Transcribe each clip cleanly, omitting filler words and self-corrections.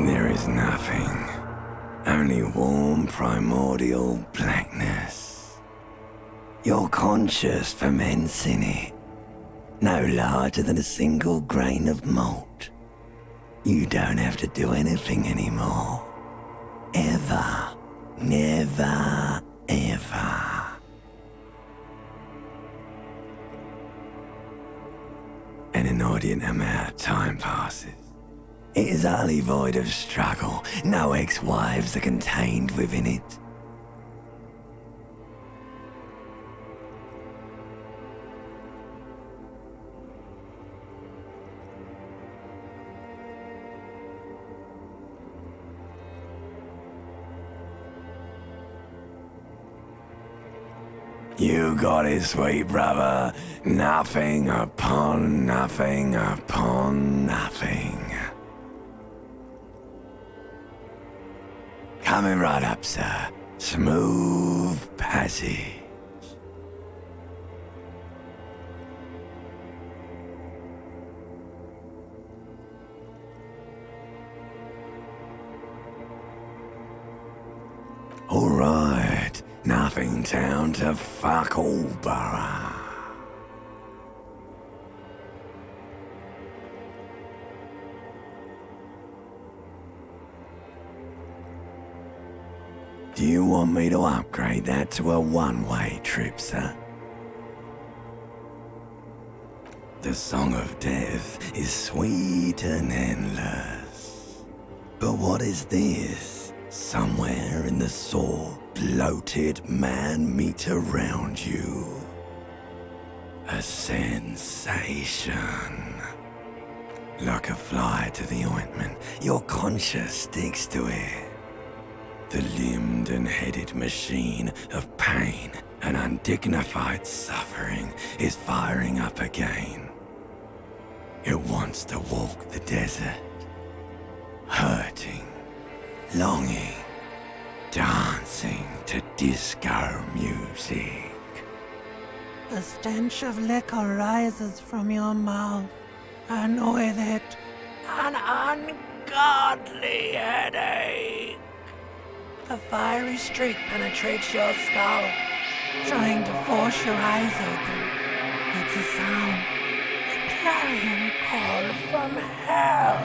There is nothing. Only warm primordial blackness. Your conscious ferments in it. No larger than a single grain of malt. You don't have to do anything anymore. Ever. Never, ever. An inordinate amount of time passes. It is utterly void of struggle. No ex-wives are contained within it. You got it, sweet brother. Nothing upon nothing upon nothing. Coming right up, sir. Smooth passage. All right. Nothing town to fuck all borough. Do you want me to upgrade that to a one-way trip, sir? The Song of Death is sweet and endless. But what is this? Somewhere in the sore, bloated man meet around you. A sensation. Like a fly to the ointment, your conscience sticks to it. The limbed and headed machine of pain and undignified suffering is firing up again. It wants to walk the desert, hurting, longing, dancing to disco music. The stench of liquor rises from your mouth, and with it, an ungodly headache. A fiery streak penetrates your skull, trying to force your eyes open. It's a sound, a clarion call from hell.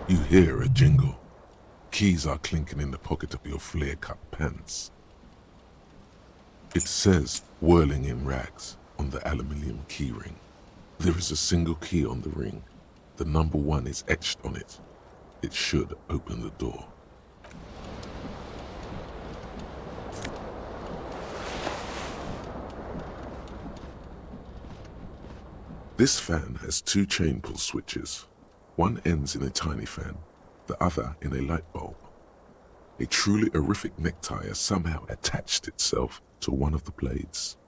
You hear a jingle. Keys are clinking in the pocket of your flare-cut pants. It says, whirling in rags, on the aluminium keyring. There is a single key on the ring. The number 1 is etched on it. It should open the door. This fan has two chain pull switches. One ends in a tiny fan, the other in a light bulb. A truly horrific necktie has somehow attached itself to one of the blades.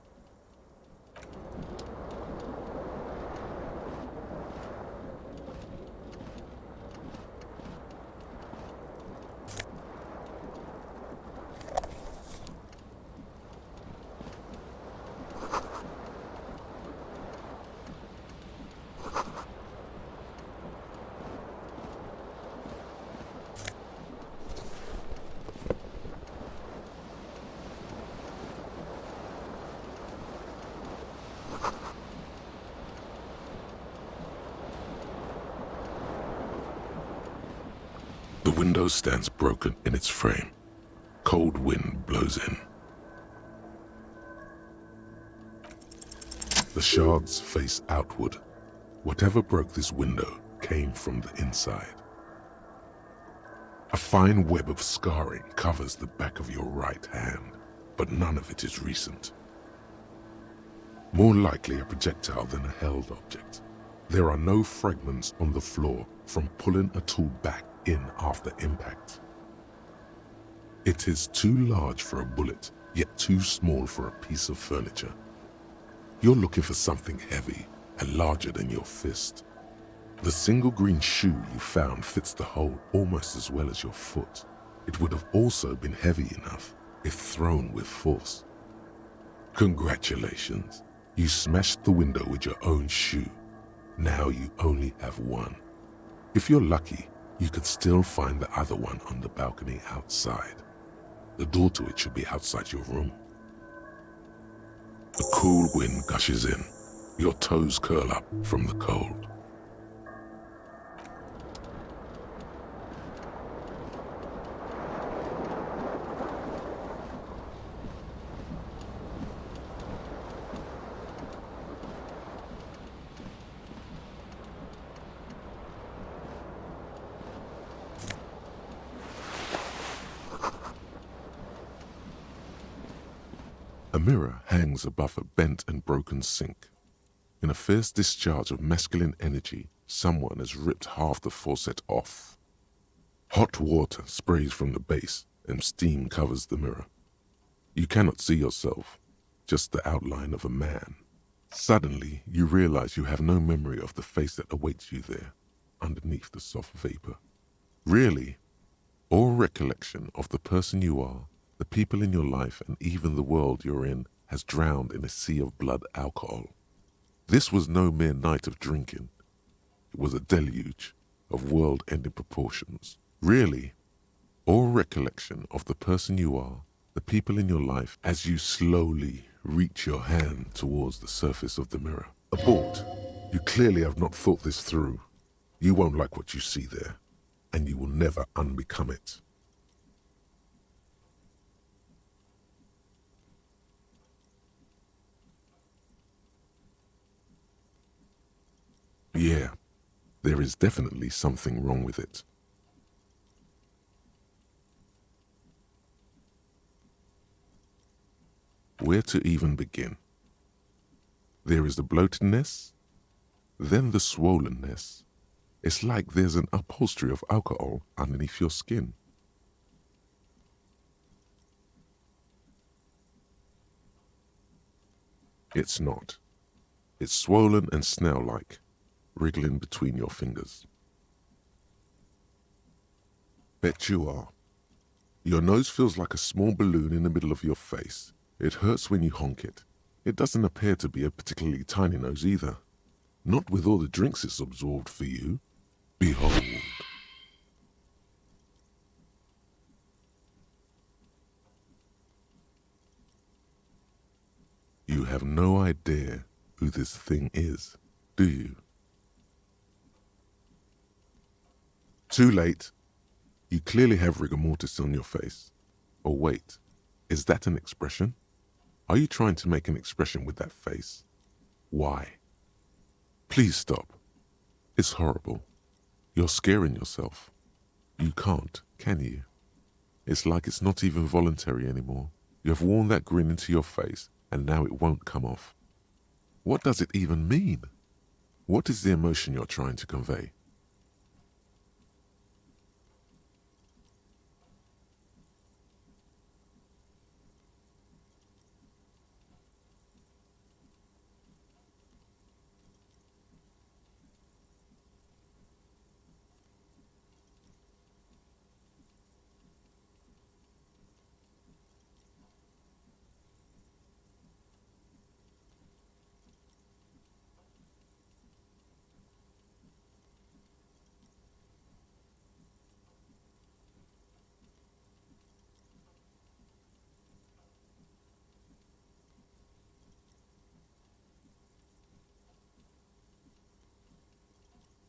The window stands broken in its frame. Cold wind blows in. The shards face outward. Whatever broke this window came from the inside. A fine web of scarring covers the back of your right hand, but none of it is recent. More likely a projectile than a held object. There are no fragments on the floor from pulling a tool back in after impact. It is too large for a bullet, yet too small for a piece of furniture. You're looking for something heavy and larger than your fist. The single green shoe you found fits the hole almost as well as your foot. It would have also been heavy enough if thrown with force. Congratulations, you smashed the window with your own shoe. Now you only have one. If you're lucky, you could still find the other one on the balcony outside. The door to it should be outside your room. A cool wind gushes in. Your toes curl up from the cold. A mirror hangs above a bent and broken sink. In a fierce discharge of masculine energy, someone has ripped half the faucet off. Hot water sprays from the base and steam covers the mirror. You cannot see yourself, just the outline of a man. Suddenly, you realize you have no memory of the face that awaits you there, underneath the soft vapor. Really, all recollection of the person you are, the people in your life, and even the world you're in has drowned in a sea of blood alcohol. This was no mere night of drinking. It was a deluge of world-ending proportions. Really, all recollection of the person you are, the people in your life, as you slowly reach your hand towards the surface of the mirror. Abort. You clearly have not thought this through. You won't like what you see there, and you will never unbecome it. Yeah, there is definitely something wrong with it. Where to even begin? There is the bloatedness, then the swollenness. It's like there's an upholstery of alcohol underneath your skin. It's not. It's swollen and snail-like, wriggling between your fingers. Bet you are. Your nose feels like a small balloon in the middle of your face. It hurts when you honk it. It doesn't appear to be a particularly tiny nose either. Not with all the drinks it's absorbed for you. Behold. You have no idea who this thing is, do you? Too late. You clearly have rigor mortis on your face. Or wait, is that an expression? Are you trying to make an expression with that face? Why? Please stop. It's horrible. You're scaring yourself. You can't, can you? It's like it's not even voluntary anymore. You have worn that grin into your face, and now it won't come off. What does it even mean? What is the emotion you're trying to convey?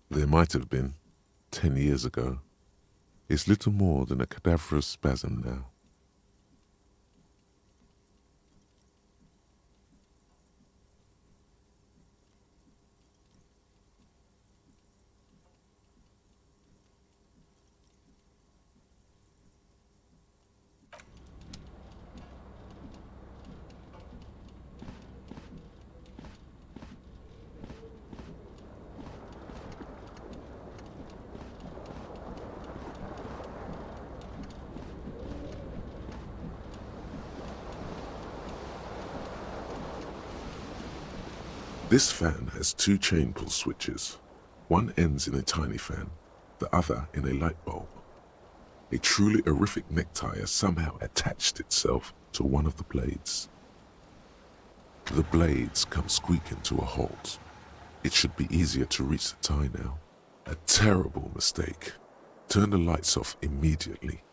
There might have been, 10 years ago. It's little more than a cadaverous spasm now. This fan has two chain pull switches. One ends in a tiny fan, the other in a light bulb. A truly horrific necktie has somehow attached itself to one of the blades. The blades come squeaking to a halt. It should be easier to reach the tie now. A terrible mistake. Turn the lights off immediately.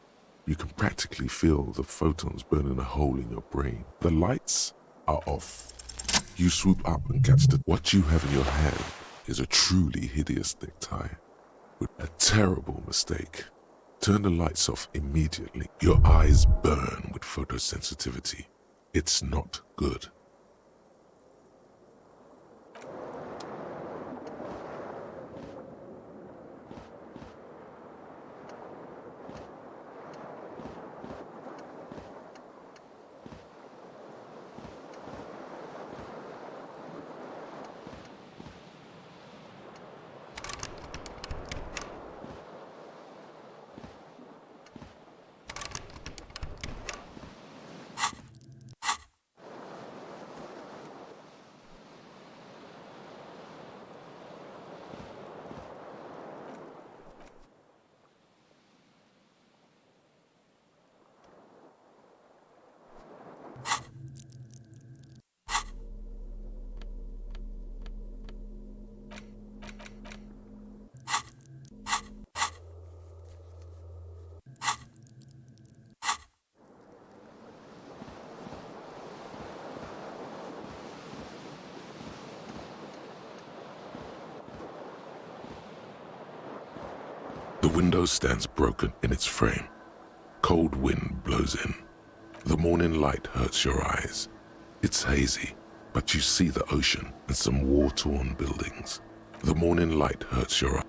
You can practically feel the photons burning a hole in your brain. The lights are off. You swoop up and catch what you have in your hand is a truly hideous necktie. With a terrible mistake. Turn the lights off immediately. Your eyes burn with photosensitivity. It's not good. The window stands broken in its frame. Cold wind blows in. The morning light hurts your eyes. It's hazy, but you see the ocean and some war-torn buildings. The morning light hurts your eyes.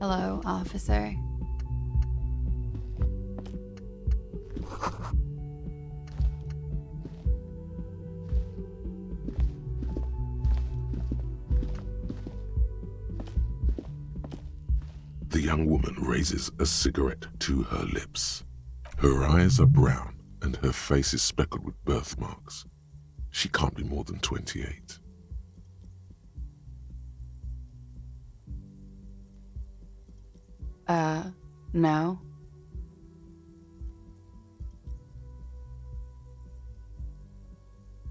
Hello, officer. The young woman raises a cigarette to her lips. Her eyes are brown and her face is speckled with birthmarks. She can't be more than 28. No.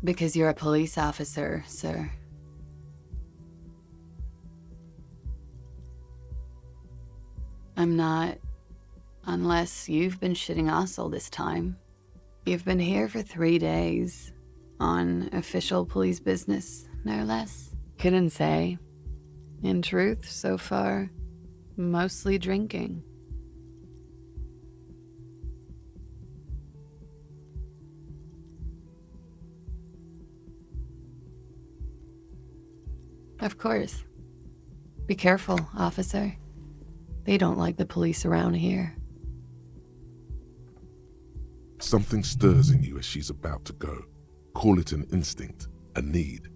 Because you're a police officer, sir. I'm not, unless you've been shitting us all this time. You've been here for 3 days, on official police business, no less. Couldn't say. In truth, so far, mostly drinking. Of course. Be careful, officer. They don't like the police around here. Something stirs in you as she's about to go. Call it an instinct, a need.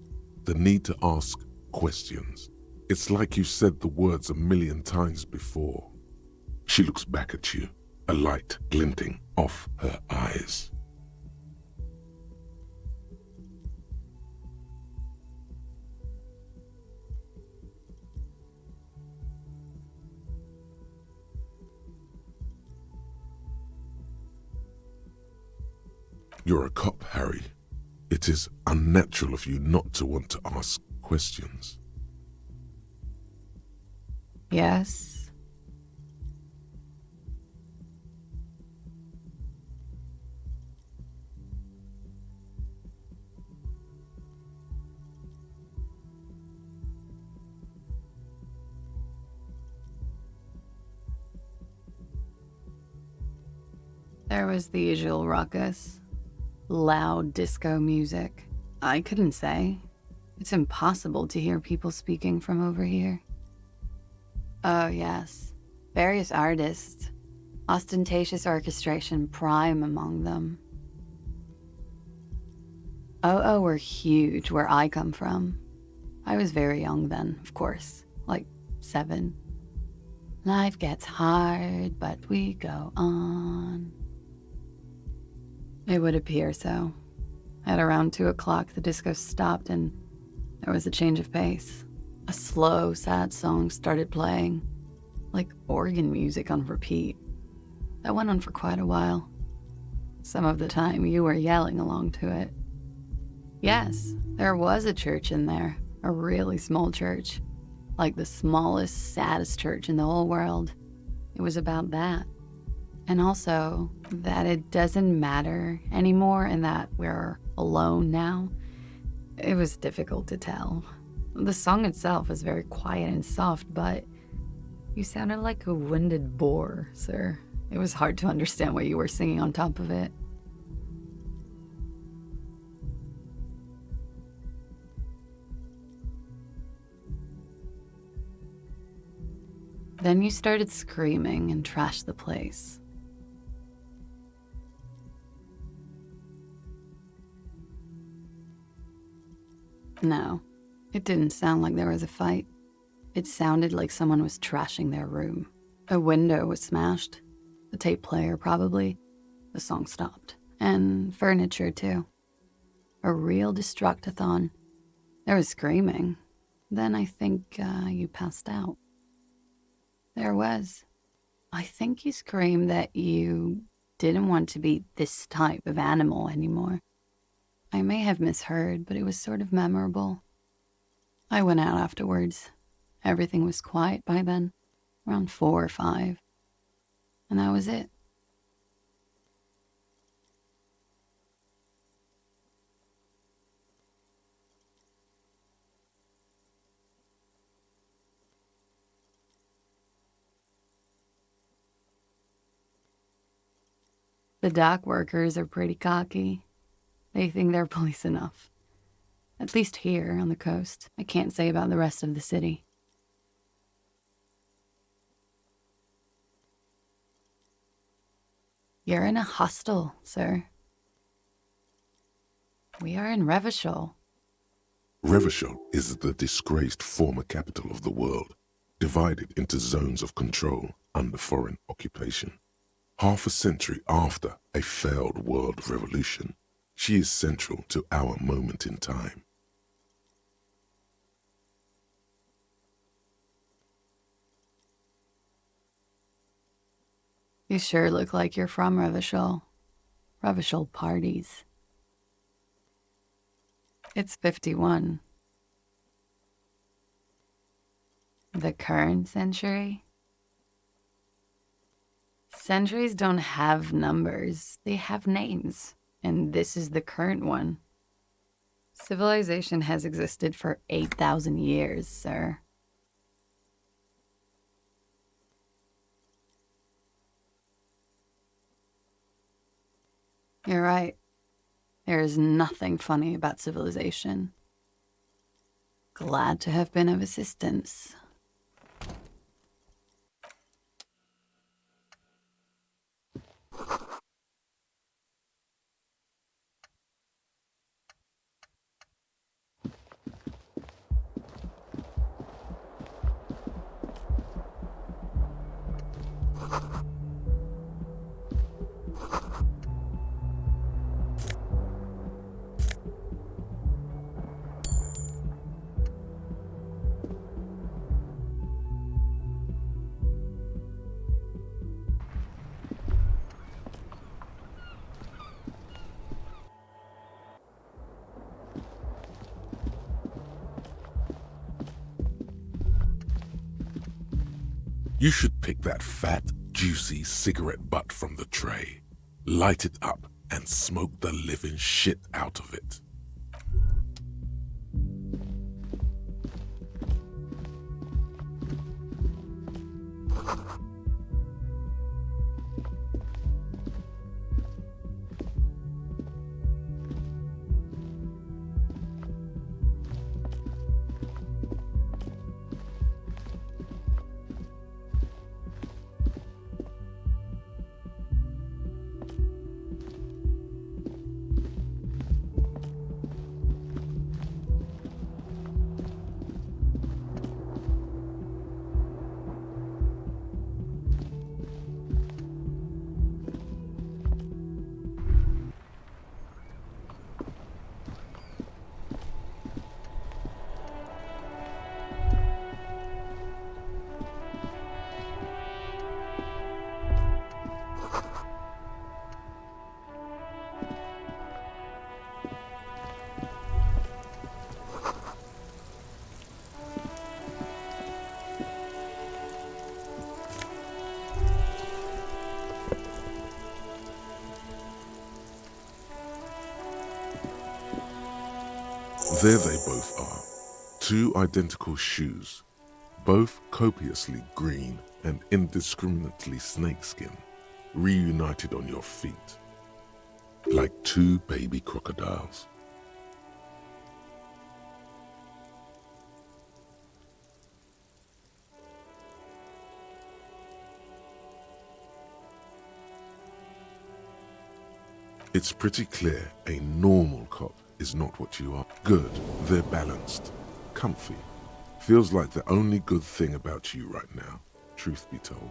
The need to ask questions. It's like you've said the words 1,000,000 times before. She looks back at you, a light glinting off her eyes. You're a cop, Harry. It is unnatural of you not to want to ask questions. Yes. There was the usual ruckus. Loud disco music. I couldn't say. It's impossible to hear people speaking from over here. Oh, yes. Various artists. Ostentatious orchestration prime among them. Oh were huge where I come from. I was very young then, of course. Like 7. Life gets hard, but we go on. It would appear so. At around 2 o'clock, the disco stopped and there was a change of pace. A slow, sad song started playing, like organ music on repeat. That went on for quite a while. Some of the time, you were yelling along to it. Yes, there was a church in there, a really small church, like the smallest, saddest church in the whole world. It was about that. And also that it doesn't matter anymore and that we're alone now. It was difficult to tell. The song itself was very quiet and soft, but you sounded like a winded boar, sir. It was hard to understand what you were singing on top of it. Then you started screaming and trashed the place. No, it didn't sound like there was a fight. It sounded like someone was trashing their room. A window was smashed. A tape player, probably. The song stopped. And furniture, too. A real destructathon. There was screaming. Then I think you passed out. There was. I think you screamed that you didn't want to be this type of animal anymore. I may have misheard, but it was sort of memorable. I went out afterwards. Everything was quiet by then, around 4 or 5. And that was it. The dock workers are pretty cocky. They think they're police enough. At least here on the coast. I can't say about the rest of the city. You're in a hostel, sir. We are in Revachol. Revachol is the disgraced former capital of the world, divided into zones of control under foreign occupation. Half a century after a failed world revolution, she is central to our moment in time. You sure look like you're from Revachol. Revachol parties. It's 51. The current century? Centuries don't have numbers, they have names, and this is the current one. Civilization has existed for 8,000 years, sir. You're right. There is nothing funny about civilization. Glad to have been of assistance. You should pick that fat, juicy cigarette butt from the tray, light it up, and smoke the living shit out of it. There they both are, two identical shoes, both copiously green and indiscriminately snakeskin, reunited on your feet, like two baby crocodiles. It's pretty clear a normal cop is not what you are. Good, they're balanced, comfy. Feels like the only good thing about you right now, truth be told.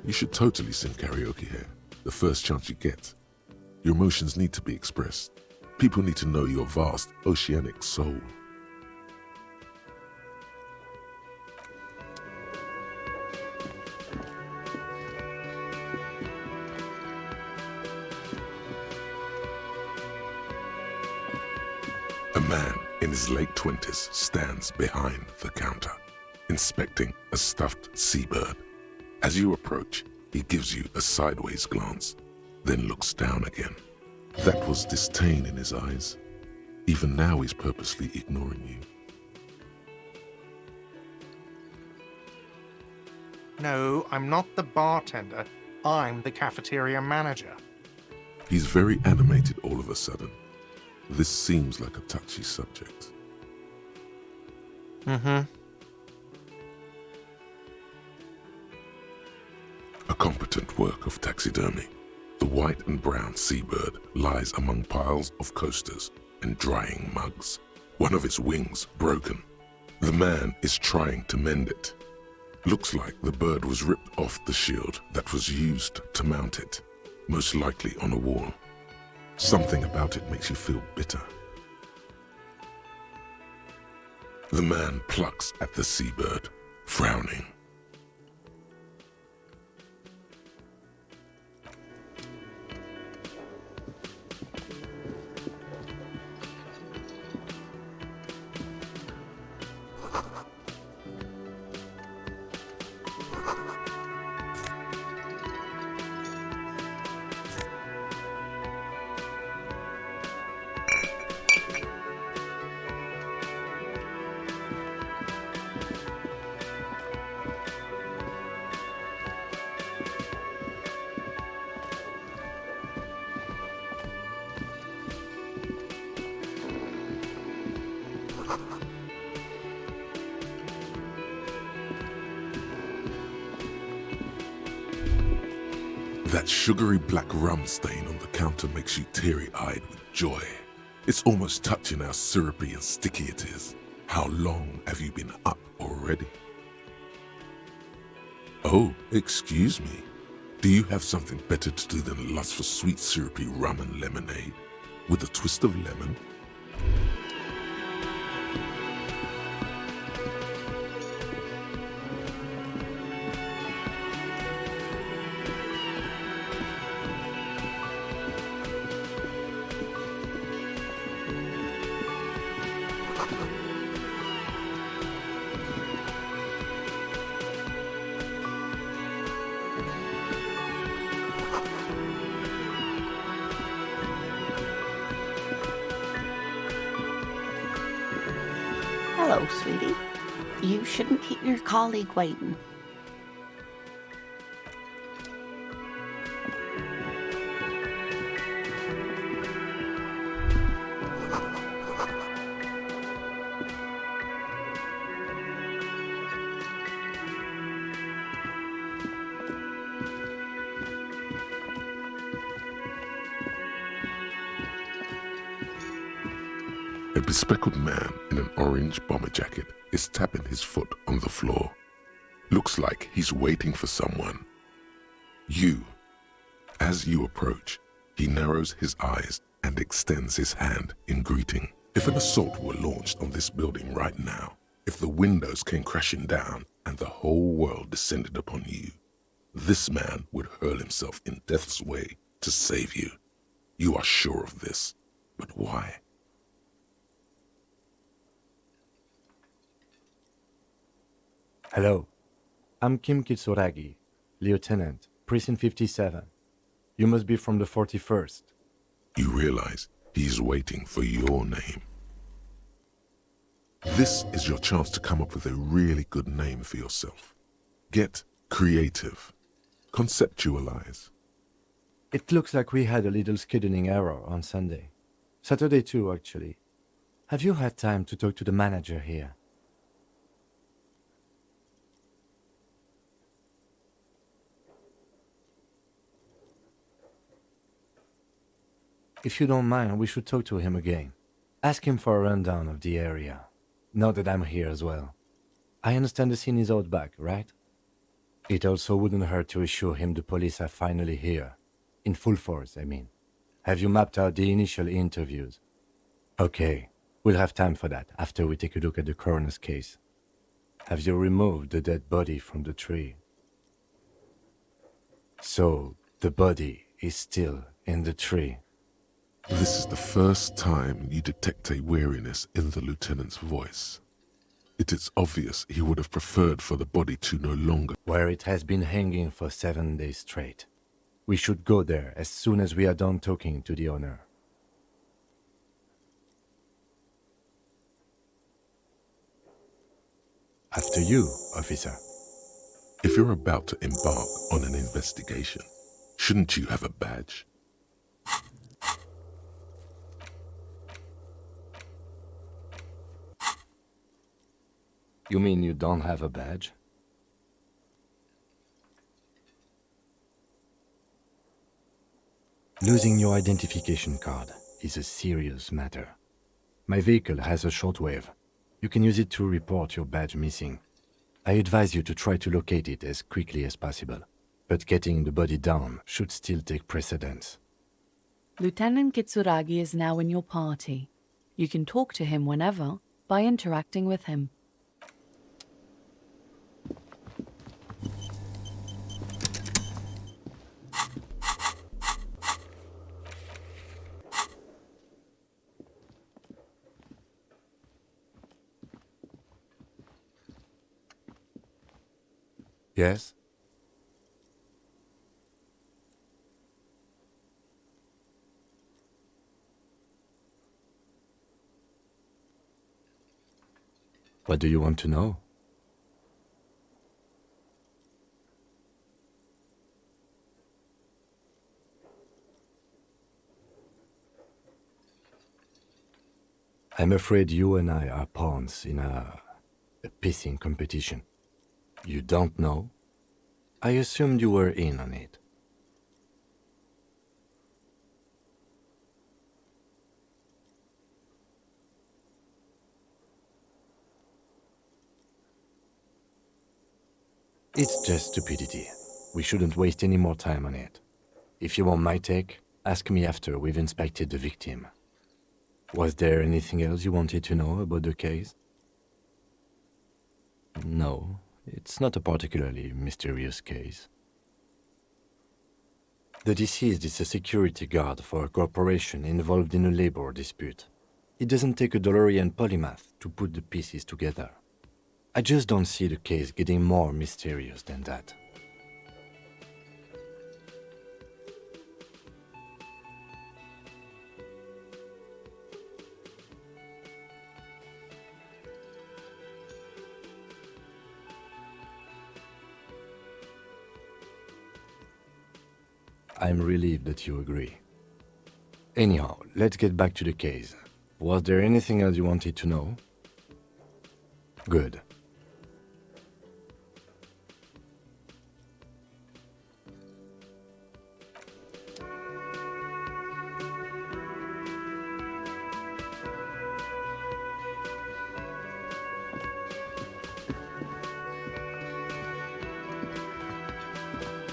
You should totally sing karaoke here, the first chance you get. Your emotions need to be expressed. People need to know your vast, oceanic soul. A man in his late 20s stands behind the counter, inspecting a stuffed seabird. As you approach, He gives you a sideways glance, then looks down again. That was disdain in his eyes. Even now he's purposely ignoring you. No, I'm not the bartender. I'm the cafeteria manager. He's very animated all of a sudden. This seems like a touchy subject. Mm-hmm. A competent work of taxidermy. The white and brown seabird lies among piles of coasters and drying mugs. One of its wings broken. The man is trying to mend it. Looks like the bird was ripped off the shield that was used to mount it, most likely on a wall. Something about it makes you feel bitter. The man plucks at the seabird, frowning. That sugary black rum stain on the counter makes you teary-eyed with joy. It's almost touching how syrupy and sticky it is. How long have you been up already? Oh, excuse me. Do you have something better to do than lust for sweet syrupy rum and lemonade with a twist of lemon? Hello, sweetie. You shouldn't keep your colleague waiting. A bespectacled man in an orange bomber jacket is tapping his foot on the floor. Looks like he's waiting for someone. You. As you approach, he narrows his eyes and extends his hand in greeting. If an assault were launched on this building right now, if the windows came crashing down and the whole world descended upon you, this man would hurl himself in death's way to save you. You are sure of this, but why? Hello, I'm Kim Kitsuragi, Lieutenant, Precinct 57. You must be from the 41st. You realize he's waiting for your name. This is your chance to come up with a really good name for yourself. Get creative. Conceptualize. It looks like we had a little scheduling error on Sunday. Saturday too, actually. Have you had time to talk to the manager here? If you don't mind, we should talk to him again. Ask him for a rundown of the area. Now that I'm here as well. I understand the scene is out back, right? It also wouldn't hurt to assure him the police are finally here. In full force, I mean. Have you mapped out the initial interviews? Okay, we'll have time for that after we take a look at the coroner's case. Have you removed the dead body from the tree? So, the body is still in the tree. This is the first time you detect a weariness in the lieutenant's voice. It is obvious he would have preferred for the body to no longer. Where it has been hanging for 7 days straight. We should go there as soon as we are done talking to the owner. After you, officer. If you're about to embark on an investigation, shouldn't you have a badge? You mean you don't have a badge? Losing your identification card is a serious matter. My vehicle has a shortwave. You can use it to report your badge missing. I advise you to try to locate it as quickly as possible, but getting the body down should still take precedence. Lieutenant Kitsuragi is now in your party. You can talk to him whenever by interacting with him. Yes? What do you want to know? I'm afraid you and I are pawns in a pissing competition. You don't know? I assumed you were in on it. It's just stupidity. We shouldn't waste any more time on it. If you want my take, ask me after we've inspected the victim. Was there anything else you wanted to know about the case? No, it's not a particularly mysterious case. The deceased is a security guard for a corporation involved in a labor dispute. It doesn't take a DeLorean polymath to put the pieces together. I just don't see the case getting more mysterious than that. I'm relieved that you agree. Anyhow, let's get back to the case. Was there anything else you wanted to know? Good.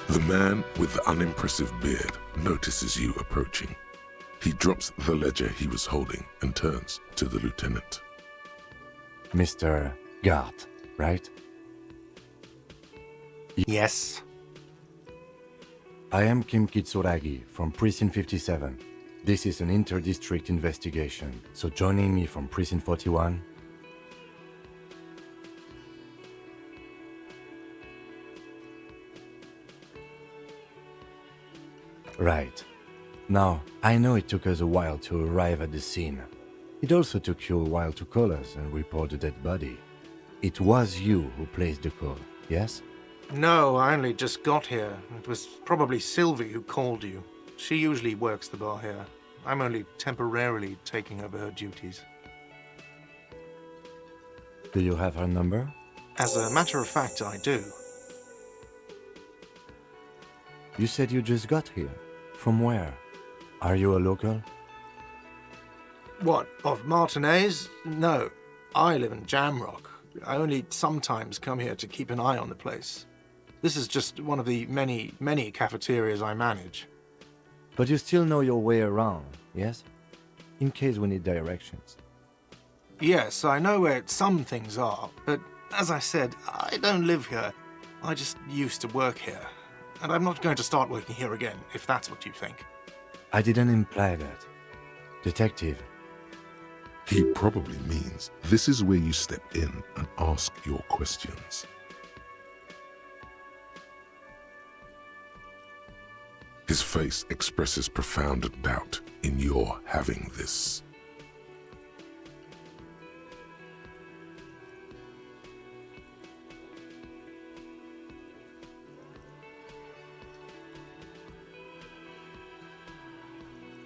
The man with the unimpressive beard notices you approaching. He drops the ledger he was holding and turns to the lieutenant. Mr. Gart, right? Yes. I am Kim Kitsuragi from Precinct 57. This is an inter-district investigation, so joining me from Precinct 41... Right. Now, I know it took us a while to arrive at the scene. It also took you a while to call us and report the dead body. It was you who placed the call, yes? No, I only just got here. It was probably Sylvie who called you. She usually works the bar here. I'm only temporarily taking over her duties. Do you have her number? As a matter of fact, I do. You said you just got here. From where? Are you a local? What, of Martinez? No, I live in Jamrock. I only sometimes come here to keep an eye on the place. This is just one of the many, many cafeterias I manage. But you still know your way around, yes? In case we need directions. Yes, I know where some things are, but as I said, I don't live here. I just used to work here. And I'm not going to start working here again, if that's what you think. I didn't imply that. Detective, He probably means this is where you step in and ask your questions. His face expresses profound doubt in your having this.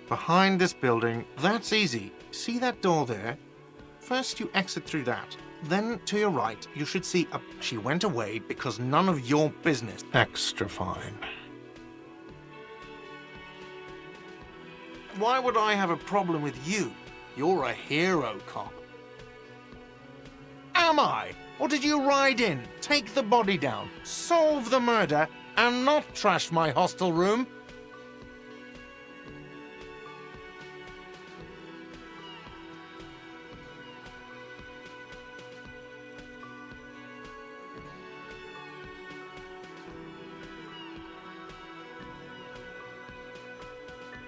Behind this building, that's easy. See that door there? First you exit through that. Then to your right, you should see a... She went away because none of your business. Extra fine. Why would I have a problem with you? You're a hero cop. Am I? Or did you ride in, take the body down, solve the murder, and not trash my hostel room?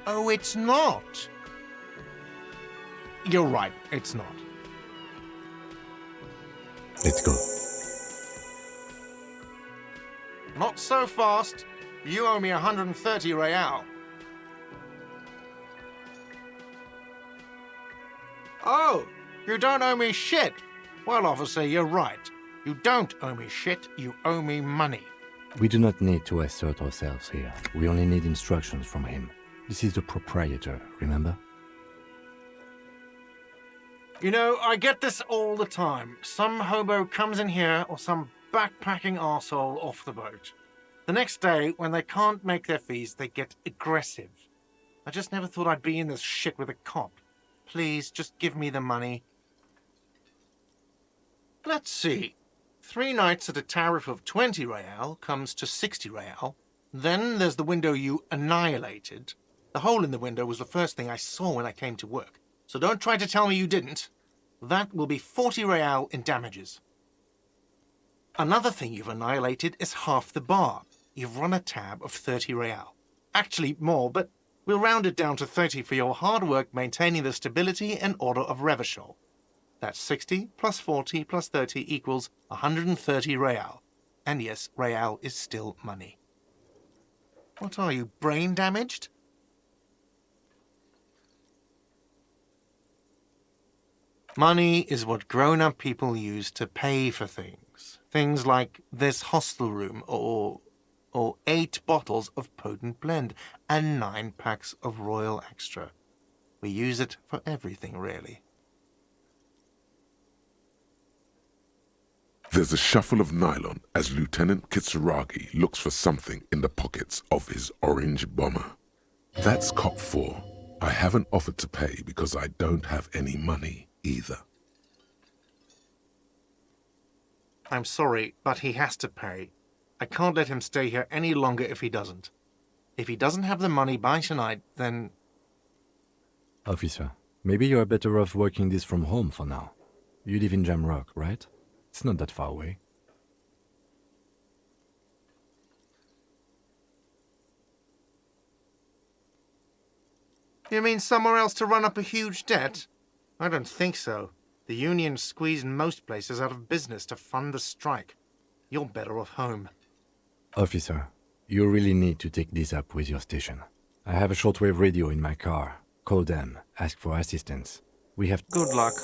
Oh, it's not. You're right, it's not. Let's go. Not so fast. You owe me 130 real. Oh, you don't owe me shit. Well, officer, you're right. You don't owe me shit, you owe me money. We do not need to assert ourselves here. We only need instructions from him. This is the proprietor, remember? You know, I get this all the time. Some hobo comes in here or some backpacking arsehole off the boat. The next day, when they can't make their fees, they get aggressive. I just never thought I'd be in this shit with a cop. Please, just give me the money. Let's see. 3 nights at a tariff of 20 real comes to 60 real. Then there's the window you annihilated. The hole in the window was the first thing I saw when I came to work. So don't try to tell me you didn't. That will be 40 real in damages. Another thing you've annihilated is half the bar. You've run a tab of 30 real. Actually more, but we'll round it down to 30 for your hard work maintaining the stability and order of Revachol. That's 60 plus 40 plus 30 equals 130 real. And yes, real is still money. What are you, brain damaged? Money is what grown-up people use to pay for things. Things like this hostel room or 8 bottles of potent blend and 9 packs of Royal Extra. We use it for everything, really. There's a shuffle of nylon as Lieutenant Kitsuragi looks for something in the pockets of his orange bomber. That's Cop 4. I haven't offered to pay because I don't have any money either. I'm sorry, but he has to pay. I can't let him stay here any longer if he doesn't. If he doesn't have the money by tonight, then... Officer, maybe you are better off working this from home for now. You live in Jamrock, right? It's not that far away. You mean somewhere else to run up a huge debt? I don't think so. The union squeezed most places out of business to fund the strike. You're better off home. Officer, you really need to take this up with your station. I have a shortwave radio in my car. Call them, ask for assistance. We have... Good luck.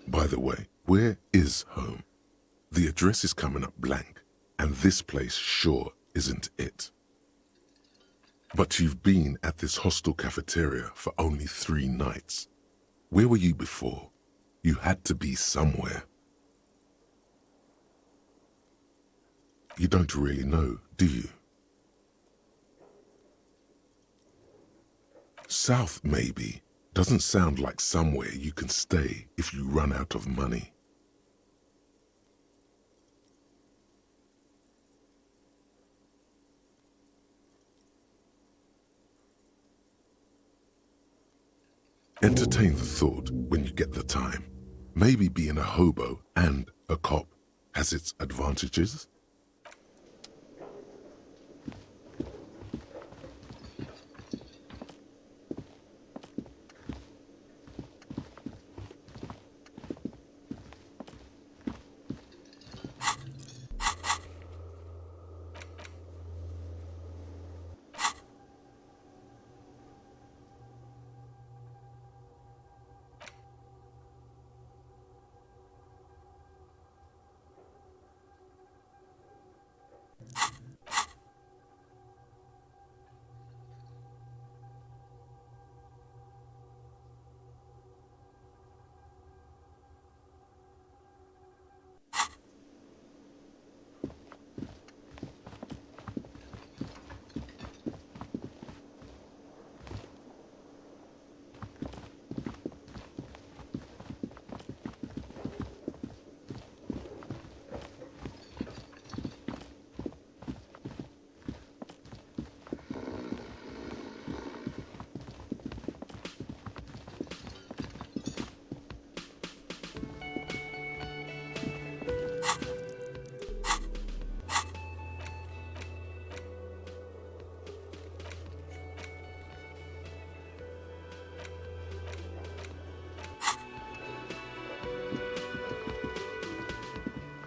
By the way, where is home? The address is coming up blank, and this place sure isn't it. But you've been at this hostel cafeteria for only 3 nights. Where were you before? You had to be somewhere. You don't really know, do you? South, maybe. Doesn't sound like somewhere you can stay if you run out of money. Entertain the thought when you get the time. Maybe being a hobo and a cop has its advantages.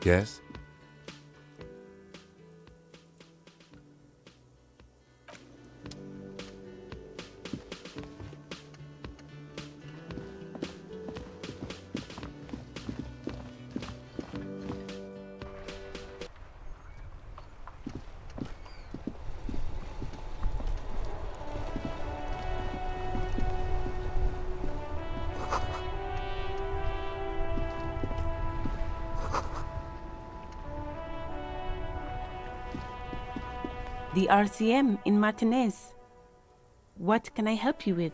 Yes? The RCM in Martinez. What can I help you with?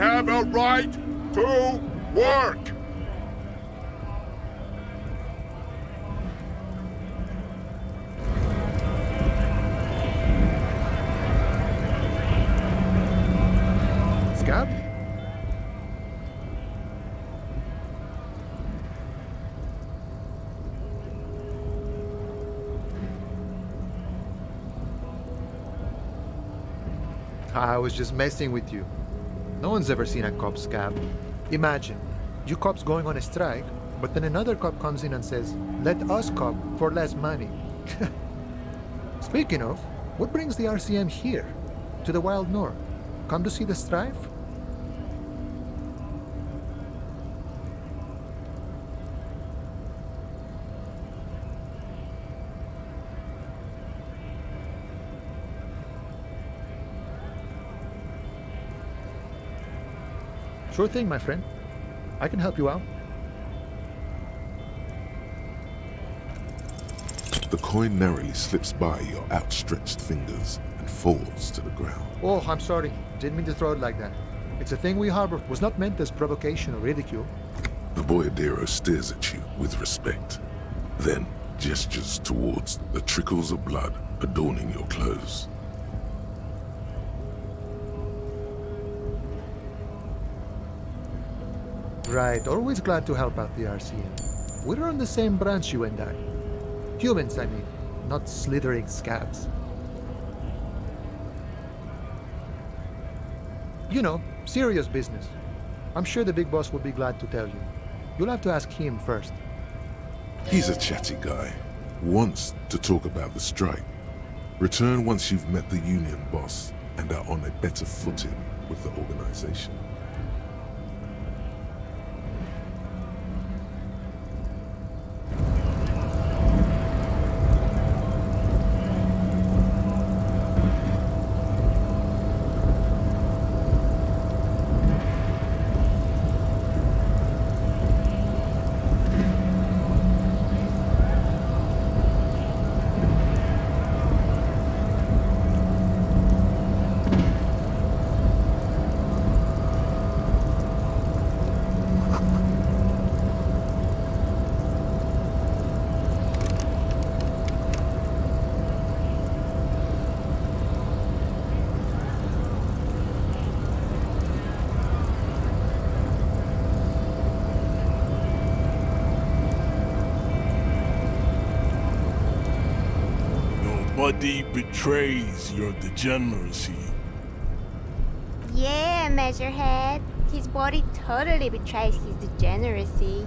have a right to work. Scab? I was just messing with you. No one's ever seen a cop scab. Imagine, you cops going on a strike, but then another cop comes in and says, let us cop for less money. Speaking of, what brings the RCM here? To the Wild North? Come to see the strife? Sure thing, my friend. I can help you out. The coin narrowly slips by your outstretched fingers and falls to the ground. Oh, I'm sorry. Didn't mean to throw it like that. It's a thing we harbor. Was not meant as provocation or ridicule. The boyardero stares at you with respect, then gestures towards the trickles of blood adorning your clothes. Right, always glad to help out the RCM. We're on the same branch, you and I. Humans, I mean, not slithering scabs. You know, serious business. I'm sure the big boss will be glad to tell you. You'll have to ask him first. He's a chatty guy, wants to talk about the strike. Return once you've met the union boss and are on a better footing with the organization. body betrays your degeneracy. Yeah, Measurehead. His body totally betrays his degeneracy.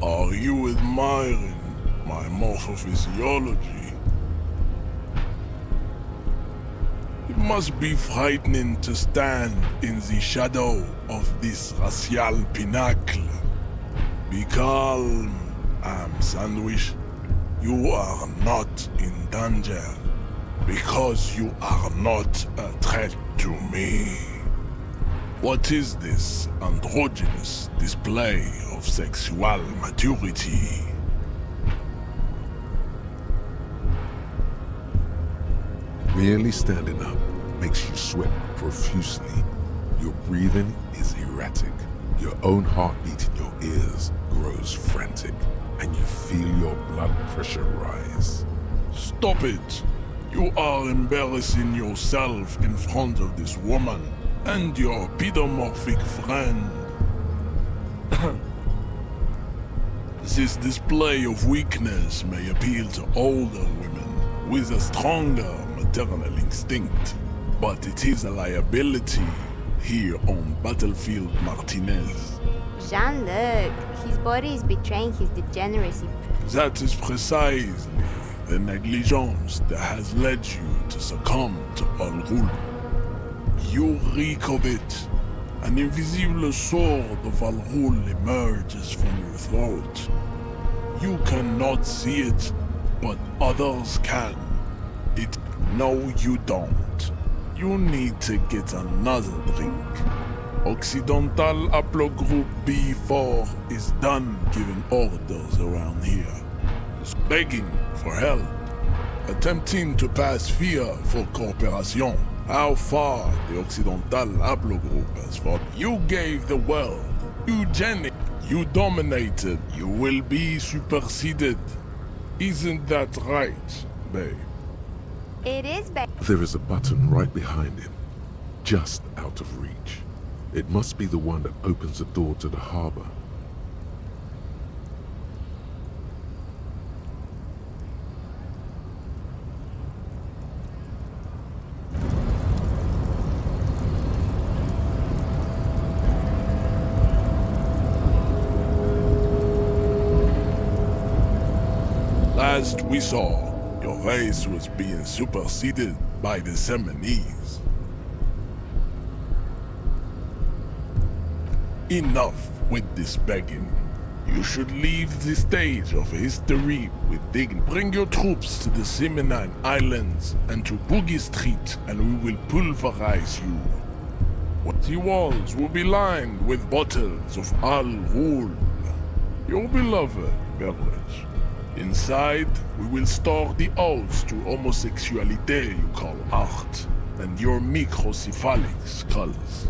Are you admiring my morphophysiology? It must be frightening to stand in the shadow of this racial pinnacle. Be calm, Am Sandwich. You are not in danger because you are not a threat to me. What is this androgynous display of sexual maturity? Merely standing up makes you sweat profusely. Your breathing is erratic. Your own heartbeat in your ears grows frantic, and you feel your blood pressure rise. Stop it! You are embarrassing yourself in front of this woman and your pedomorphic friend. This display of weakness may appeal to older women with a stronger maternal instinct, but it is a liability here on Battlefield Martinez. Jean-Luc, his body is betraying his degeneracy. That is precisely the negligence that has led you to succumb to Al-Ghul. You reek of it. An invisible sword of Al-Ghul emerges from your throat. You cannot see it, but others can. No, you don't. You need to get another drink. Occidental Haplogroup B4 is done giving orders around here. It's begging for help. Attempting to pass via for cooperation. How far the Occidental Haplogroup has fought. You gave the world eugenics. You dominated. You will be superseded. Isn't that right, babe? It is, babe. There is a button right behind him, just out of reach. It must be the one that opens the door to the harbor. Last we saw, your race was being superseded by the Seminese. Enough with this begging. You should leave the stage of history with dignity. Bring your troops to the Seminine Islands and to Boogie Street, and we will pulverize you. The walls will be lined with bottles of Al-Ghul, your beloved beverage. Inside, we will store the odes to homosexuality you call art, and your microcephalic skulls.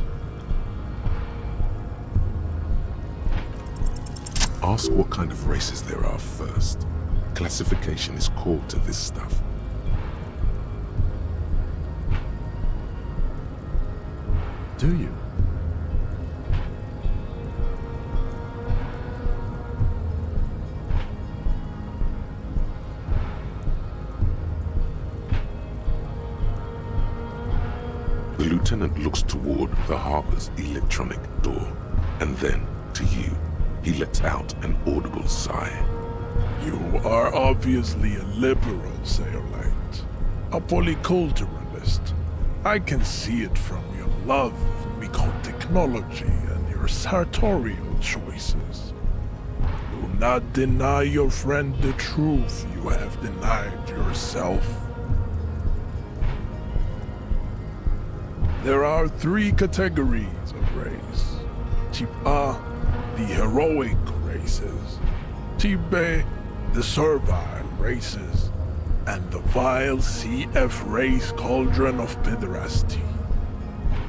Ask what kind of races there are first. Classification is core to this stuff. Do you? The lieutenant looks toward the harbor's electronic door, and then, to you, he lets out an audible sigh. You are obviously a liberal, Sayolite. A polyculturalist. I can see it from your love of microtechnology and your sartorial choices. Do not deny your friend the truth you have denied yourself. There are 3 categories of race. Type A, the heroic races. Type B, the servile races. And the vile CF race cauldron of pederasty.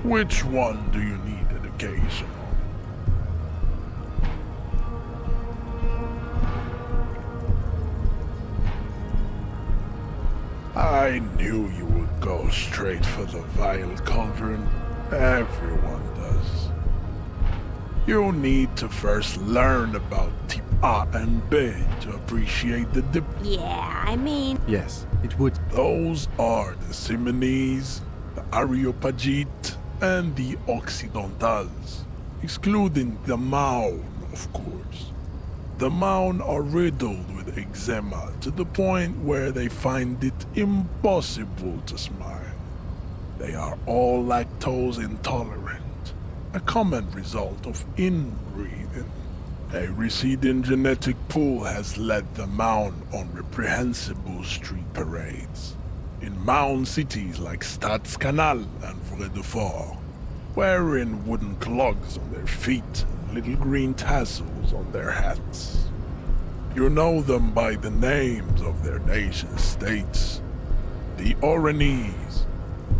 Which one do you need education on? I knew you would go straight for the vile cauldron. Everyone does. You need to first learn about Tip A and B to appreciate the dip. Yeah, I mean... Yes, it would. Those are the Simonese, the Areopagite, and the Occidentals, excluding the Maun, of course. The Maun are riddled with eczema to the point where they find it impossible to smile. They are all lactose intolerant, a common result of inbreeding. A receding genetic pool has led the Maun on reprehensible street parades in Maun cities like Stadskanal and Vredefort, wearing wooden clogs on their feet and little green tassels on their hats. You know them by the names of their nation-states: the Oranese,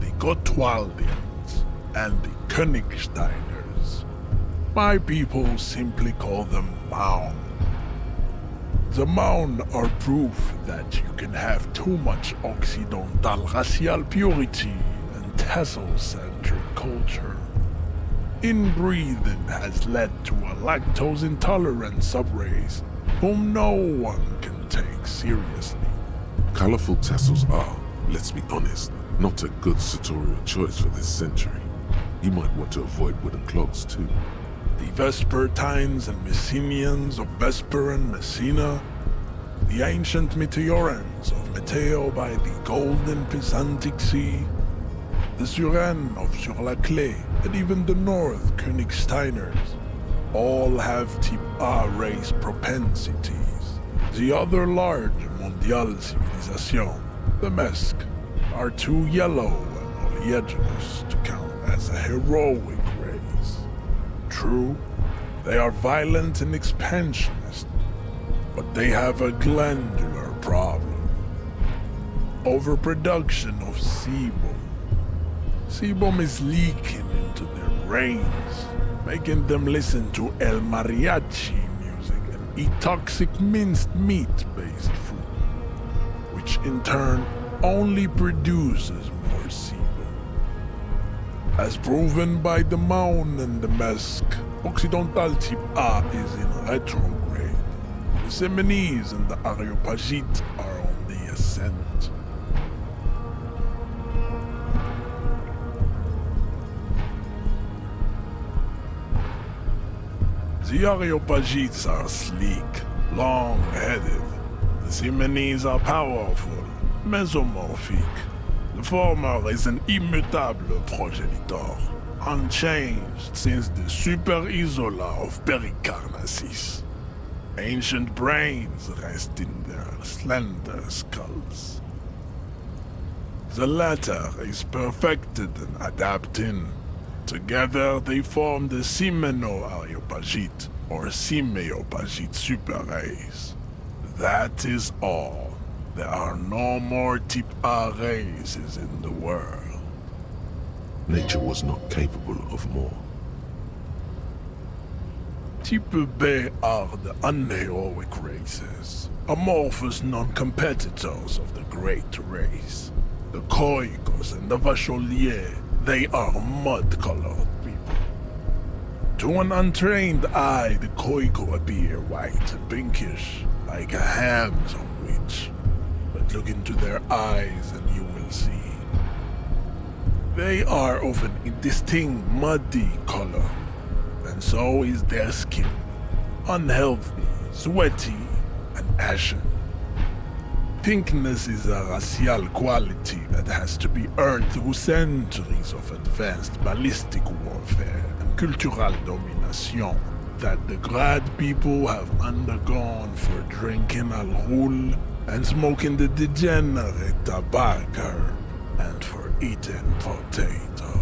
the Gotwaldians, and the Königsteiners. My people simply call them Maun. The Maun are proof that you can have too much Occidental racial purity and tassel-centered culture. Inbreeding has led to a lactose-intolerant subrace whom no one can take seriously. Colorful tassels are, let's be honest, not a good sartorial choice for this century. You might want to avoid wooden clogs too. The Vespertines and Messenians of Vesper and Messina, the ancient Meteorans of Meteo by the golden Pisantic Sea, the Suren of Sur-la-Clé, and even the North Königsteiners, all have Type A race propensities. The other large Mondial civilization, the Mesk, are too yellow and oleaginous to count as a heroic race. True, they are violent and expansionist, but they have a glandular problem. Overproduction of sebum. Sebum is leaking into their brains, making them listen to El Mariachi music and eat toxic minced meat-based food, which in turn only produces more sebum. As proven by the Maun and the Mesk, Occidental Type A is in retrograde. The Simonese and the Areopagite are on the ascent. The Areopagites are sleek, long-headed. The Simonese are powerful, mesomorphic. The former is an immutable progenitor, unchanged since the Super Isola of Pericarnassus. Ancient brains rest in their slender skulls. The latter is perfected and adapting. Together they form the Simeno-Areopagite or Simeopagite super race. That is all. There are no more Type A races in the world. Nature was not capable of more. Type B are the unheroic races, amorphous non-competitors of the great race. The Khoikos and the Vacholier, they are mud-colored people. To an untrained eye, the Khoiko appear white and pinkish, like a ham sandwich. But look into their eyes and you will see. They are of an indistinct muddy color, and so is their skin. Unhealthy, sweaty, and ashen. Pinkness is a racial quality that has to be earned through centuries of advanced ballistic warfare and cultural domination that the Grad people have undergone for drinking Al Ghul and smoking the degenerate tobacco and for eating potato.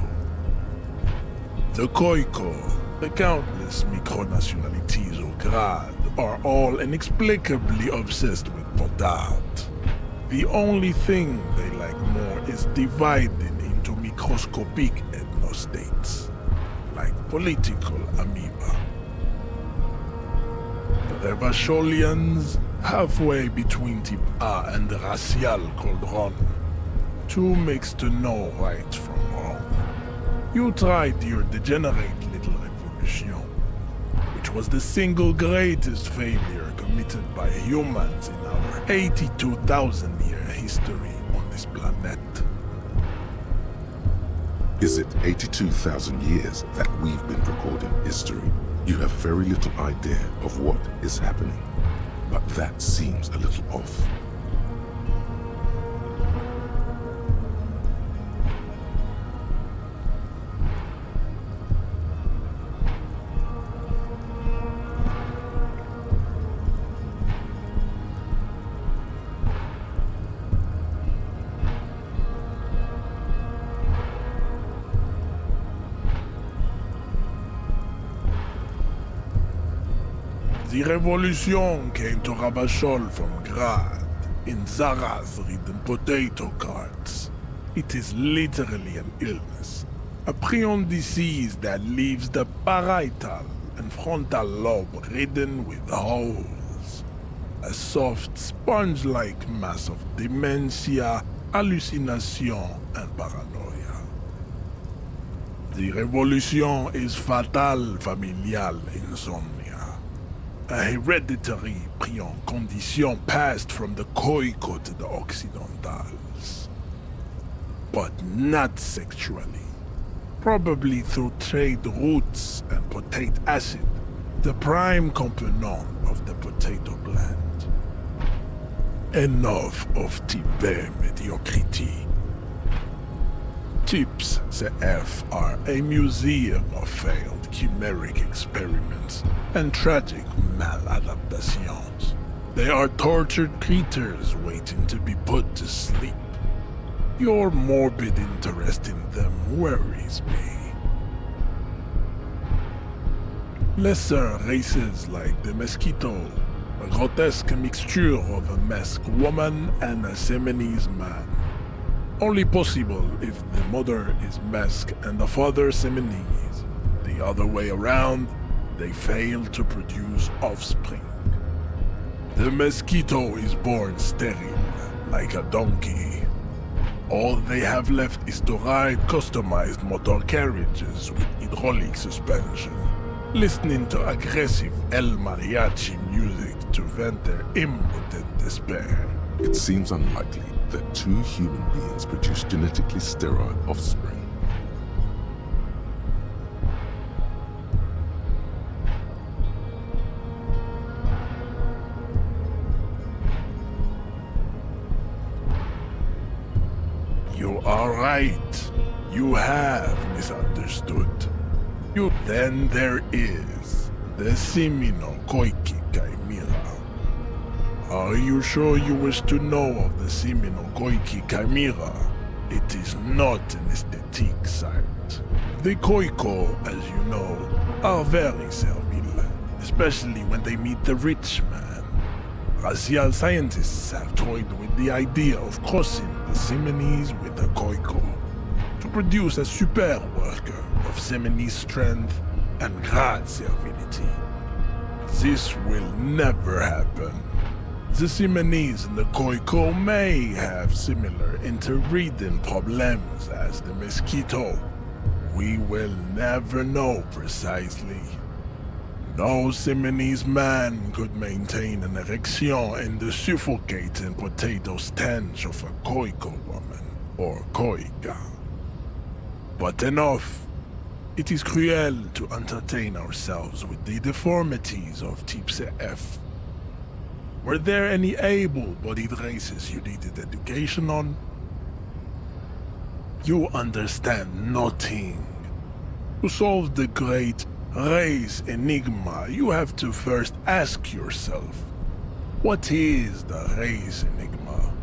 The Khoiko, the countless micronationalities of Grad, are all inexplicably obsessed with potard. The only thing they like more is dividing into microscopic ethnostates, like political amoeba. The Vacholians, halfway between Type A and the racial cauldron. Too mixed to know right from wrong. You tried your degenerate little revolution. was the single greatest failure committed by humans in our 82,000-year history on this planet. Is it 82,000 years that we've been recording history? You have very little idea of what is happening, but that seems a little off. The revolution came to Rabashol from Grad, in Zaraz-ridden potato carts. It is literally an illness, a prion disease that leaves the parietal and frontal lobe ridden with holes. A soft, sponge-like mass of dementia, hallucination, and paranoia. The revolution is fatal familial insomnia. A hereditary prion condition passed from the Khoikhoi to the Occidentals. But not sexually. Probably through trade routes and potate acid, the prime component of the potato plant. Enough of Tibet mediocrity. Tips CF are a museum of failed chimeric experiments and tragic maladaptations. They are tortured creatures waiting to be put to sleep. Your morbid interest in them worries me. Lesser races like the mosquito, a grotesque mixture of a masked woman and a Semenese man. Only possible if the mother is masked and the father Semenese. The other way around, they fail to produce offspring. The mosquito is born sterile, like a donkey. All they have left is to ride customized motor carriages with hydraulic suspension, listening to aggressive El Mariachi music to vent their impotent despair. It seems unlikely that two human beings produce genetically sterile offspring. You are right. You have misunderstood. Then there is the Seminokoiki Chimera. Are you sure you wish to know of the Seminokoiki Chimera? It is not an aesthetic site. The Khoikhoi, as you know, are very servile, especially when they meet the rich man. Racial scientists have toyed with the idea of crossing the Semenese with the Khoikhoi to produce a super worker of Semenese strength and Grad servility. This will never happen. The Semenese and the Khoikhoi may have similar interbreeding problems as the mosquito. We will never know precisely. No Semenese man could maintain an erection in the suffocating potato stench of a Khoikhoi woman, or Khoika. But enough. It is cruel to entertain ourselves with the deformities of Type CF. Were there any able-bodied races you needed education on? You understand nothing. To solve the great race enigma, you have to first ask yourself, what is the race enigma?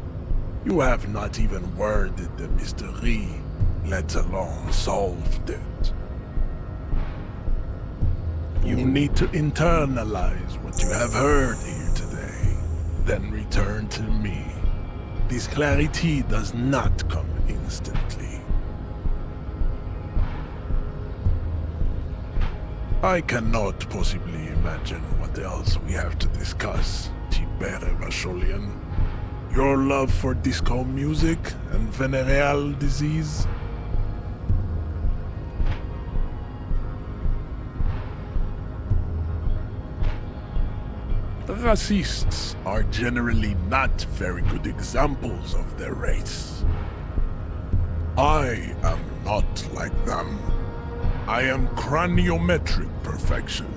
You have not even worded the mystery, let alone solved it. You need to internalize what you have heard here today, then return to me. This clarity does not come instantly. I cannot possibly imagine what else we have to discuss, Tibere Vasholian. Your love for disco music and venereal disease? Racists are generally not very good examples of their race. I am not like them. I am craniometric perfection.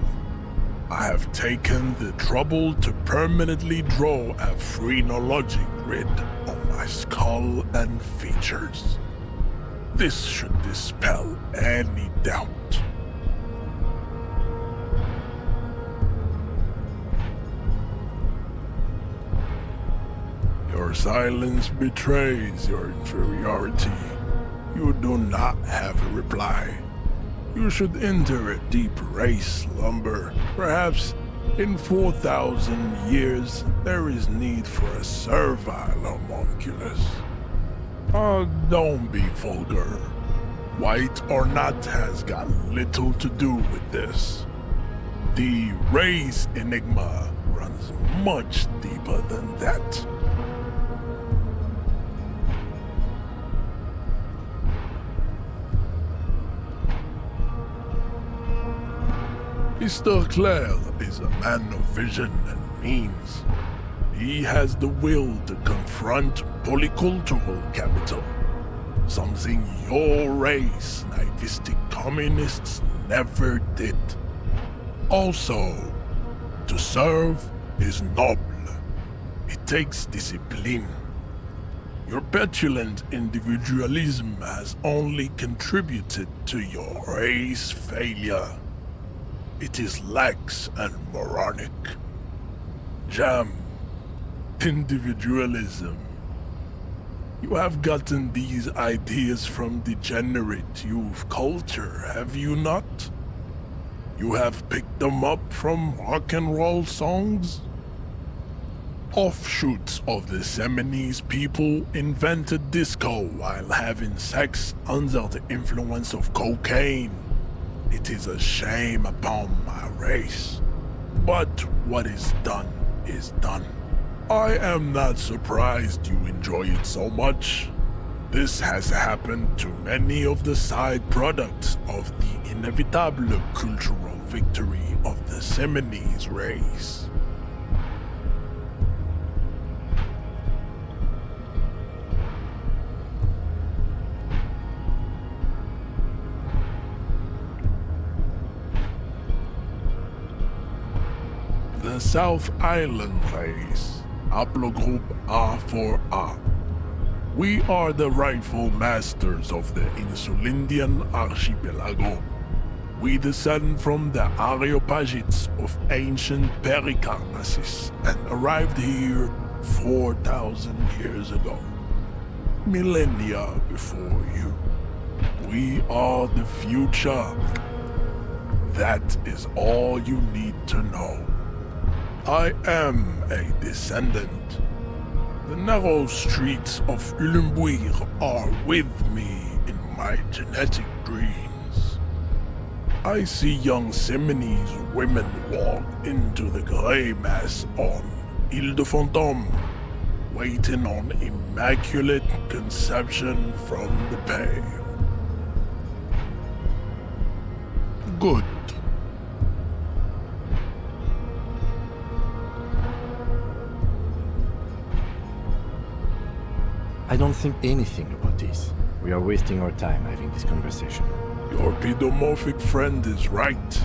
I have taken the trouble to permanently draw a phrenologic grid on my skull and features. This should dispel any doubt. Your silence betrays your inferiority. You do not have a reply. You should enter a deep race slumber. Perhaps in 4,000 years there is need for a servile homunculus. Don't be vulgar. White or not has got little to do with this. The race enigma runs much deeper than that. Mr. Clare is a man of vision and means. He has the will to confront polycultural capital, something your race, naivistic communists, never did. Also, to serve is noble. It takes discipline. Your petulant individualism has only contributed to your race failure. It is lax and moronic. Jam. Individualism. You have gotten these ideas from degenerate youth culture, have you not? You have picked them up from rock and roll songs? Offshoots of the Seminoles people invented disco while having sex under the influence of cocaine. It is a shame upon my race. But what is done is done. I am not surprised you enjoy it so much. This has happened to many of the side products of the inevitable cultural victory of the Seminoles race. The South Island race, haplogroup A4A. We are the rightful masters of the Insulindian archipelago. We descend from the Areopagites of ancient Pericarnassus and arrived here 4,000 years ago, millennia before you. We are the future. That is all you need to know. I am a descendant. The narrow streets of Ulimbuir are with me in my genetic dreams. I see young Seminoles women walk into the grey mass on Ile de Fantôme, waiting on immaculate conception from the pale. Good. I don't think anything about this. We are wasting our time having this conversation. Your pedomorphic friend is right.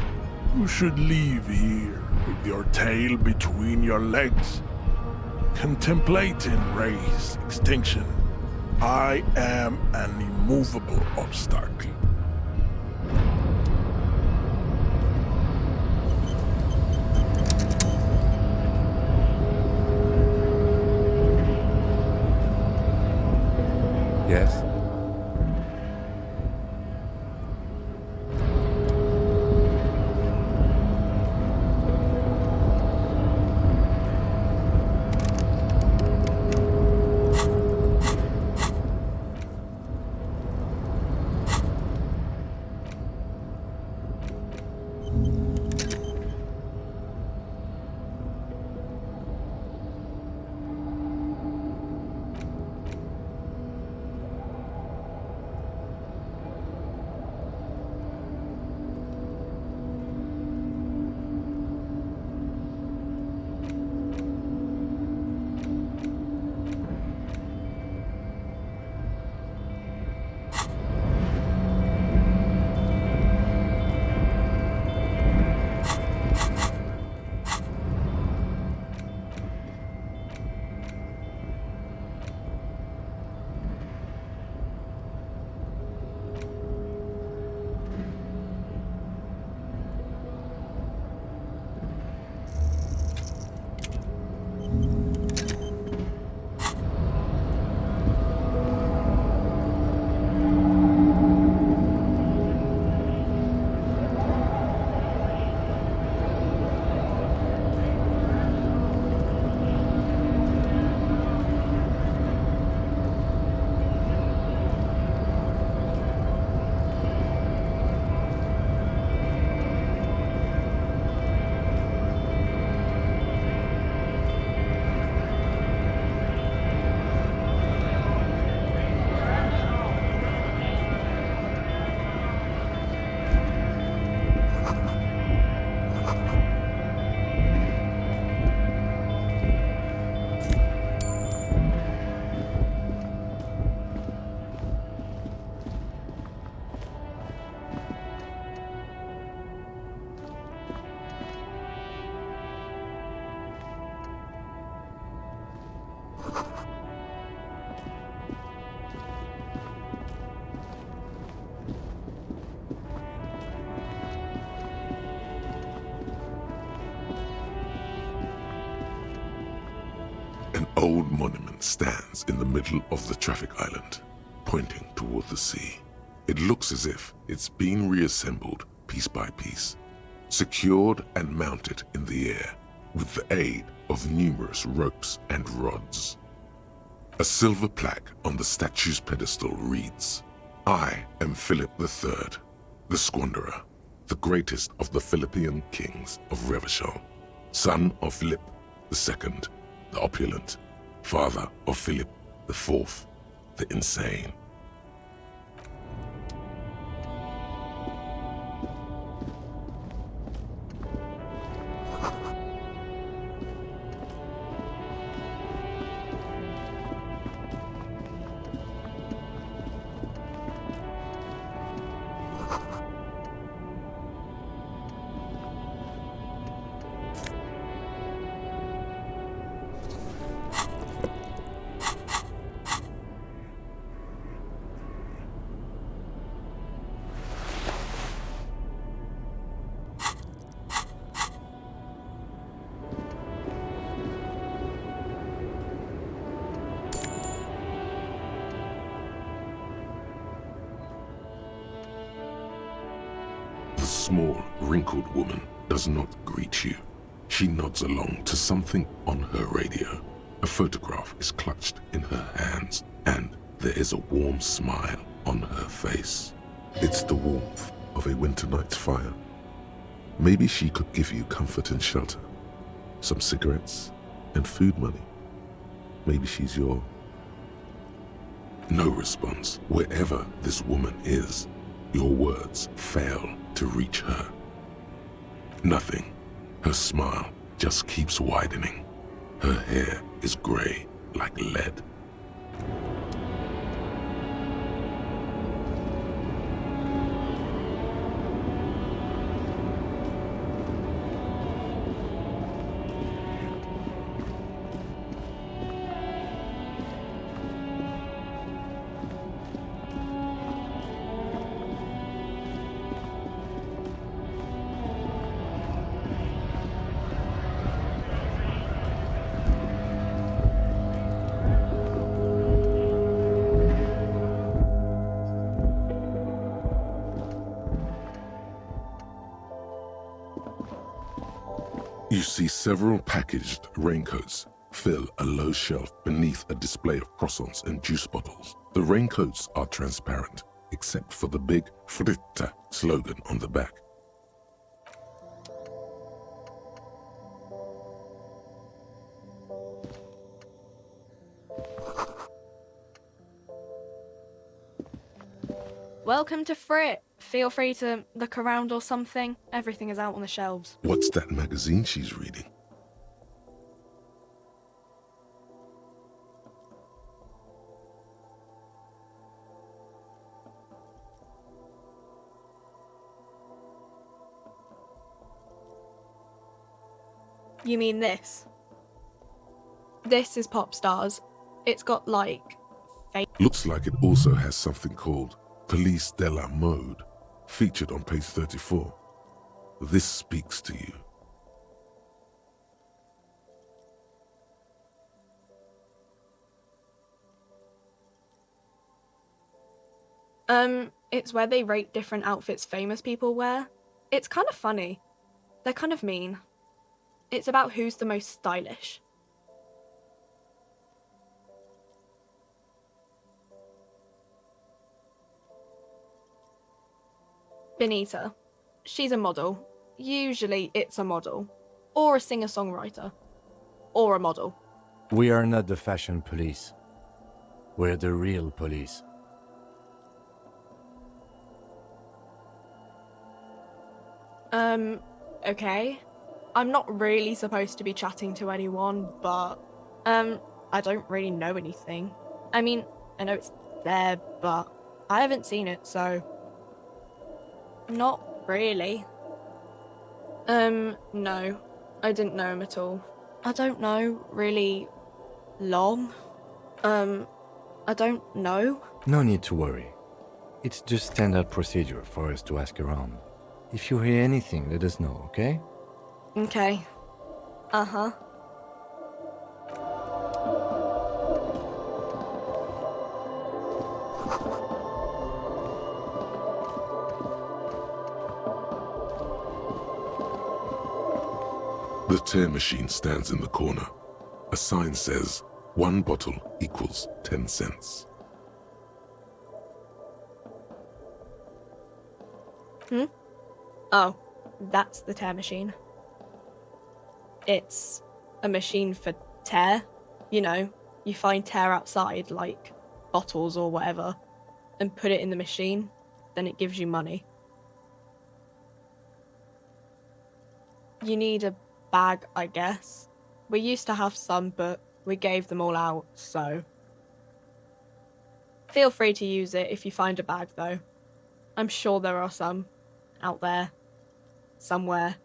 You should leave here with your tail between your legs, contemplating race extinction. I am an immovable obstacle. Yes? old monument stands in the middle of the traffic island, pointing toward the sea. It looks as if it's been reassembled piece by piece, secured and mounted in the air with the aid of numerous ropes and rods. A silver plaque on the statue's pedestal reads, "I am Philip III, the Squanderer, the greatest of the Philippian kings of Revachol, son of Philip II, the opulent, father of Philip IV, the insane." The small, wrinkled woman does not greet you. She nods along to something on her radio. A photograph is clutched in her hands, and there is a warm smile on her face. It's the warmth of a winter night's fire. Maybe she could give you comfort and shelter, some cigarettes and food money. Maybe she's your... No response. Wherever this woman is, your words fail to reach her. Nothing. Her smile just keeps widening. Her hair is gray like lead. You see several packaged raincoats fill a low shelf beneath a display of croissants and juice bottles. The raincoats are transparent, except for the big Fritta slogan on the back. Welcome to Frit. Feel free to look around or something. Everything is out on the shelves. What's that magazine she's reading? You mean this? This is Pop Stars. It's got, like, Looks like it also has something called Police de la Mode, featured on page 34. This speaks to you. It's where they rate different outfits famous people wear. It's kind of funny. They're kind of mean. It's about who's the most stylish. Benita. She's a model. Usually it's a model. Or a singer-songwriter. Or a model. We are not the fashion police. We're the real police. Okay. I'm not really supposed to be chatting to anyone, but, I don't really know anything. I mean, I know it's there, but I haven't seen it, so... Not really. No. I didn't know him at all. I don't know, really... long. I don't know. No need to worry. It's just standard procedure for us to ask around. If you hear anything, let us know, okay? Okay. Uh-huh. The tear machine stands in the corner. A sign says, 1 bottle equals 10 cents. Oh, that's the tear machine. It's a machine for tear. You know, you find tear outside, like bottles or whatever, and put it in the machine, then it gives you money. You need a bag, I guess. We used to have some, but we gave them all out, so... Feel free to use it if you find a bag, though. I'm sure there are some out there, somewhere.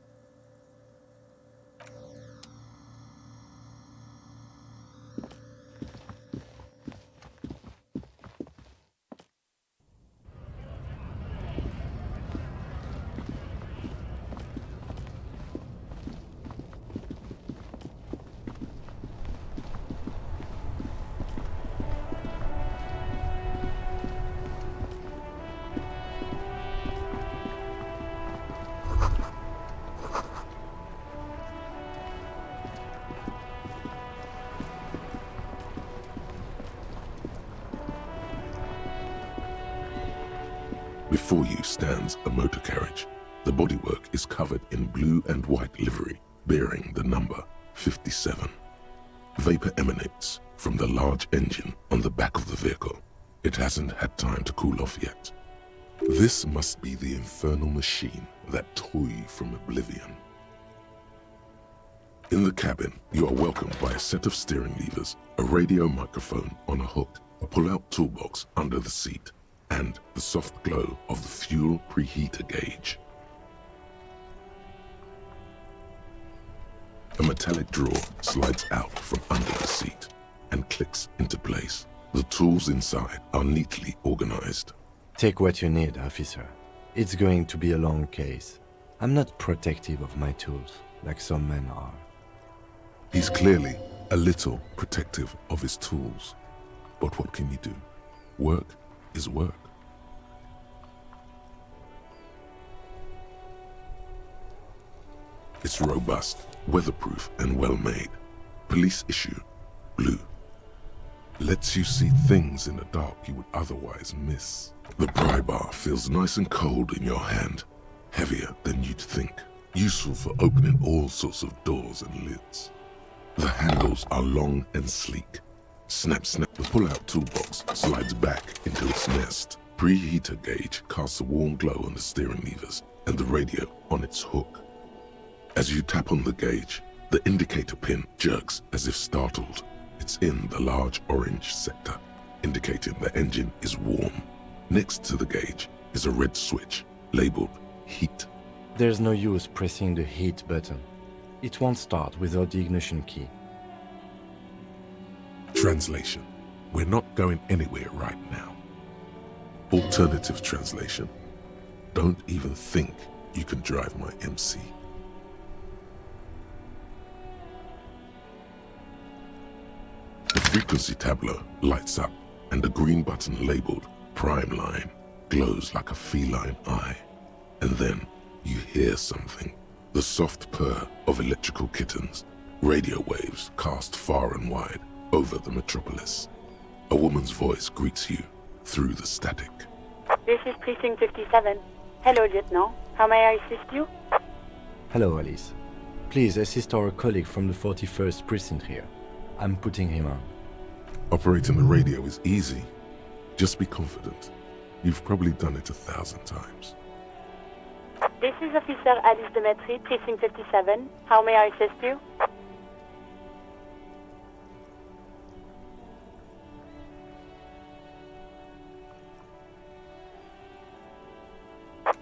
Before you stands a motor carriage. The bodywork is covered in blue and white livery, bearing the number 57. Vapor emanates from the large engine on the back of the vehicle. It hasn't had time to cool off yet. This must be the infernal machine that tore you from oblivion. In the cabin, you are welcomed by a set of steering levers, a radio microphone on a hook, a pull-out toolbox under the seat, and the soft glow of the fuel preheater gauge. A metallic drawer slides out from under the seat and clicks into place. The tools inside are neatly organized. Take what you need, officer. It's going to be a long case. I'm not protective of my tools, like some men are. He's clearly a little protective of his tools. But what can you do? Work is work. It's robust, weatherproof, and well-made. Police issue, blue. Lets you see things in the dark you would otherwise miss. The pry bar feels nice and cold in your hand, heavier than you'd think. Useful for opening all sorts of doors and lids. The handles are long and sleek. Snap, snap, the pull-out toolbox slides back into its nest. Preheater gauge casts a warm glow on the steering levers and the radio on its hook. As you tap on the gauge, the indicator pin jerks as if startled. It's in the large orange sector, indicating the engine is warm. Next to the gauge is a red switch labeled heat. There's no use pressing the heat button. It won't start without the ignition key. Translation: we're not going anywhere right now. Alternative translation: don't even think you can drive my MC. The frequency tableau lights up and the green button labeled Prime Line glows like a feline eye. And then you hear something. The soft purr of electrical kittens. Radio waves cast far and wide over the metropolis. A woman's voice greets you through the static. This is Precinct 57. Hello, Lieutenant. How may I assist you? Hello, Alice. Please assist our colleague from the 41st Precinct here. I'm putting him on. Operating the radio is easy. Just be confident. You've probably done it 1,000 times. This is Officer Alice Demetri, Precinct 57. How may I assist you?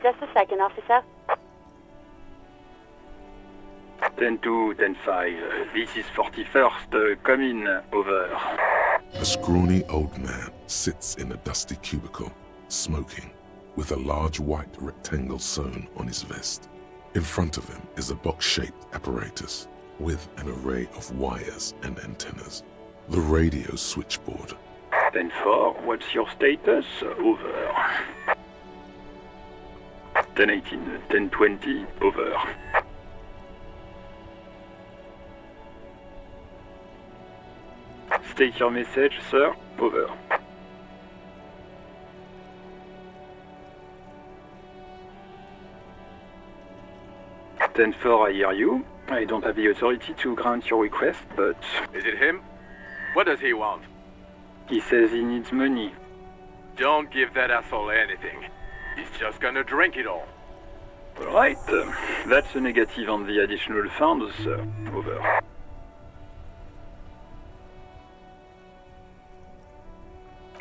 Just a second, officer. 10-2, 10-5. This is 41st. Come in. Over. A scrawny old man sits in a dusty cubicle, smoking, with a large white rectangle sewn on his vest. In front of him is a box-shaped apparatus with an array of wires and antennas. The radio switchboard. 10-4, what's your status? Over. 10-18, 10-20, over. take your message, sir. Over. Ten-4, I hear you. I don't have the authority to grant your request, but... Is it him? What does he want? He says he needs money. Don't give that asshole anything. He's just gonna drink it all. Alright, that's a negative on the additional funds, sir. Over.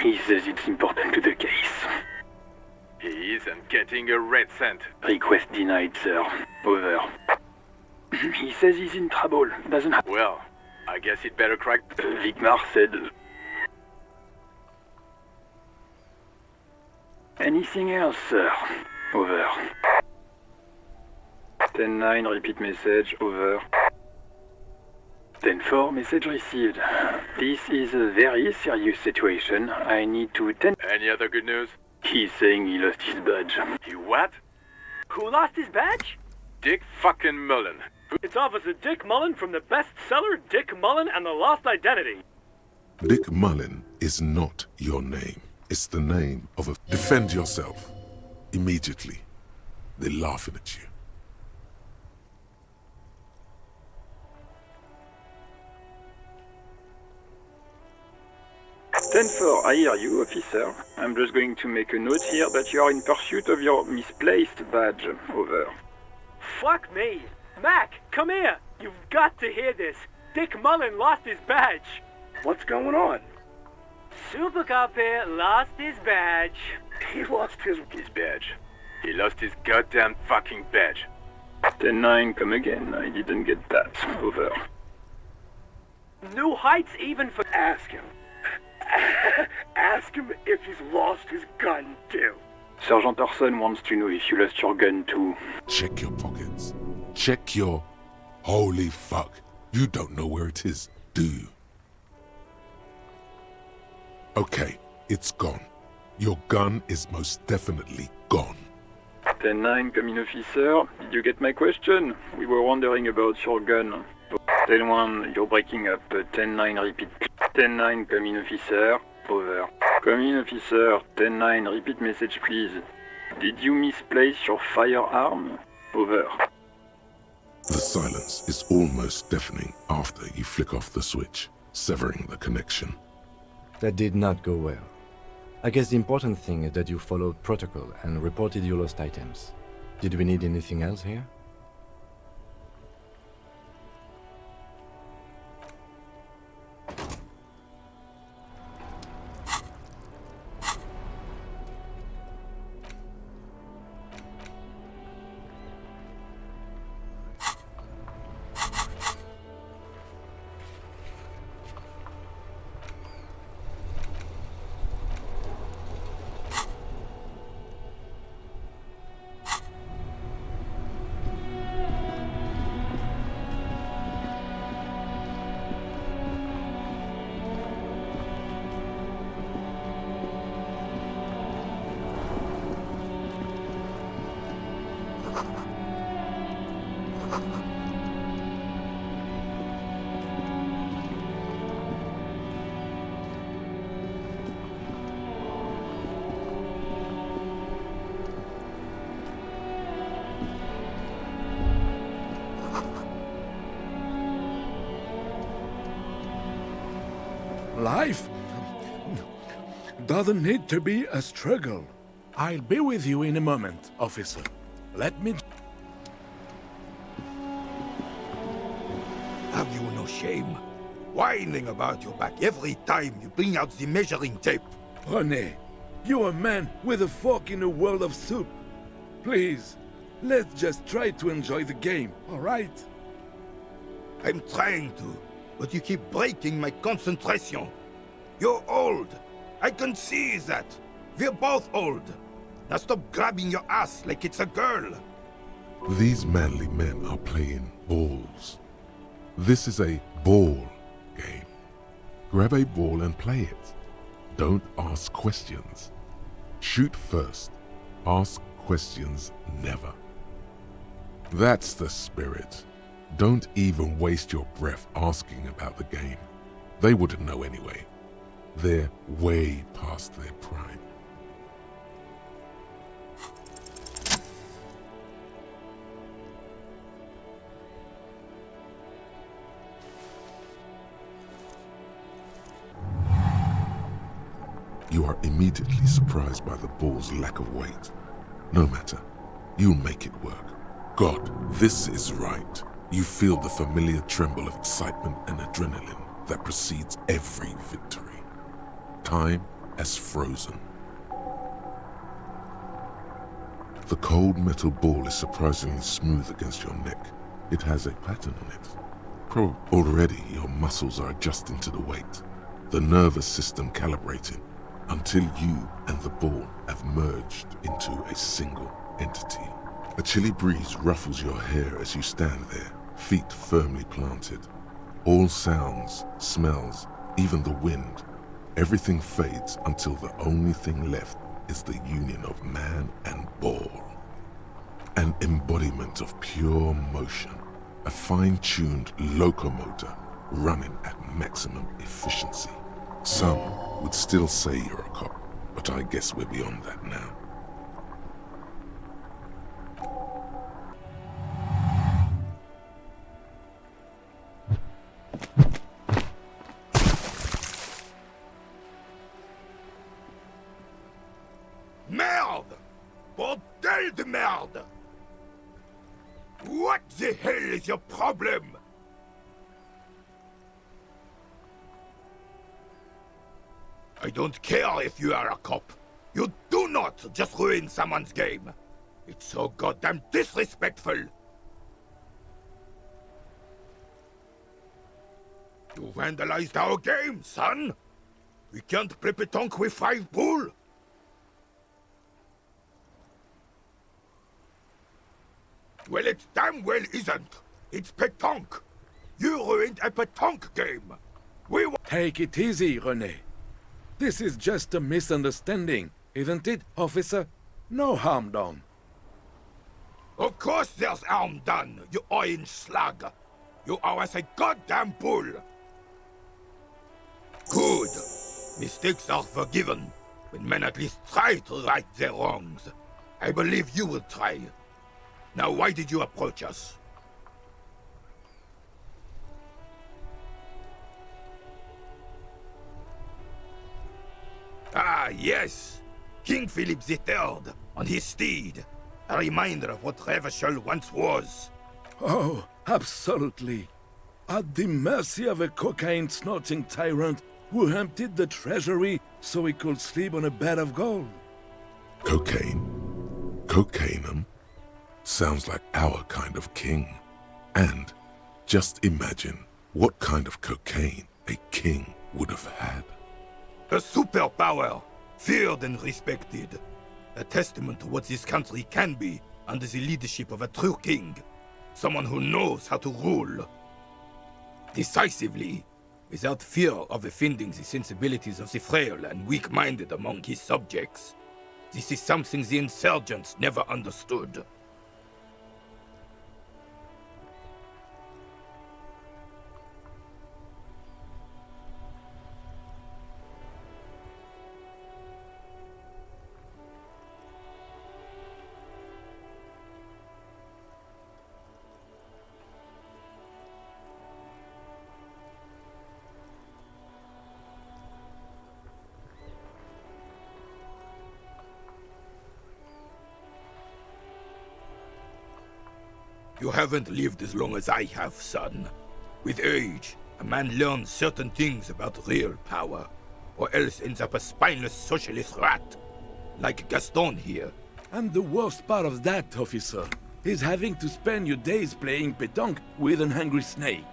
He says it's important to the case. He isn't getting a red cent. Request denied, sir. Over. He says he's in trouble. Doesn't have... Well, I guess he'd better crack... Vicmar said... Anything else, sir? Over. 10-9, repeat message. Over. 10-4, message received. This is a very serious situation. I need to attend... Any other good news? He's saying he lost his badge. He what? Who lost his badge? Dick fucking Mullen. It's Officer Dick Mullen from the bestseller Dick Mullen and the Lost Identity. Dick Mullen is not your name. It's the name of a... Defend yourself. Immediately. They're laughing at you. Ten-4, I hear you, officer. I'm just going to make a note here that you are in pursuit of your misplaced badge. Over. Fuck me. Mac, come here. You've got to hear this. Dick Mullen lost his badge. What's going on? Super Cop here lost his badge. He lost his badge. He lost his goddamn fucking badge. 10-9, come again. I didn't get that. Over. New Heights even for... Ask him. Ask him if he's lost his gun, too. Sergeant Orson wants to know if you lost your gun, too. Check your pockets. Check your... Holy fuck. You don't know where it is, do you? Okay, it's gone. Your gun is most definitely gone. 10-9, come in, officer. Did you get my question? We were wondering about your gun. 10-1, you're breaking up. 10-9, repeat. 10-9, come in, officer. Over. Come in, officer. 10-9, repeat message, please. Did you misplace your firearm? Over. The silence is almost deafening after you flick off the switch, severing the connection. That did not go well. I guess the important thing is that you followed protocol and reported your lost items. Did we need anything else here? Life doesn't need to be a struggle. I'll be with you in a moment, officer. Let me... Have you no shame? Whining about your back every time you bring out the measuring tape. René, you're a man with a fork in a world of soup. Please, let's just try to enjoy the game, all right? I'm trying to, but you keep breaking my concentration. You're old. I can see that. We're both old. Now stop grabbing your ass like it's a girl. These manly men are playing balls. This is a ball game. Grab a ball and play it. Don't ask questions. Shoot first. Ask questions never. That's the spirit. Don't even waste your breath asking about the game. They wouldn't know anyway. They're way past their prime. You are immediately surprised by the ball's lack of weight. No matter, you'll make it work. God, this is right. You feel the familiar tremble of excitement and adrenaline that precedes every victory. Time has frozen. The cold metal ball is surprisingly smooth against your neck. It has a pattern on it. Already your muscles are adjusting to the weight, the nervous system calibrating, until you and the ball have merged into a single entity. A chilly breeze ruffles your hair as you stand there, feet firmly planted. All sounds, smells, even the wind, everything fades until the only thing left is the union of man and ball. An embodiment of pure motion, a fine-tuned locomotor running at maximum efficiency. Some would still say you're a cop, but I guess we're beyond that now. Merde! Bordel de merde! What the hell is your problem? I don't care if you are a cop. You do not just ruin someone's game. It's so goddamn disrespectful. You vandalized our game, son. We can't play pétanque with 5 bull. Well, it damn well isn't. It's pétanque. You ruined a pétanque game. Take it easy, René. This is just a misunderstanding, isn't it, officer? No harm done. Of course there's harm done, you orange slug. You owe us a goddamn bull. Good. Mistakes are forgiven when men at least try to right their wrongs. I believe you will try. Now, why did you approach us? Ah, yes. King Philip III, on his steed. A reminder of what Revachol once was. Oh, absolutely. At the mercy of a cocaine-snorting tyrant who emptied the treasury so he could sleep on a bed of gold. Cocaine? Cocainum? Sounds like our kind of king. And just imagine what kind of cocaine a king would have had. A superpower, feared and respected. A testament to what this country can be under the leadership of a true king. Someone who knows how to rule. Decisively, without fear of offending the sensibilities of the frail and weak-minded among his subjects. This is something the insurgents never understood. You haven't lived as long as I have, son. With age, a man learns certain things about real power, or else ends up a spineless socialist rat, like Gaston here. And the worst part of that, officer, is having to spend your days playing pétanque with an angry snake.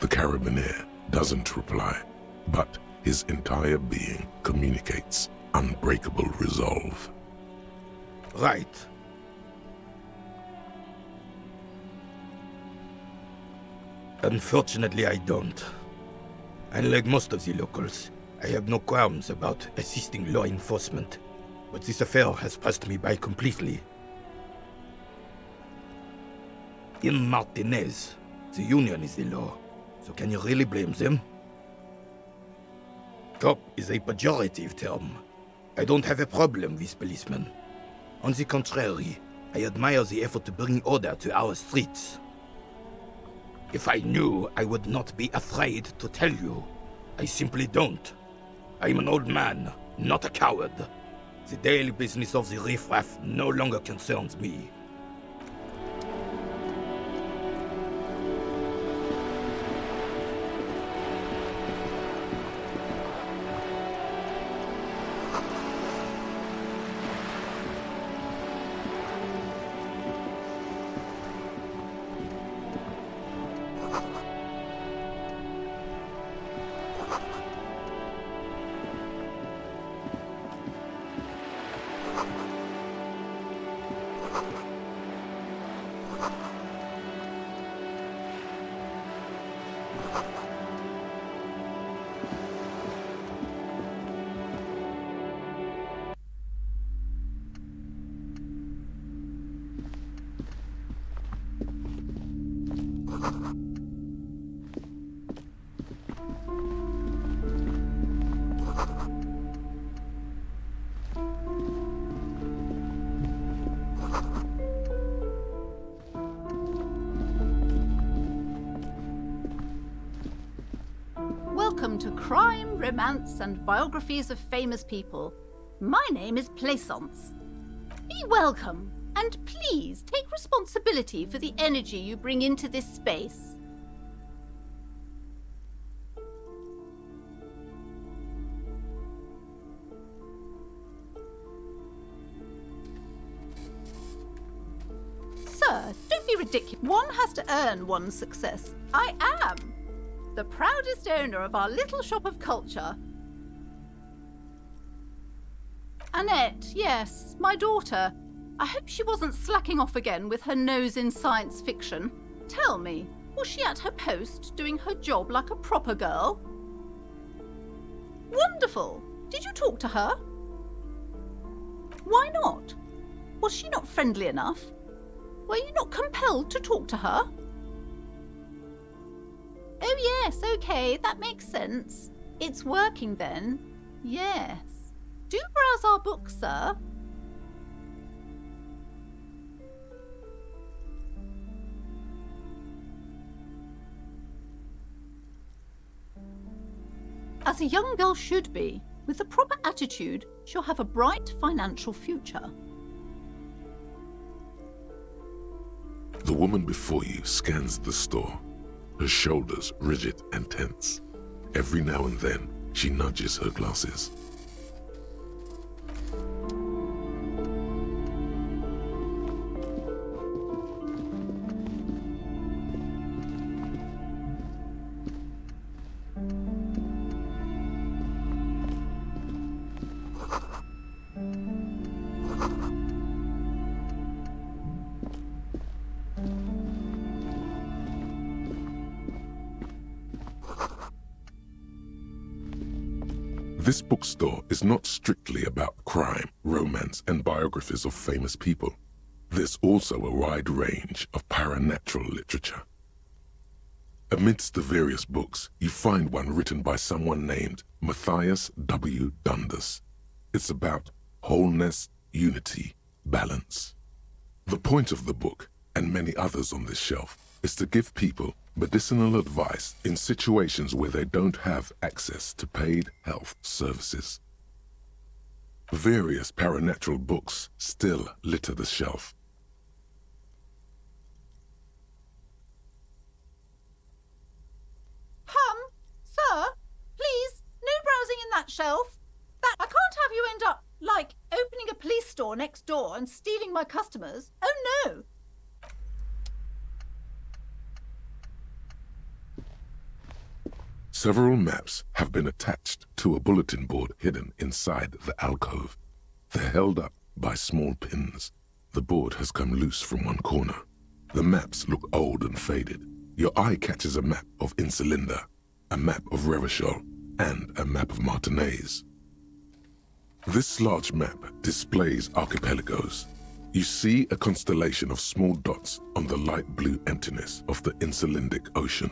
The Carabinier doesn't reply, but his entire being communicates unbreakable resolve. Right. Unfortunately, I don't. Unlike most of the locals, I have no qualms about assisting law enforcement, but this affair has passed me by completely. In Martinez, the Union is the law, so can you really blame them? Cop is a pejorative term. I don't have a problem with policemen. On the contrary, I admire the effort to bring order to our streets. If I knew, I would not be afraid to tell you. I simply don't. I'm an old man, not a coward. The daily business of the riffraff no longer concerns me. Welcome to Crime, Romance, and Biographies of Famous People. My name is Plaisance. Be welcome, and please take responsibility for the energy you bring into this space. Sir, don't be ridiculous. One has to earn one's success. I am the proudest owner of our little shop of culture. Annette, yes, my daughter. I hope she wasn't slacking off again with her nose in science fiction. Tell me, was she at her post doing her job like a proper girl? Wonderful! Did you talk to her? Why not? Was she not friendly enough? Were you not compelled to talk to her? Oh yes, okay, that makes sense. It's working then. Yes. Do browse our books, sir. As a young girl should be, with the proper attitude, she'll have a bright financial future. The woman before you scans the store, her shoulders rigid and tense. Every now and then, she nudges her glasses. This bookstore is not strictly about crime, romance, and biographies of famous people. There's also a wide range of paranatural literature. Amidst the various books, you find one written by someone named Matthias W. Dundas. It's about wholeness, unity, balance. The point of the book, and many others on this shelf, is to give people medicinal advice in situations where they don't have access to paid health services. Various paranatural books still litter the shelf. Sir, please, no browsing in that shelf. I can't have you end up, like, opening a police store next door and stealing my customers. Oh no! Several maps have been attached to a bulletin board hidden inside the alcove. They're held up by small pins. The board has come loose from one corner. The maps look old and faded. Your eye catches a map of Insulinda, a map of Revachol, and a map of Martinez. This large map displays archipelagos. You see a constellation of small dots on the light blue emptiness of the Insulindic Ocean.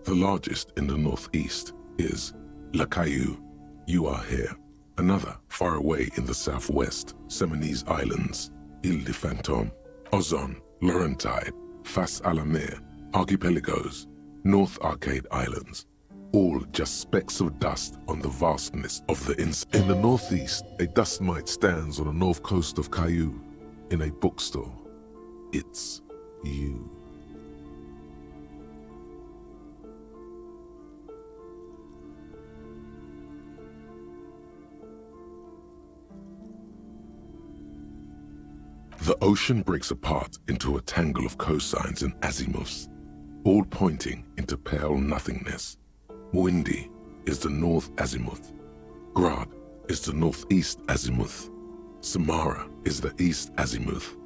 The largest in the northeast is La Caillou. You are here. Another, far away in the southwest, Seminese Islands, Ile de Fantôme, Ozon, Laurentide, Fas a la Mer, Archipelagos, North Arcade Islands, all just specks of dust on the vastness of the In the northeast, a dust mite stands on the north coast of Cayeux, in a bookstore. It's you. The ocean breaks apart into a tangle of cosines and azimuths, all pointing into pale nothingness. Windy is the north azimuth. Grad is the northeast azimuth. Samara is the east azimuth.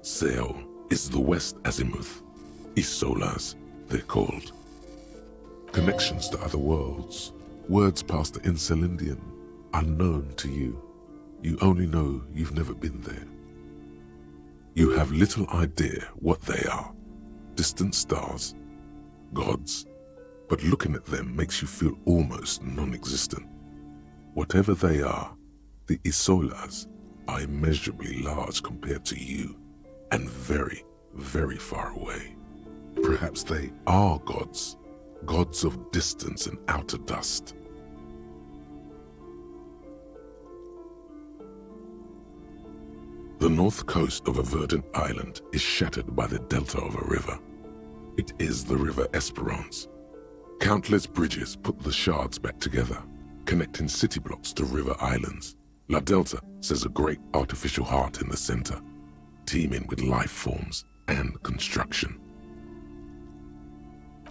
Seol is the west azimuth. Isolas, they're called. Connections to other worlds, words past the Incelindian, unknown to you. You only know you've never been there. You have little idea what they are. Distant stars, gods, but looking at them makes you feel almost non-existent. Whatever they are, the Isolas are immeasurably large compared to you, and very, very far away. Perhaps they are gods, gods of distance and outer dust. The north coast of a verdant island is shattered by the delta of a river. It is the River Esperance. Countless bridges put the shards back together, connecting city blocks to river islands. La Delta says a great artificial heart in the center, teeming with life forms and construction.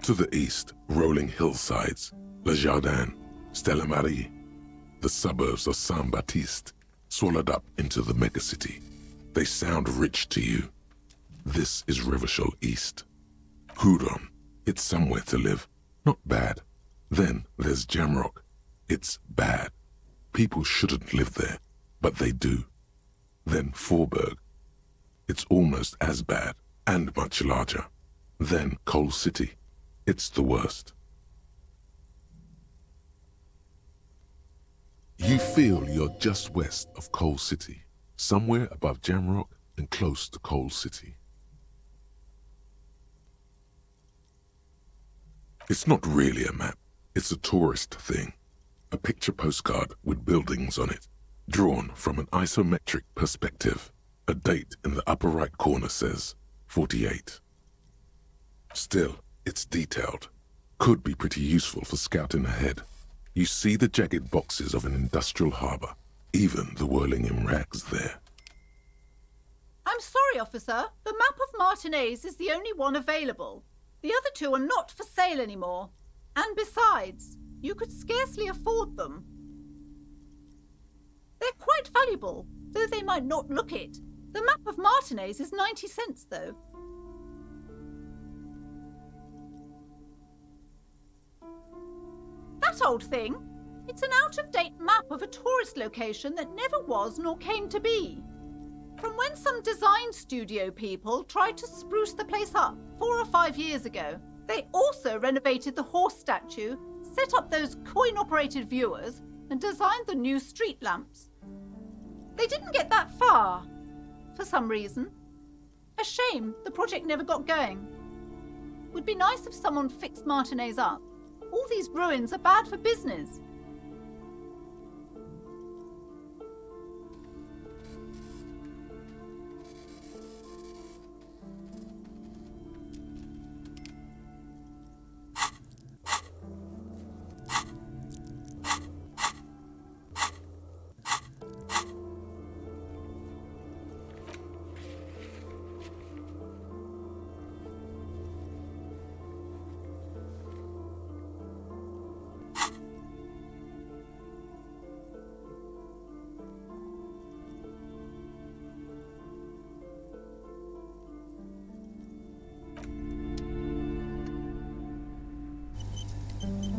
To the east, rolling hillsides, Le Jardin, Stella Marie, the suburbs of Saint-Baptiste, swallowed up into the megacity. They sound rich to you. This is Revachol East. Hudon, it's somewhere to live. Not bad. Then there's Jamrock. It's bad. People shouldn't live there, but they do. Then Forburg. It's almost as bad, and much larger. Then Coal City. It's the worst. You feel you're just west of Coal City, somewhere above Jamrock and close to Coal City. It's not really a map, it's a tourist thing. A picture postcard with buildings on it, drawn from an isometric perspective. A date in the upper right corner says 48. Still, it's detailed. Could be pretty useful for scouting ahead. You see the jagged boxes of an industrial harbor, even the whirling in rags there. I'm sorry, officer. The map of Martinez is the only one available. The other two are not for sale anymore. And besides, you could scarcely afford them. They're quite valuable, though they might not look it. The map of Martinez is 90 cents, though. That old thing? It's an out-of-date map of a tourist location that never was nor came to be. From when some design studio people tried to spruce the place up 4 or 5 years ago. They also renovated the horse statue, set up those coin-operated viewers, and designed the new street lamps. They didn't get that far, for some reason. A shame the project never got going. Would be nice if someone fixed Martinez up. All these ruins are bad for business.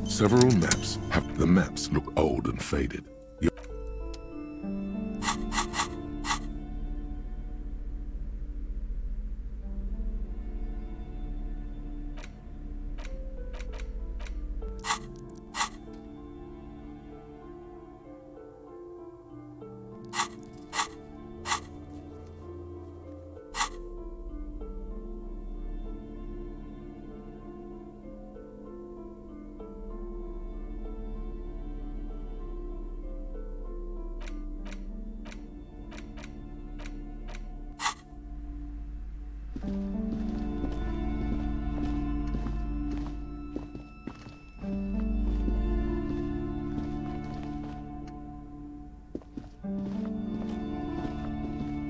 Several maps have the maps look old and faded.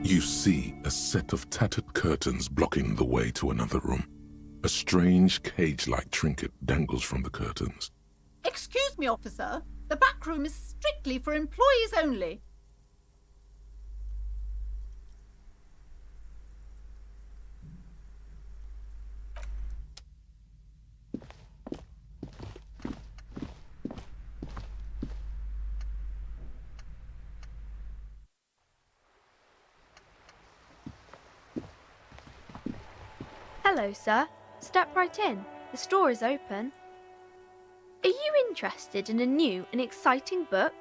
You see a set of tattered curtains blocking the way to another room. A strange cage-like trinket dangles from the curtains. Excuse me, officer. The back room is strictly for employees only. Hello, sir. Step right in. The store is open. Are you interested in a new and exciting book?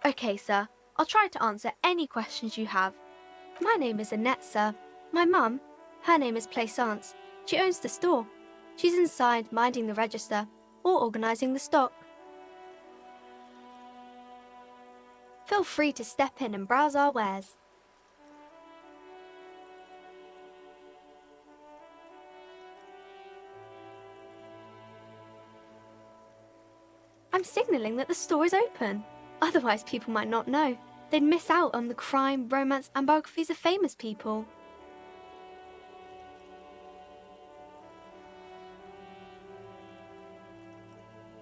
Okay, sir. I'll try to answer any questions you have. My name is Annette, sir. My mum, her name is Plaisance. She owns the store. She's inside minding the register or organising the stock. Feel free to step in and browse our wares. I'm signalling that the store is open. Otherwise, people might not know. They'd miss out on the crime, romance, and biographies of famous people.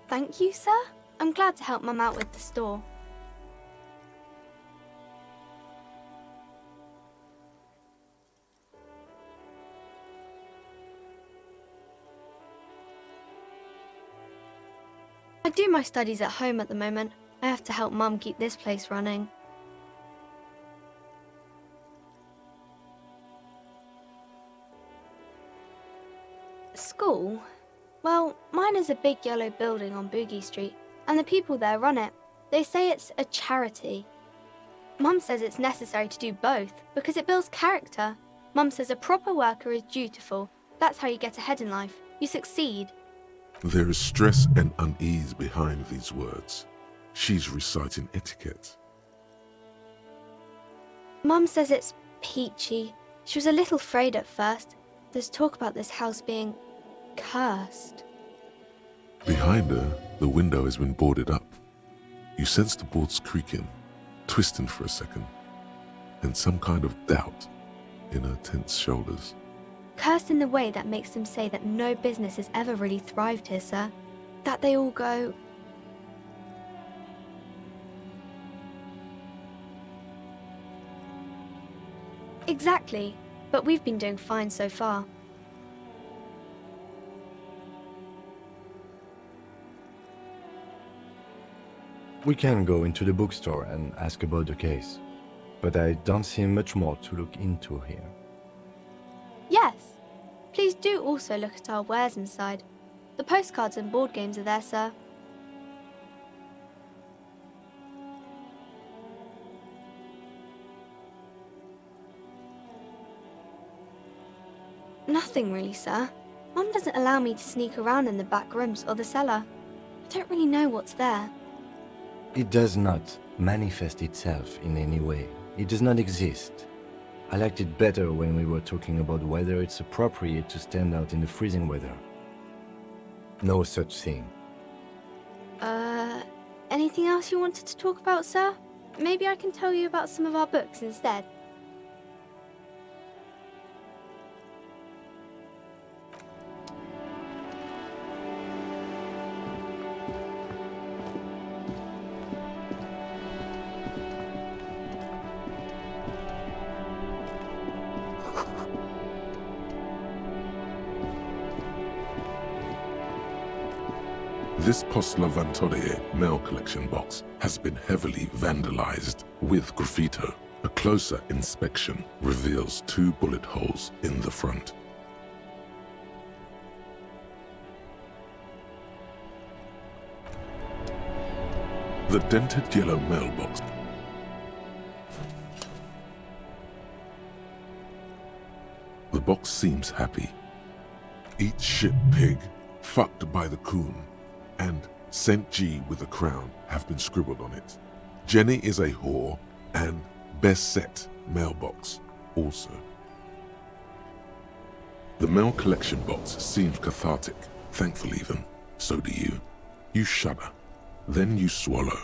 Thank you, sir. I'm glad to help Mum out with the store. I do my studies at home at the moment. I have to help Mum keep this place running. School? Well, mine is a big yellow building on Boogie Street, and the people there run it. They say it's a charity. Mum says it's necessary to do both because it builds character. Mum says a proper worker is dutiful. That's how you get ahead in life. You succeed. There is stress and unease behind these words. She's reciting etiquette. Mum says it's peachy. She was a little afraid at first. There's talk about this house being cursed. Behind her, the window has been boarded up. You sense the boards creaking, twisting for a second, and some kind of doubt in her tense shoulders. Cursed in the way that makes them say that no business has ever really thrived here, sir. That they all go... Exactly, but we've been doing fine so far. We can go into the bookstore and ask about the case, but I don't see much more to look into here. Yes. Please do also look at our wares inside. The postcards and board games are there, sir. Nothing really, sir. Mum doesn't allow me to sneak around in the back rooms or the cellar. I don't really know what's there. It does not manifest itself in any way. It does not exist. I liked it better when we were talking about whether it's appropriate to stand out in the freezing weather. No such thing. Anything else you wanted to talk about, sir? Maybe I can tell you about some of our books instead. This Post Lavatorie mail collection box has been heavily vandalized with graffito. A closer inspection reveals 2 bullet holes in the front. The dented yellow mailbox The box seems happy. Eat shit, pig, fucked by the coon, and St. G with a crown have been scribbled on it. Jenny is a whore, and best set mailbox also. The mail collection box seems cathartic, thankful even. So do you. You shudder. Then you swallow.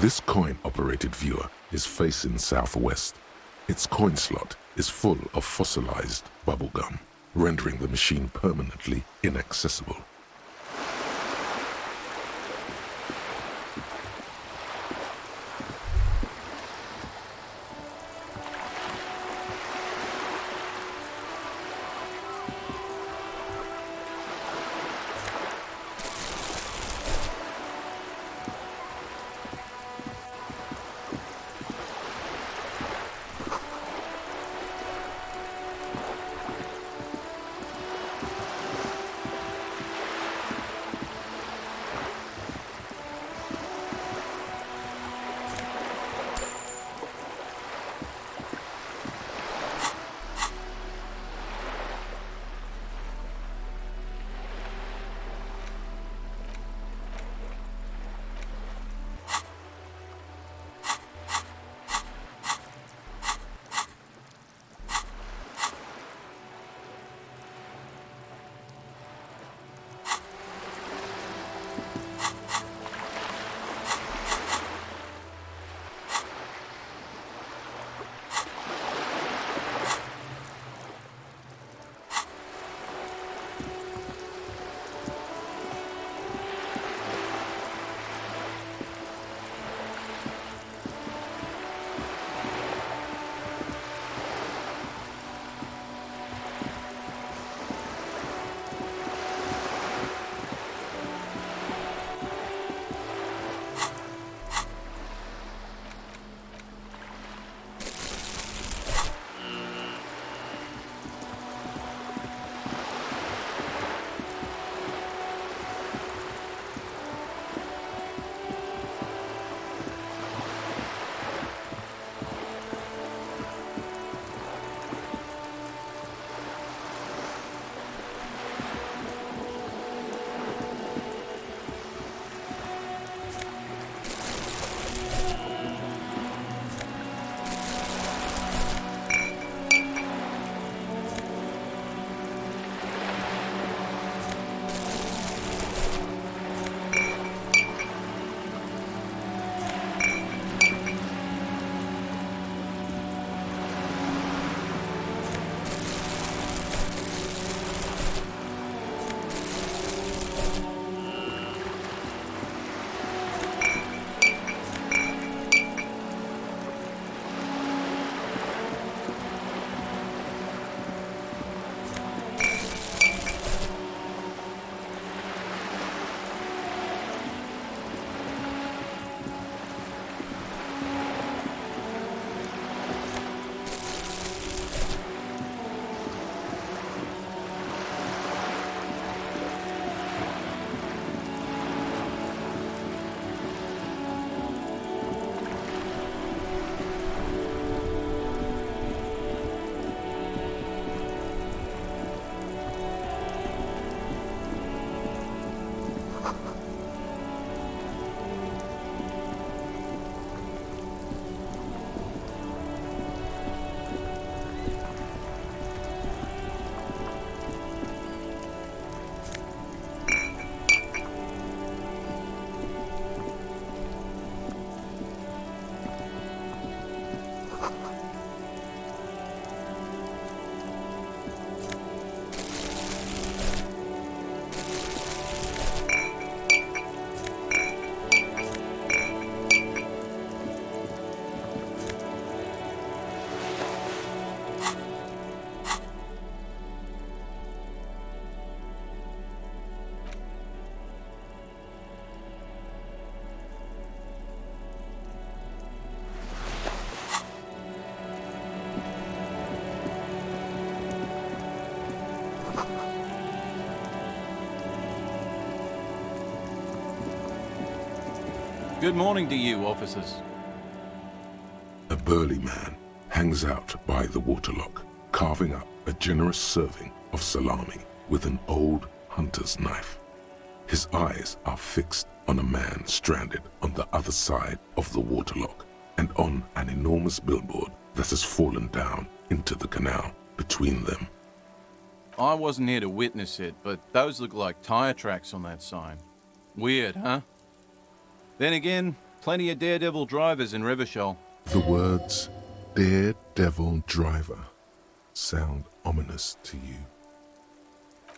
This coin-operated viewer is facing southwest. Its coin slot is full of fossilized bubblegum, rendering the machine permanently inaccessible. Good morning to you, officers. A burly man hangs out by the waterlock, carving up a generous serving of salami with an old hunter's knife. His eyes are fixed on a man stranded on the other side of the waterlock and on an enormous billboard that has fallen down into the canal between them. I wasn't here to witness it, but those look like tire tracks on that sign. Weird, huh? Then again, plenty of daredevil drivers in Revachol. The words "daredevil driver" sound ominous to you.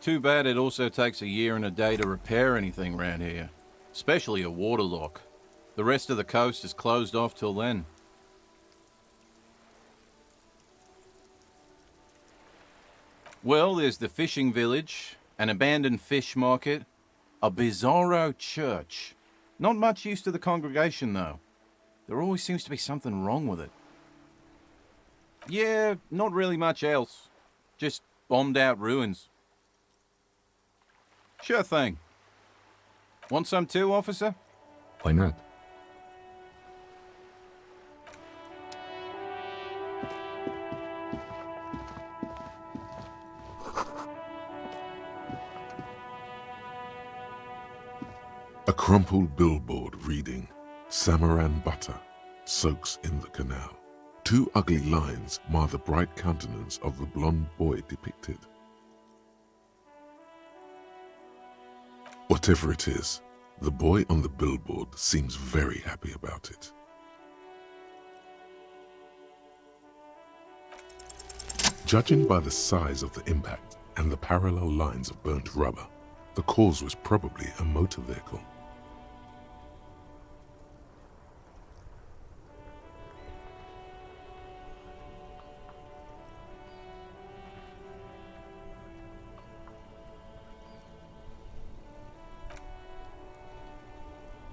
Too bad it also takes a year and a day to repair anything around here, especially a waterlock. The rest of the coast is closed off till then. Well, there's the fishing village, an abandoned fish market, a bizarro church. Not much use to the congregation, though. There always seems to be something wrong with it. Yeah, not really much else. Just bombed out ruins. Sure thing. Want some too, officer? Why not? A crumpled billboard reading, "Samaran butter soaks in the canal." Two ugly lines mar the bright countenance of the blonde boy depicted. Whatever it is, the boy on the billboard seems very happy about it. Judging by the size of the impact and the parallel lines of burnt rubber, the cause was probably a motor vehicle.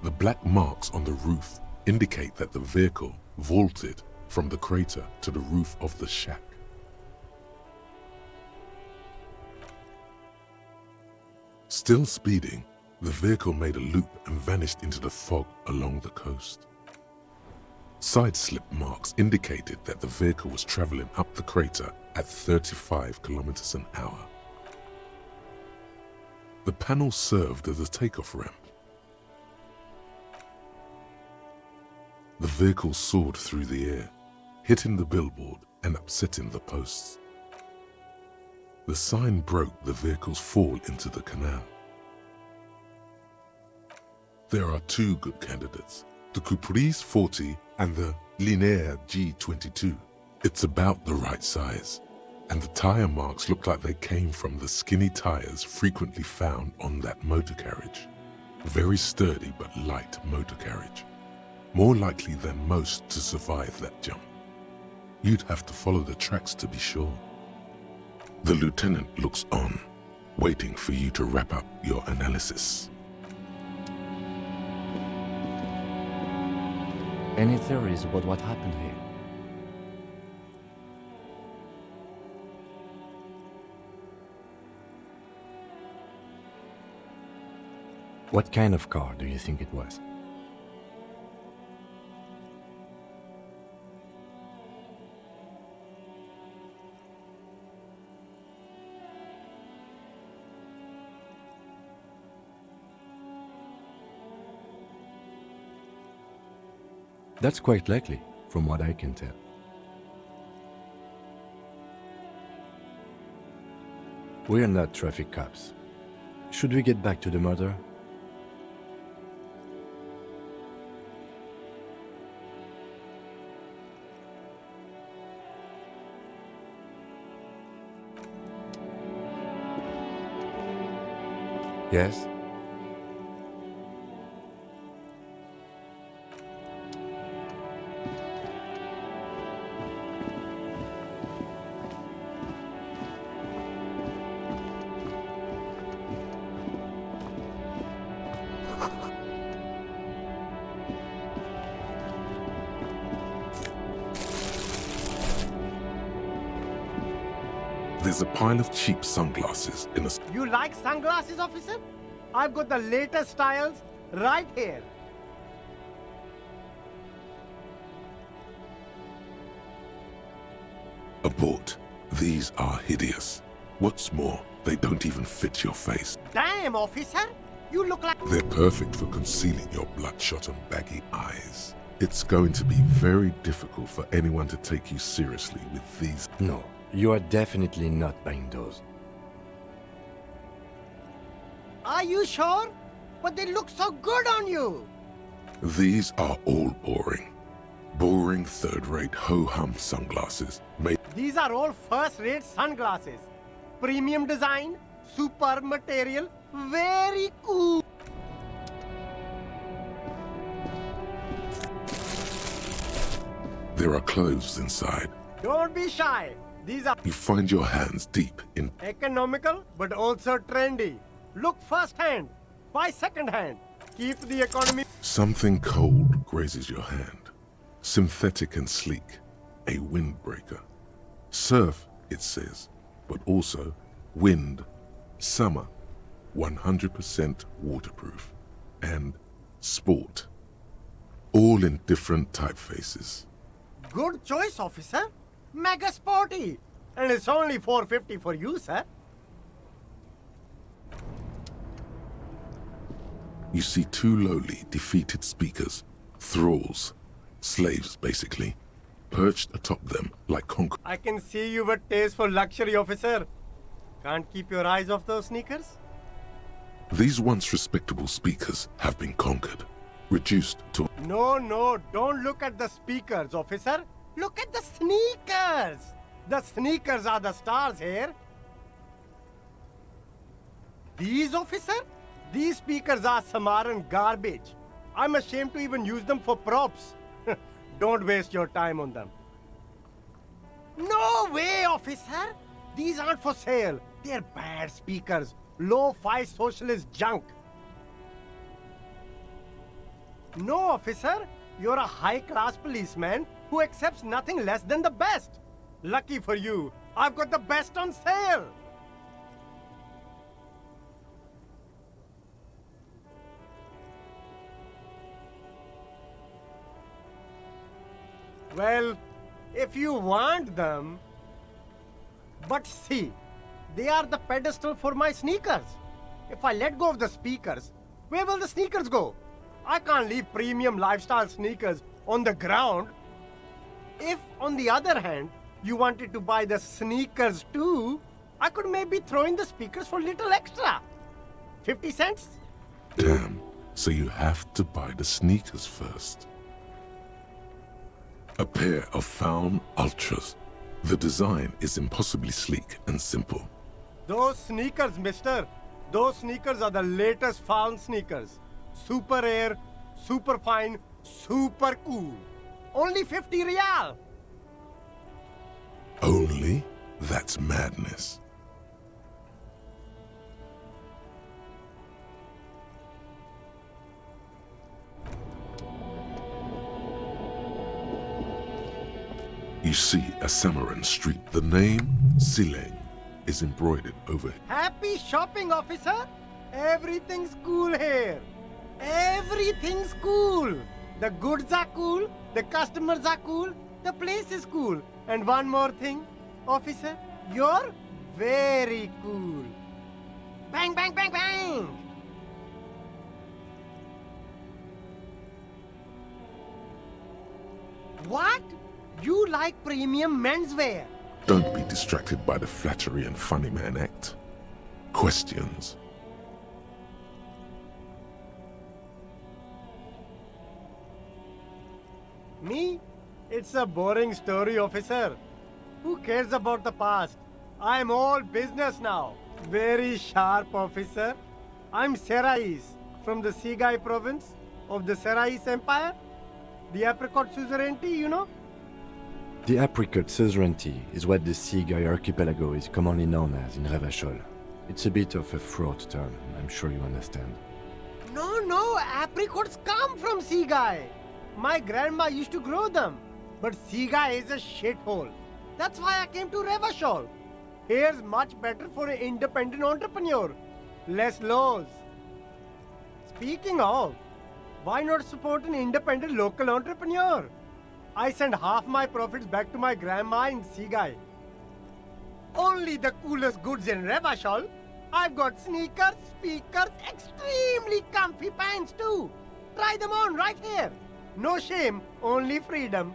The black marks on the roof indicate that the vehicle vaulted from the crater to the roof of the shack. Still speeding, the vehicle made a loop and vanished into the fog along the coast. Side slip marks indicated that the vehicle was traveling up the crater at 35 kilometers an hour. The panel served as a takeoff ramp. The vehicle soared through the air, hitting the billboard and upsetting the posts. The sign broke the vehicle's fall into the canal. There are two good candidates, the Caprice 40 and the Linéaire G22. It's about the right size, and the tire marks look like they came from the skinny tires frequently found on that motor carriage. Very sturdy but light motor carriage. More likely than most to survive that jump. You'd have to follow the tracks to be sure. The lieutenant looks on, waiting for you to wrap up your analysis. Any theories about what happened here? What kind of car do you think it was? That's quite likely, from what I can tell. We're not traffic cops. Should we get back to the murder? Yes? There's a pile of cheap sunglasses in a... You like sunglasses, officer? I've got the latest styles right here. Abort. These are hideous. What's more, they don't even fit your face. Damn, officer! You look like... They're perfect for concealing your bloodshot and baggy eyes. It's going to be very difficult for anyone to take you seriously with these. No, you are definitely not buying those. Are you sure? But they look so good on you! These are all boring. Boring third-rate ho-hum sunglasses made... These are all first-rate sunglasses. Premium design, super material, very cool. There are clothes inside. Don't be shy. These are You find your hands deep in... economical, but also trendy. Look first-hand, buy second-hand. Keep the economy... Something cold grazes your hand. Synthetic and sleek. A windbreaker. Surf, it says, but also wind, summer, 100% waterproof, and sport. All in different typefaces. Good choice, officer. Mega sporty. And it's only $4.50 for you, sir. You see two lowly, defeated speakers, thralls, slaves basically, perched atop them like I can see you with taste for luxury, officer. Can't keep your eyes off those sneakers? These once respectable speakers have been conquered, reduced to... No, don't look at the speakers, officer. Look at the sneakers. The sneakers are the stars here. These, officer? These speakers are Samaran garbage. I'm ashamed to even use them for props. Don't waste your time on them. No way, officer! These aren't for sale. They're bad speakers. Low-fi socialist junk. No, officer. You're a high-class policeman who accepts nothing less than the best. Lucky for you, I've got the best on sale. Well, if you want them... But see, they are the pedestal for my sneakers. If I let go of the speakers, where will the sneakers go? I can't leave premium lifestyle sneakers on the ground. If, on the other hand, you wanted to buy the sneakers too, I could maybe throw in the speakers for little extra. 50 cents? Damn, so you have to buy the sneakers first. A pair of Faun Ultras. The design is impossibly sleek and simple. Those sneakers, mister. Those sneakers are the latest Faun sneakers. Super Air, super fine, super cool. Only 50 real. Only? That's madness. You see a Samaran street. The name, Sileng, is embroidered over. Happy shopping, officer. Everything's cool here. Everything's cool. The goods are cool. The customers are cool. The place is cool. And one more thing, officer, you're very cool. Bang, bang, bang, bang. What? You like premium menswear? Don't be distracted by the flattery and funny man act. Questions. Me? It's a boring story, officer. Who cares about the past? I'm all business now. Very sharp, officer. I'm Serais, from the Sigai province of the Serais Empire. The apricot suzerainty, you know? The apricot suzerainty is what the Sigai archipelago is commonly known as in Revachol. It's a bit of a fraught term, I'm sure you understand. No, apricots come from Sigai. My grandma used to grow them. But Sigai is a shithole. That's why I came to Revachol. Here's much better for an independent entrepreneur. Less laws. Speaking of, why not support an independent local entrepreneur? I send half my profits back to my grandma in Sigai. only the coolest goods in Revachol. I've got sneakers, speakers, extremely comfy pants too. Try them on right here. No shame, only freedom.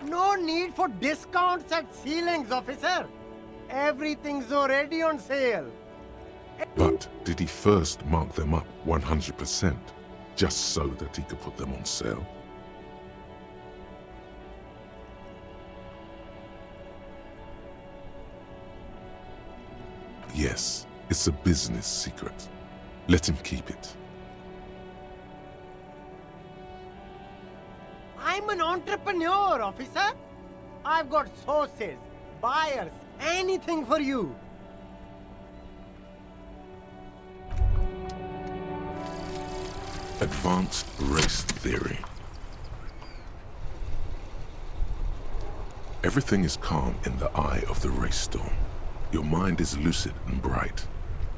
No need for discounts at ceilings, officer. Everything's already on sale. But did he first mark them up 100%, just so that he could put them on sale? Yes, it's a business secret. Let him keep it. I'm an entrepreneur, officer. I've got sources, buyers, anything for you. Advanced race theory. Everything is calm in the eye of the race storm. Your mind is lucid and bright.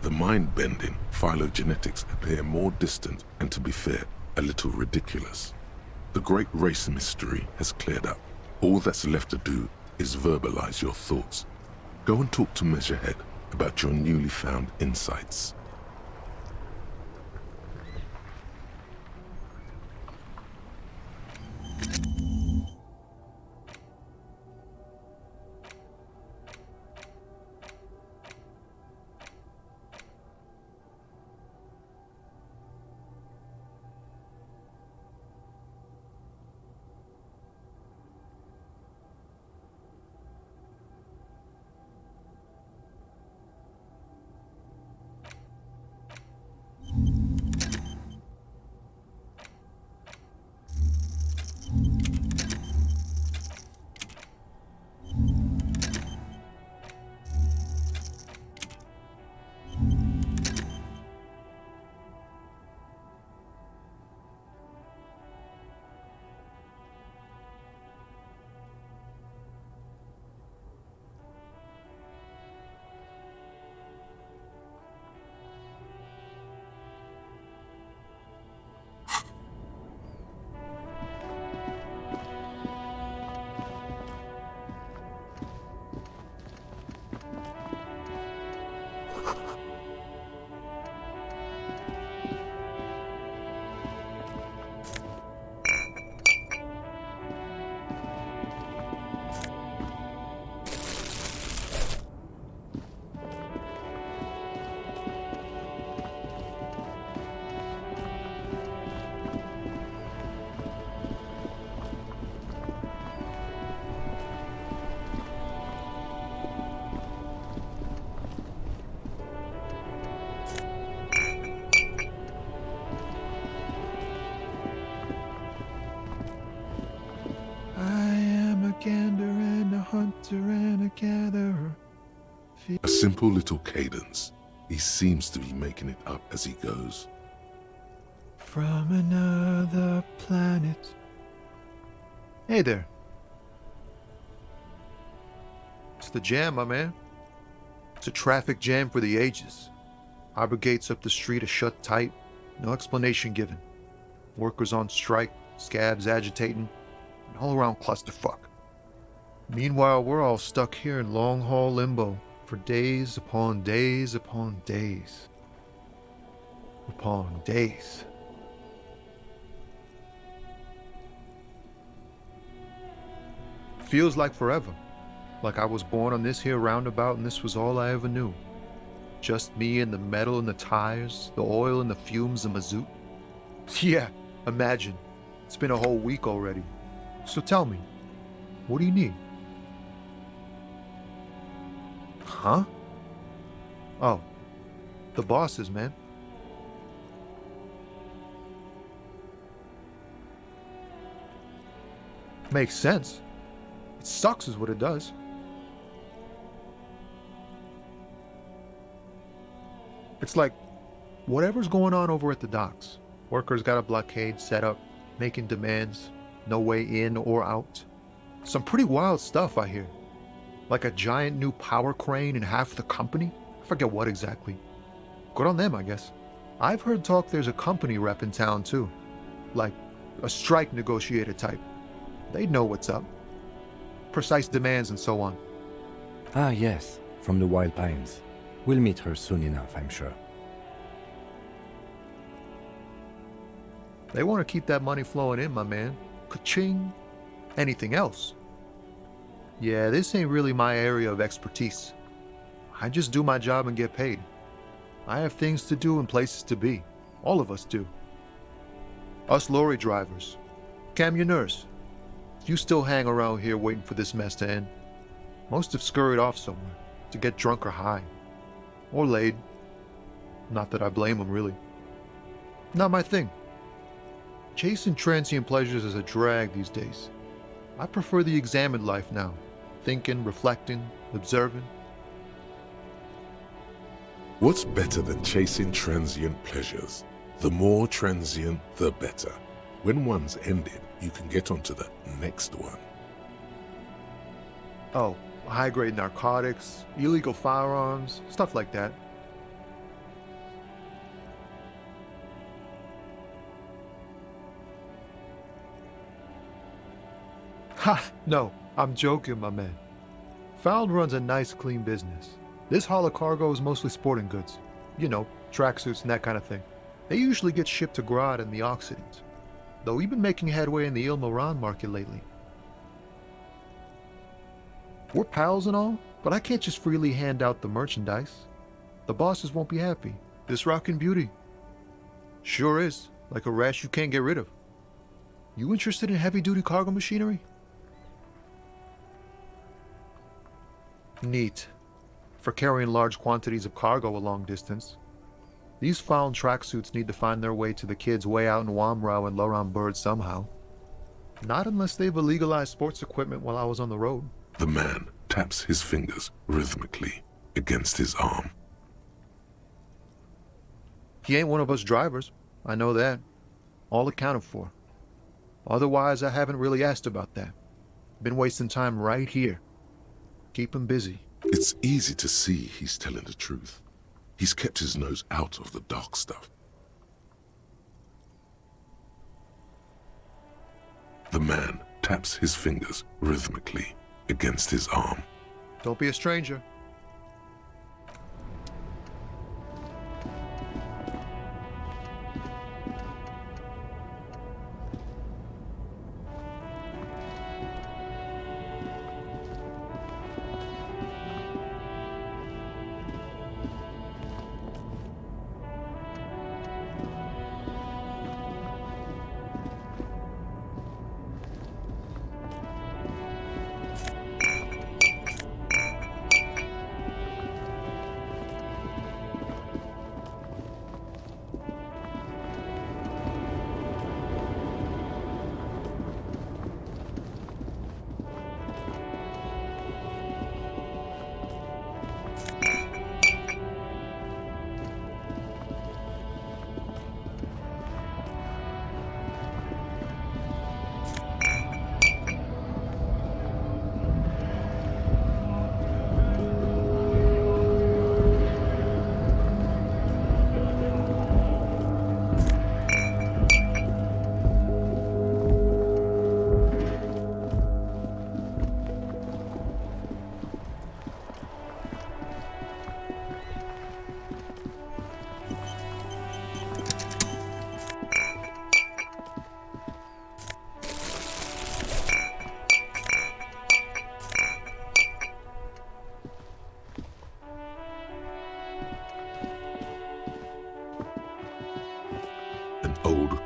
The mind-bending phylogenetics appear more distant and, to be fair, a little ridiculous. The great race mystery has cleared up. All that's left to do is verbalize your thoughts. Go and talk to Measurehead about your newly found insights. A simple little cadence. He seems to be making it up as he goes. From another planet. Hey there. It's the jam, my man. It's a traffic jam for the ages. Harbor gates up the street are shut tight. No explanation given. Workers on strike, scabs agitating, an all-around clusterfuck. Meanwhile, we're all stuck here in long-haul limbo for days upon days upon days. Upon days. Feels like forever. Like I was born on this here roundabout and this was all I ever knew. Just me and the metal and the tires, the oil and the fumes and mazout. Yeah, imagine. It's been a whole week already. So tell me, what do you need? Huh? Oh, the bosses, man. Makes sense. It sucks is what it does. It's like, whatever's going on over at the docks. Workers got a blockade set up, making demands, no way in or out. Some pretty wild stuff, I hear. Like a giant new power crane in half the company? I forget what exactly. Good on them, I guess. I've heard talk there's a company rep in town too. Like a strike negotiator type. They'd know what's up. Precise demands and so on. Ah, yes. from the Wild Pines. We'll meet her soon enough, I'm sure. They want to keep that money flowing in, my man. Ka-ching. Anything else? Yeah, this ain't really my area of expertise. I just do my job and get paid. I have things to do and places to be. All of us do. Us lorry drivers. Camionneurs. You still hang around here waiting for this mess to end. Most have scurried off somewhere to get drunk or high. Or laid. Not that I blame them, really. Not my thing. Chasing transient pleasures is a drag these days. I prefer the examined life now. Thinking, reflecting, observing. What's better than chasing transient pleasures? The more transient, the better. When one's ended, you can get onto the next one. Oh, high-grade narcotics, illegal firearms, stuff like that. Ha! No, I'm joking, my man. Found runs a nice, clean business. This haul of cargo is mostly sporting goods. You know, tracksuits and that kind of thing. They usually get shipped to Grad and the Occident. Though we've been making headway in the Il Moran market lately. We're pals and all, but I can't just freely hand out the merchandise. The bosses won't be happy. This rockin' beauty. Sure is, like a rash you can't get rid of. You interested in heavy-duty cargo machinery? Neat. For carrying large quantities of cargo a long distance. These found tracksuits need to find their way to the kids way out in Wamrau and Laurent Bird somehow. Not unless they've illegalized sports equipment while I was on the road. The man taps his fingers rhythmically against his arm. He ain't one of us drivers. I know that. All accounted for. Otherwise, I haven't really asked about that. Been wasting time right here. Keep him busy. It's easy to see he's telling the truth. He's kept his nose out of the dark stuff. The man taps his fingers rhythmically against his arm. Don't be a stranger.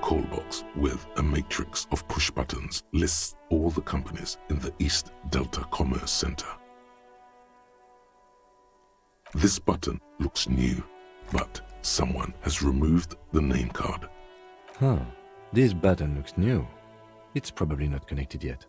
Call box with a matrix of push buttons lists all the companies in the East Delta Commerce Center. This button looks new, but someone has removed the name card. Huh. This button looks new. It's probably not connected yet.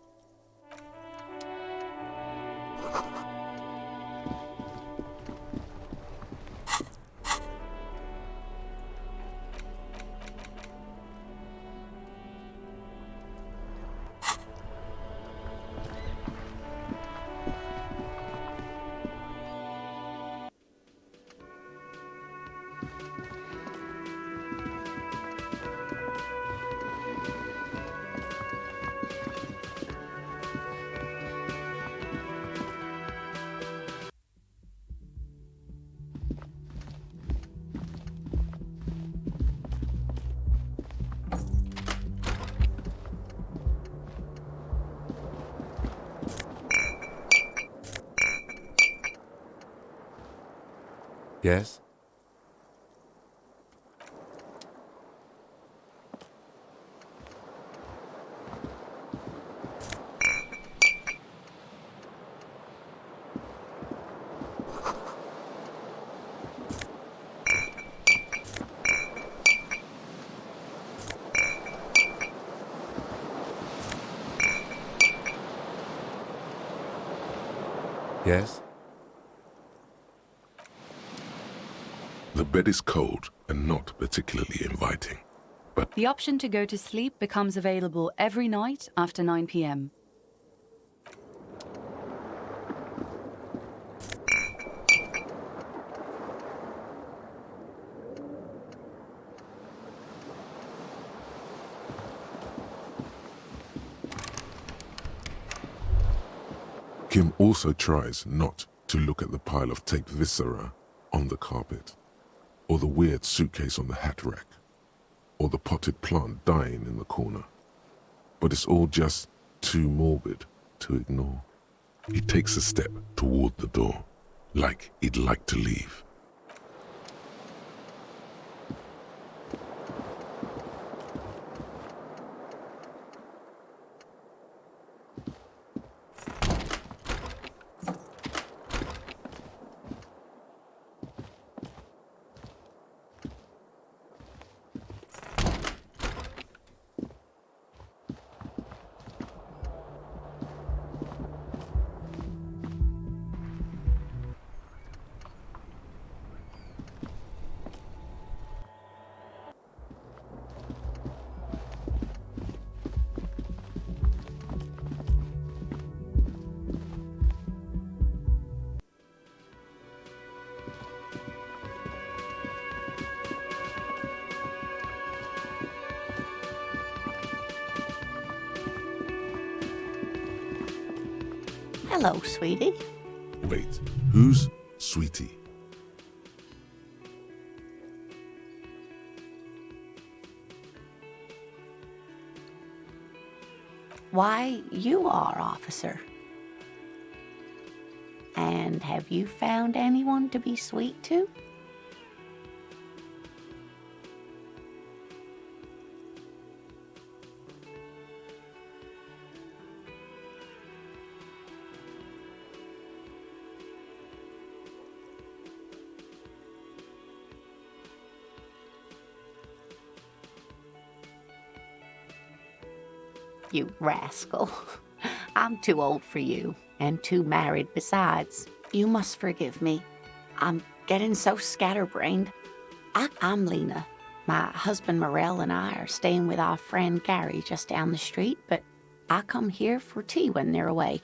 Yes? Yes? The bed is cold and not particularly inviting. The option to go to sleep becomes available every night after 9 p.m. Kim also tries not to look at the pile of taped viscera on the carpet, or the weird suitcase on the hat rack, or the potted plant dying in the corner. But it's all just too morbid to ignore. He takes a step toward the door, like he'd like to leave. Hello, sweetie. Wait, who's Sweetie? Why, you are, officer. And have you found anyone to be sweet to? You rascal. I'm too old for you, and too married besides. You must forgive me. I'm getting so scatterbrained. I'm Lena. My husband Morel and I are staying with our friend Gary just down the street, but I come here for tea when they're away.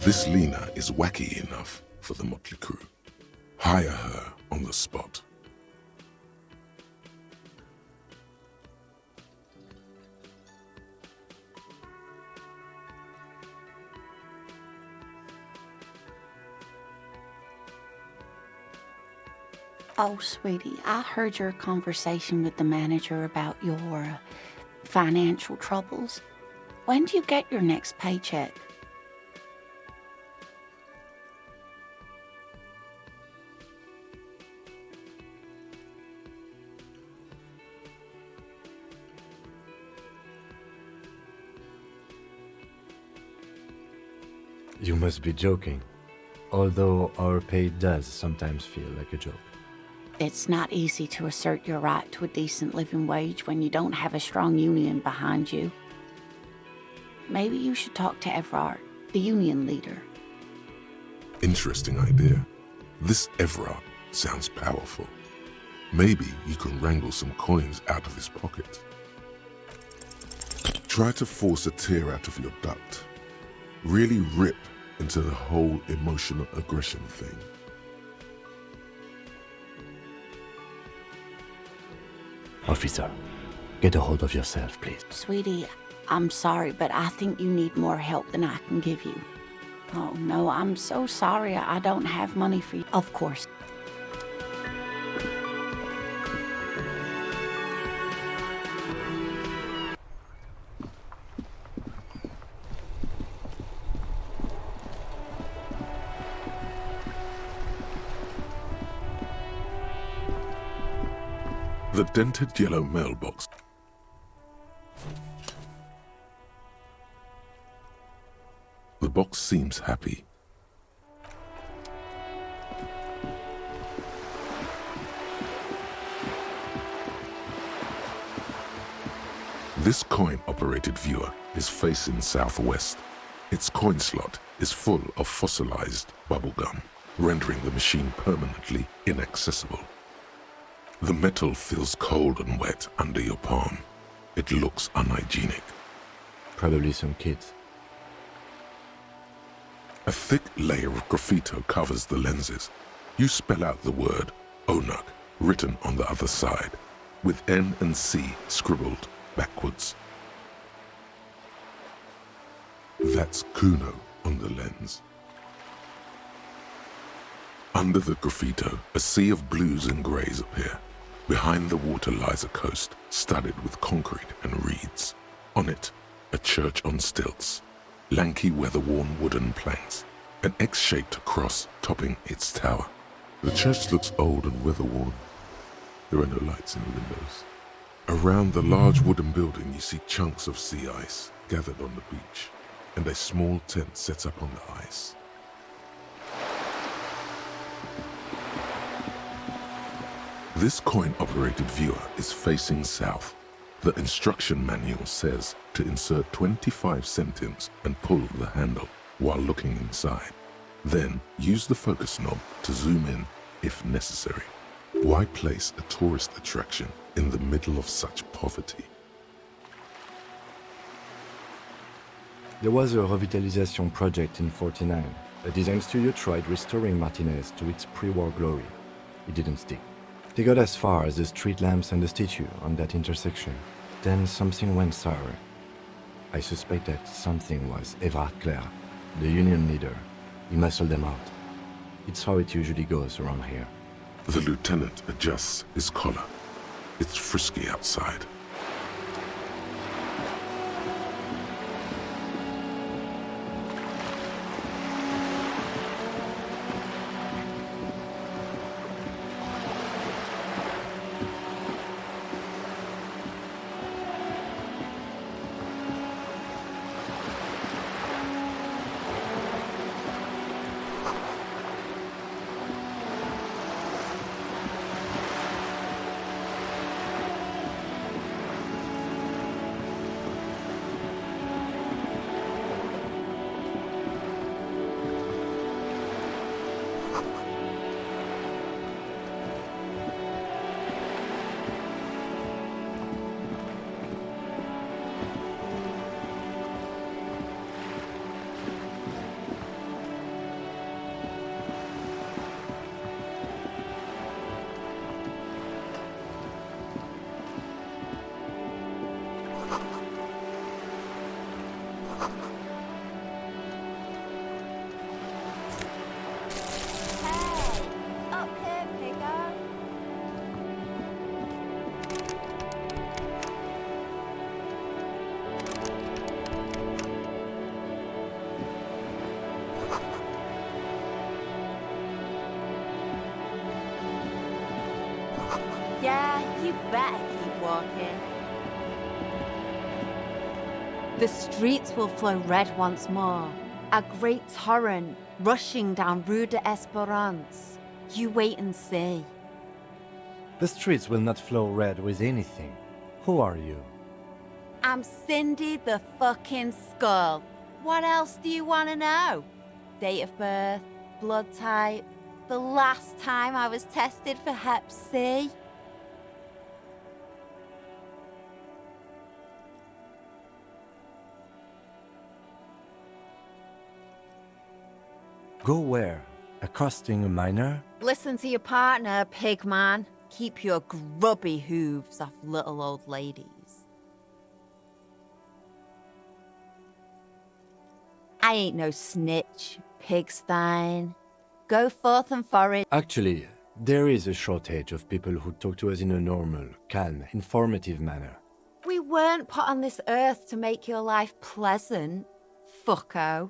This Lena is wacky enough for the Motley Crew. Hire her on the spot. Oh, sweetie, I heard your conversation with the manager about your financial troubles. When do you get your next paycheck? You must be joking. Although our pay does sometimes feel like a joke. It's not easy to assert your right to a decent living wage when you don't have a strong union behind you. Maybe you should talk to Everard, the union leader. Interesting idea. This Everard sounds powerful. Maybe you can wrangle some coins out of his pocket. Try to force a tear out of your duct. Really rip into the whole emotional aggression thing. Officer, get a hold of yourself, please. Sweetie, I'm sorry, but I think you need more help than I can give you. Oh, no, I'm so sorry I don't have money for you. Of course. The dented yellow mailbox. The box seems happy. This coin-operated viewer is facing southwest. Its coin slot is full of fossilized bubblegum, rendering the machine permanently inaccessible. The metal feels cold and wet under your palm. It looks unhygienic. Probably some kids. A thick layer of graffito covers the lenses. You spell out the word Onuk written on the other side, with N and C scribbled backwards. That's Kuno on the lens. Under the graffito, a sea of blues and greys appear. Behind the water lies a coast studded with concrete and reeds. On it, a church on stilts, lanky weather-worn wooden planks, an X-shaped cross topping its tower. The church looks old and weather-worn. There are no lights in the windows. Around the large wooden building, you see chunks of sea ice gathered on the beach, and a small tent set up on the ice. This coin-operated viewer is facing south. The instruction manual says to insert 25 centimes and pull the handle while looking inside. Then use the focus knob to zoom in if necessary. Why place a tourist attraction in the middle of such poverty? There was a revitalization project in 49. A design studio tried restoring Martinez to its pre-war glory. It didn't stick. They got as far as the street lamps and the statue on that intersection. Then something went sour. I suspect that something was Evrard Clare, the union leader. He muscled them out. It's how it usually goes around here. The lieutenant adjusts his collar. It's frisky outside. Yeah, you better keep walking. The streets will flow red once more. A great torrent rushing down Rue de Esperance. You wait and see. The streets will not flow red with anything. Who are you? I'm Cindy the fucking Skull. What else do you want to know? Date of birth, blood type, the last time I was tested for Hep C. Go where? Accosting a miner? Listen to your partner, pigman. Keep your grubby hooves off little old ladies. I ain't no snitch, pigstein. Go forth and forage. Actually, there is a shortage of people who talk to us in a normal, calm, informative manner. We weren't put on this earth to make your life pleasant, fucko.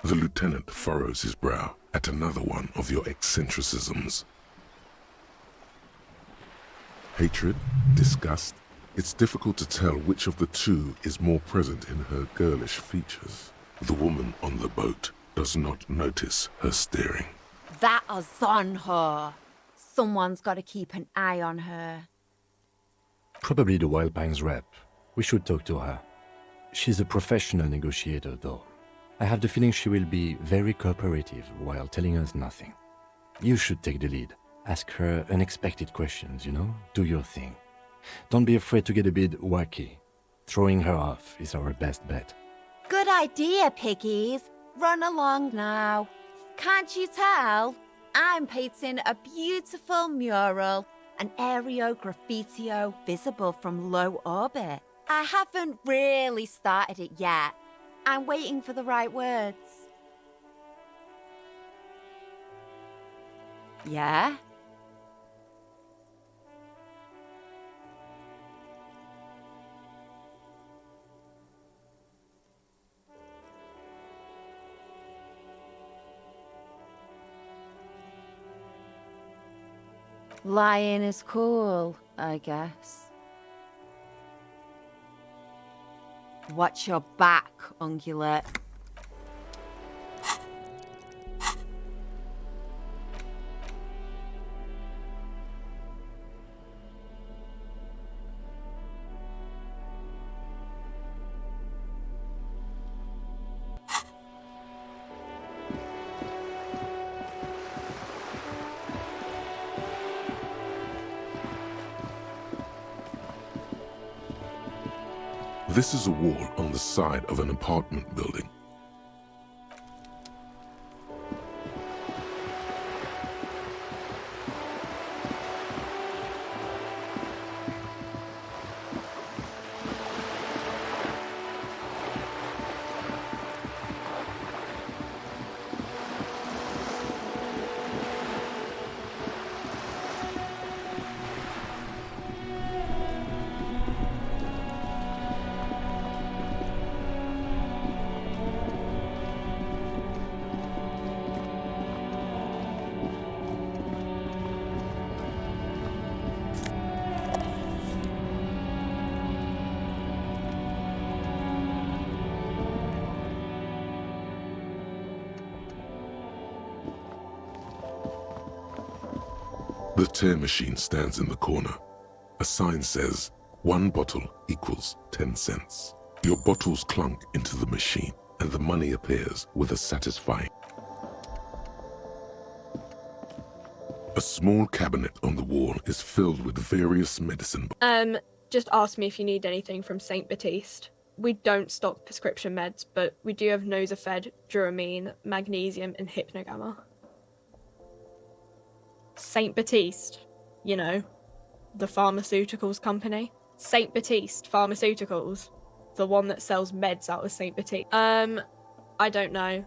The lieutenant furrows his brow at another one of your eccentricisms. Hatred? Disgust? It's difficult to tell which of the two is more present in her girlish features. The woman on the boat does not notice her staring. That is on her. Someone's got to keep an eye on her. Probably the Wild Pines rep. We should talk to her. She's a professional negotiator, though. I have the feeling she will be very cooperative while telling us nothing. You should take the lead. Ask her unexpected questions, Do your thing. Don't be afraid to get a bit wacky. Throwing her off is our best bet. Good idea, piggies. Run along now. Can't you tell? I'm painting a beautiful mural, an aereo graffitio visible from low orbit. I haven't really started it yet. I'm waiting for the right words. Yeah? Lying is cool, I guess. Watch your back, ungulate. This is a wall on the side of an apartment building. The tear machine stands in the corner. A sign says, 1 bottle equals 10 cents. Your bottles clunk into the machine, and the money appears with a satisfying. A small cabinet on the wall is filled with various medicine. Just ask me if you need anything from St. Baptiste. We don't stock prescription meds, but we do have Nosafed, Duramine, Magnesium, and Hypnogamma. St. Baptiste, the pharmaceuticals company. St. Baptiste Pharmaceuticals, the one that sells meds out of St. Baptiste. I don't know.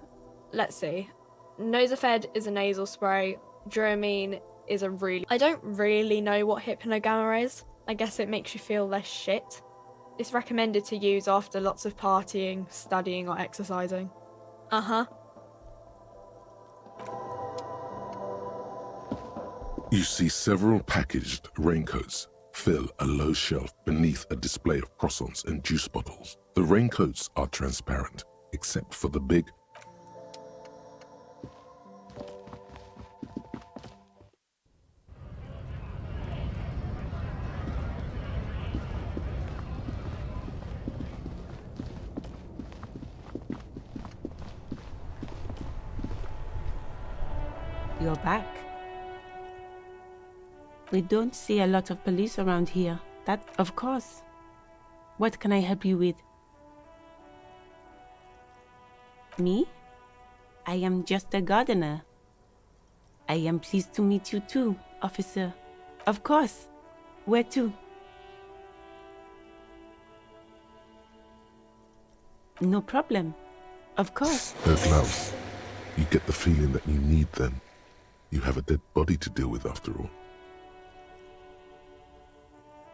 Let's see. Nosafed is a nasal spray. Duramine is I don't really know what Hypnogamma is. I guess it makes you feel less shit. It's recommended to use after lots of partying, studying, or exercising. Uh-huh. You see several packaged raincoats fill a low shelf beneath a display of croissants and juice bottles. The raincoats are transparent, except for the big... You're back. We don't see a lot of police around here. That, of course. What can I help you with? Me? I am just a gardener. I am pleased to meet you too, officer. Of course. Where to? No problem. Of course. Her gloves. You get the feeling that you need them. You have a dead body to deal with after all.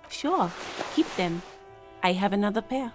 Sure, keep them. I have another pair.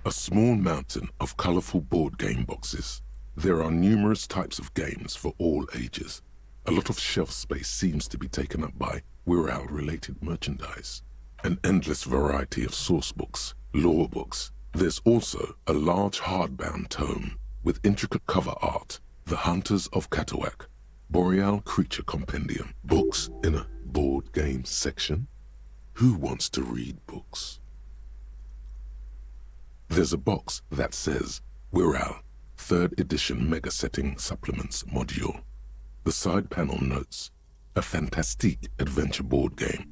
A small mountain of colorful board game boxes. There are numerous types of games for all ages. A lot of shelf space seems to be taken up by Wirral-related merchandise. An endless variety of source books, lore books. There's also a large hardbound tome with intricate cover art, The Hunters of Katawak, Boreal Creature Compendium. Books in a board game section? Who wants to read books? There's a box that says Wirral, 3rd edition Mega Setting Supplements Module. The side panel notes, a fantastique adventure board game.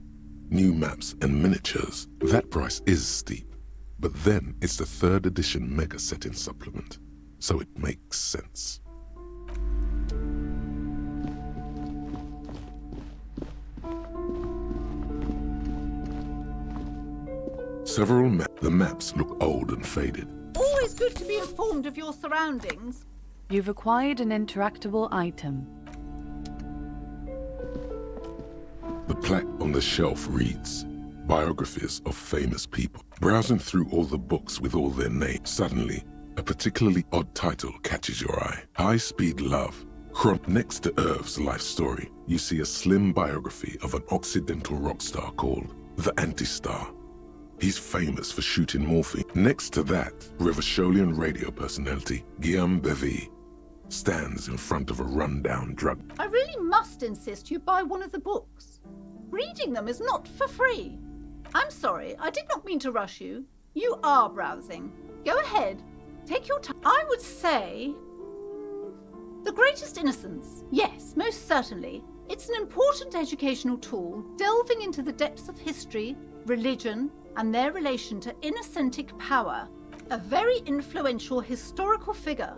New maps and miniatures. That price is steep, but then it's the 3rd edition Mega Setting Supplement, so it makes sense. The maps look old and faded. Always good to be informed of your surroundings. You've acquired an interactable item. The plaque on the shelf reads, Biographies of Famous People. Browsing through all the books with all their names, suddenly, a particularly odd title catches your eye. High Speed Love. Next to Irv's life story, you see a slim biography of an Occidental rock star called the Anti-Star. He's famous for shooting morphine. Next to that, Revacholian radio personality Guillaume Bevy stands in front of a rundown drug. I really must insist you buy one of the books. Reading them is not for free. I'm sorry, I did not mean to rush you. You are browsing. Go ahead, take your time. I would say... The Greatest Innocence. Yes, most certainly. It's an important educational tool, delving into the depths of history, religion, and their relation to innocentic power. A very influential historical figure.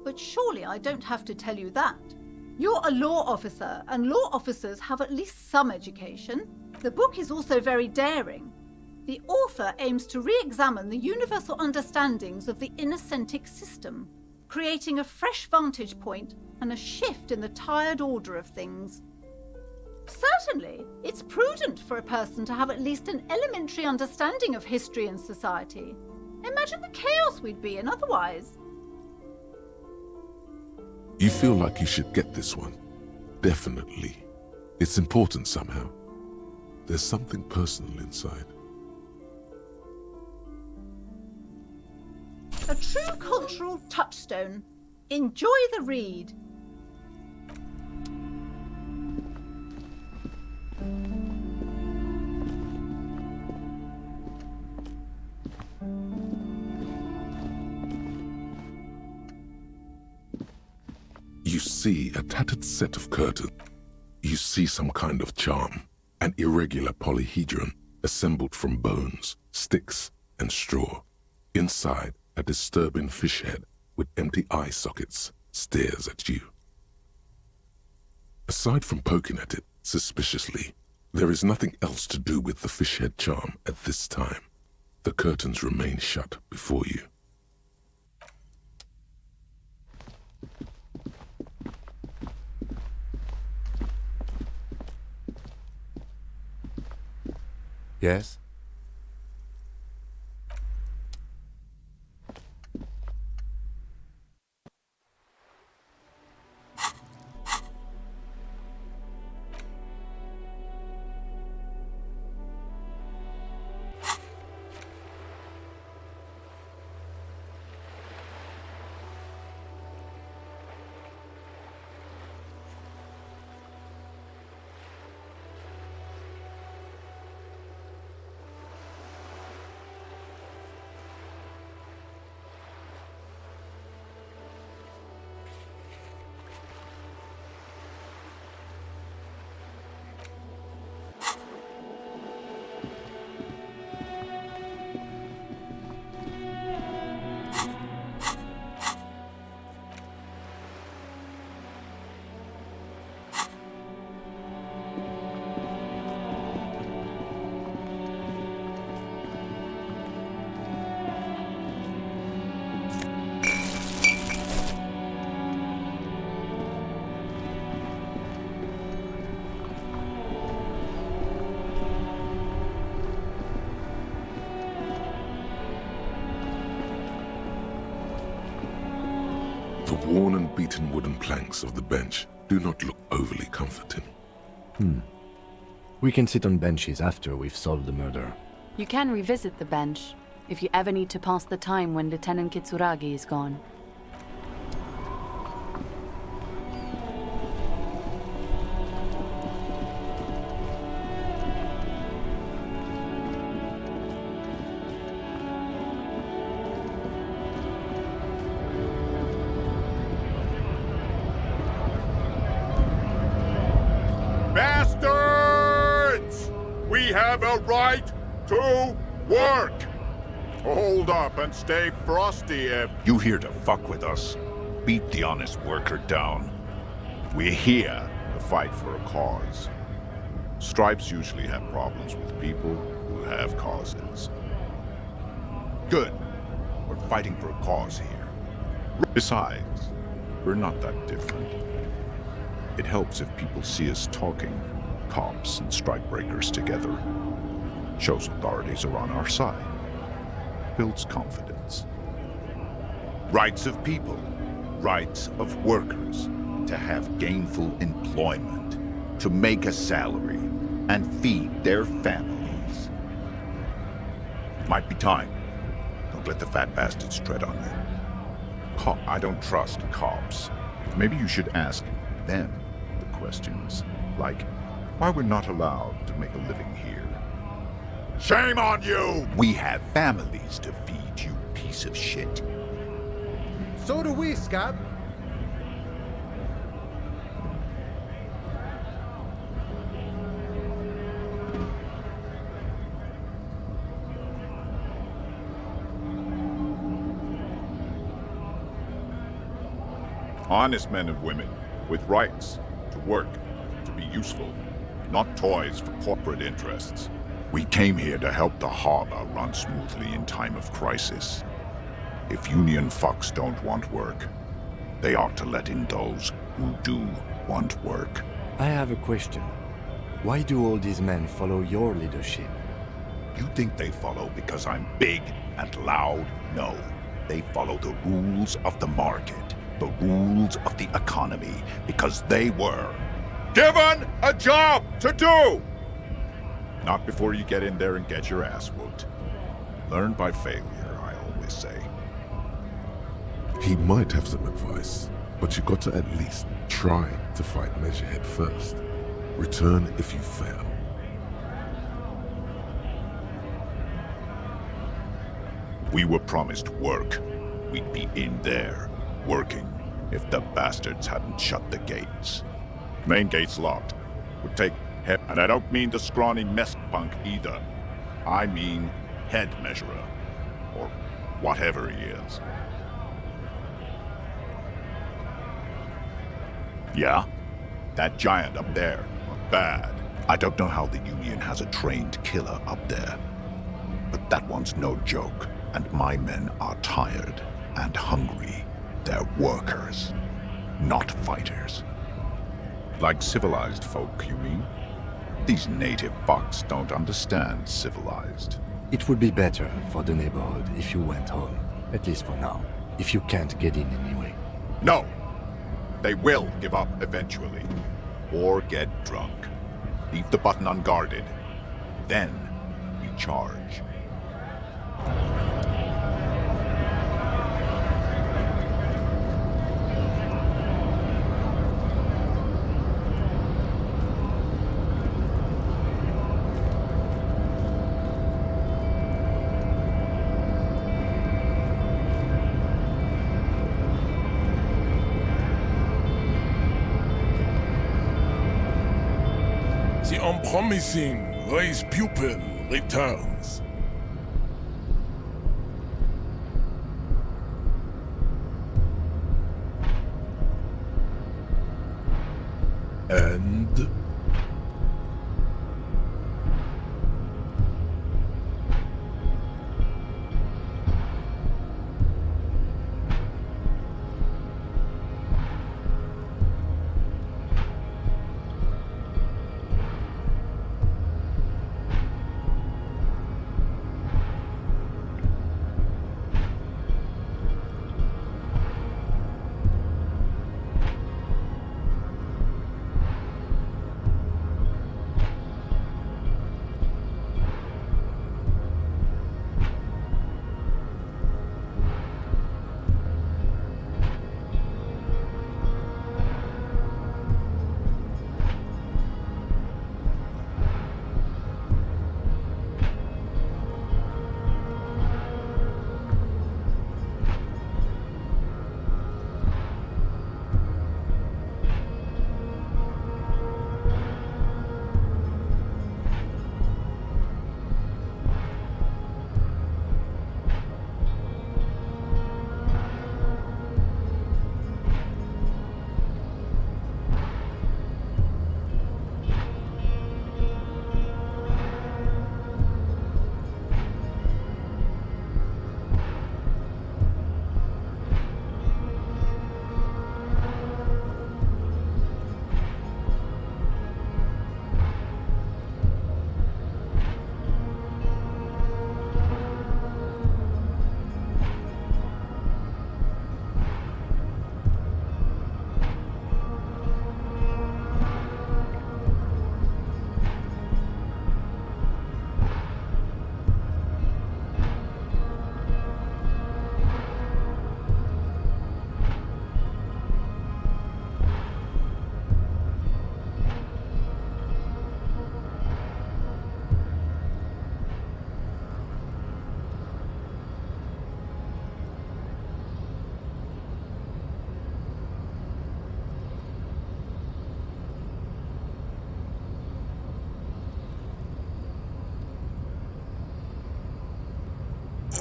But surely I don't have to tell you that. You're a law officer, and law officers have at least some education. The book is also very daring. The author aims to re-examine the universal understandings of the innocentic system, creating a fresh vantage point and a shift in the tired order of things. Certainly, it's prudent for a person to have at least an elementary understanding of history and society. Imagine the chaos we'd be in otherwise. You feel like you should get this one. Definitely. It's important somehow. There's something personal inside. A true cultural touchstone. Enjoy the read. You see a tattered set of curtains. You see some kind of charm, an irregular polyhedron assembled from bones, sticks, and straw. Inside, a disturbing fish head with empty eye sockets stares at you. Aside from poking at it suspiciously, there is nothing else to do with the fish head charm at this time. The curtains remain shut before you. Yes? worn and beaten wooden planks of the bench do not look overly comforting. We can sit on benches after we've solved the murder. You can revisit the bench if you ever need to pass the time when Lieutenant Kitsuragi is gone. Bastards! We have a right to work! Hold up and stay frosty if... You here to fuck with us? Beat the honest worker down. We're here to fight for a cause. Stripes usually have problems with people who have causes. Good. We're fighting for a cause here. Besides, we're not that different. It helps if people see us talking, cops and strikebreakers together. Shows authorities are on our side. Builds confidence. Rights of people, rights of workers, to have gainful employment, to make a salary, and feed their families. Might be time. Don't let the fat bastards tread on you. I don't trust cops. Maybe you should ask them the questions, like why we're not allowed to make a living here. Shame on you! We have families to feed, you piece of shit. So do we, Scott. Honest men and women with rights to work, to be useful, not toys for corporate interests. We came here to help the harbor run smoothly in time of crisis. If union fucks don't want work, they ought to let in those who do want work. I have a question. Why do all these men follow your leadership? You think they follow because I'm big and loud? No. They follow the rules of the market, the rules of the economy, because they were given a job to do! Not before you get in there and get your ass whooped. Learn by failure, I always say. He might have some advice, but you got to at least try to fight Measurehead first. Return if you fail. We were promised work. We'd be in there, working, if the bastards hadn't shut the gates. Main gate's locked. Would take head, and I don't mean the scrawny mess punk either. I mean head measurer, or whatever he is. Yeah? That giant up there. Bad. I don't know how the Union has a trained killer up there. But that one's no joke, and my men are tired and hungry. They're workers, not fighters. Like civilized folk, you mean? These native fucks don't understand civilized. It would be better for the neighborhood if you went home, at least for now, if you can't get in anyway. No! They will give up eventually. Or get drunk. Leave the button unguarded. Then we charge. The unpromising race pupil returns. And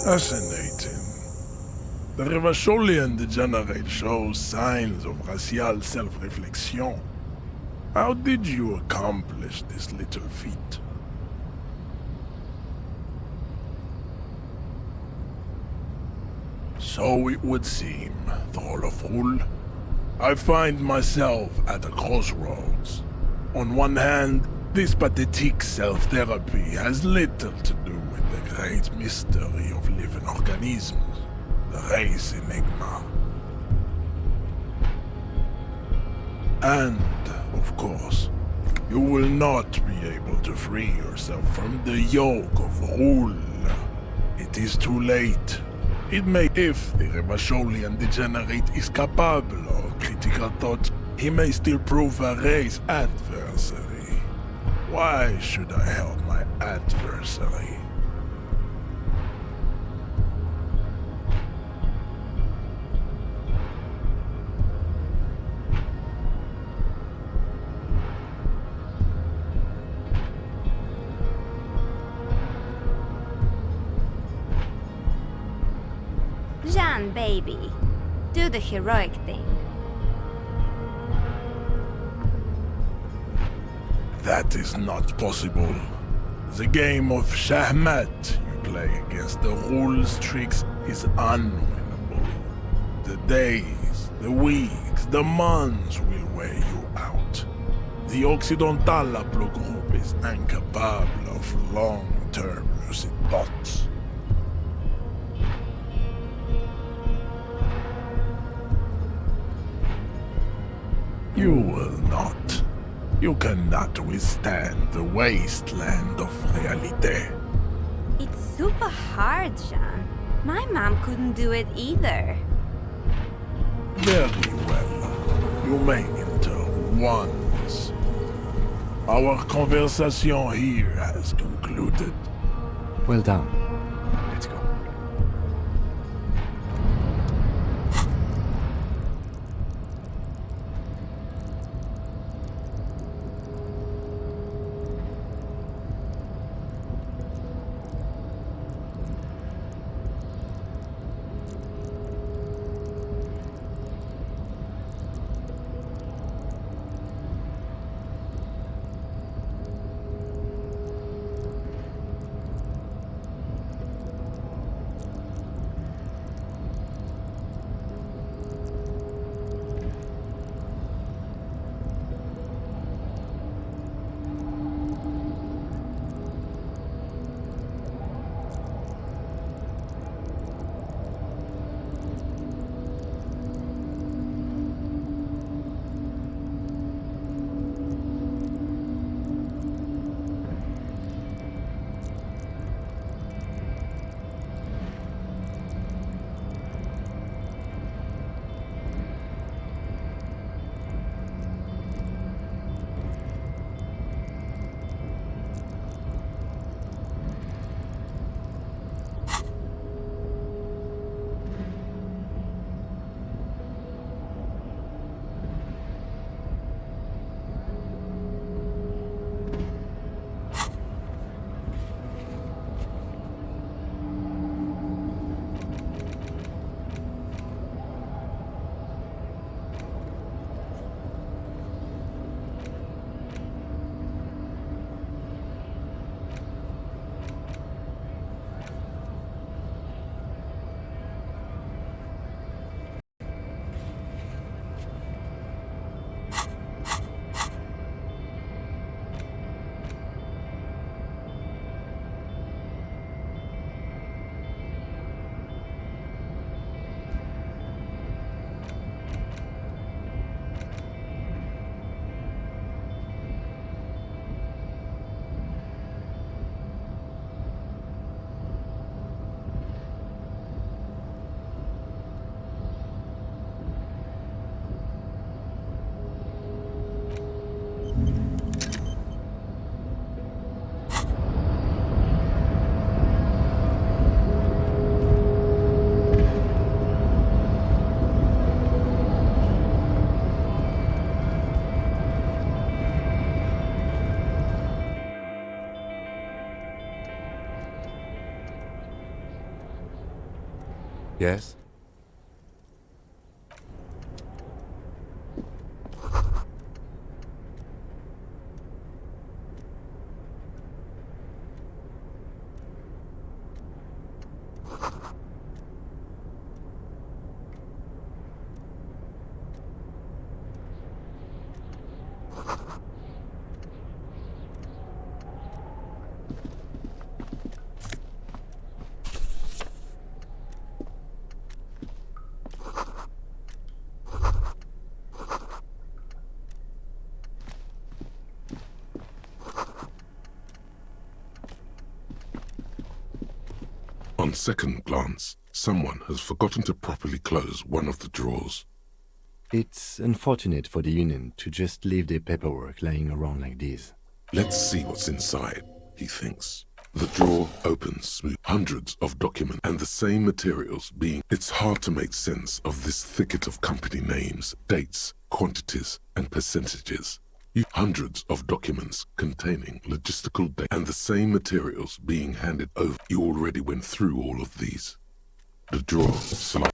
Fascinating. The Revacholian degenerate shows signs of racial self-reflection. How did you accomplish this little feat? So it would seem, Thrall of Rul. I find myself at a crossroads. On one hand, this pathetic self-therapy has little to do with the great mystery of living organisms, the race enigma. And, of course, you will not be able to free yourself from the yoke of Rul. It is too late. It may, if the Revacholian degenerate is capable of critical thought, he may still prove a race adversary. Why should I help my adversary? Jean, baby, do the heroic thing. That is not possible. The game of Shahmat you play against the rules tricks is unwinnable. The days, the weeks, the months will wear you out. The Occidental Haplogroup is incapable of long-term lucid thoughts. You will not. You cannot withstand the wasteland of realite. It's super hard, Jean. My mom couldn't do it either. Very well. You may enter once. Our conversation here has concluded. Well done. Let's go. Yes? On second glance, someone has forgotten to properly close one of the drawers. It's unfortunate for the Union to just leave their paperwork lying around like this. Let's see what's inside, he thinks. The drawer opens smooth, hundreds of documents and the same materials being... It's hard to make sense of this thicket of company names, dates, quantities, and percentages. Hundreds of documents containing logistical data and the same materials being handed over. You already went through all of these. The drawer slides.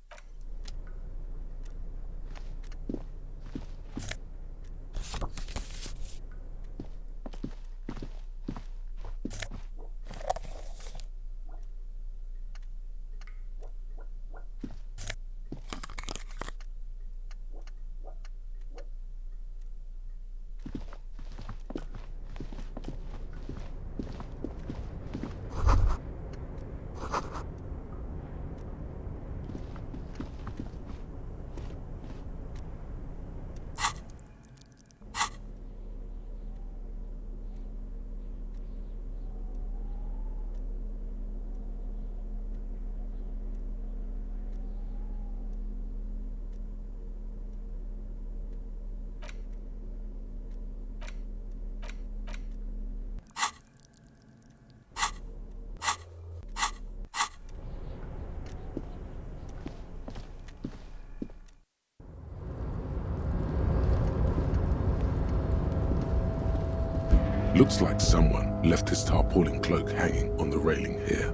Looks like someone left his tarpaulin cloak hanging on the railing here.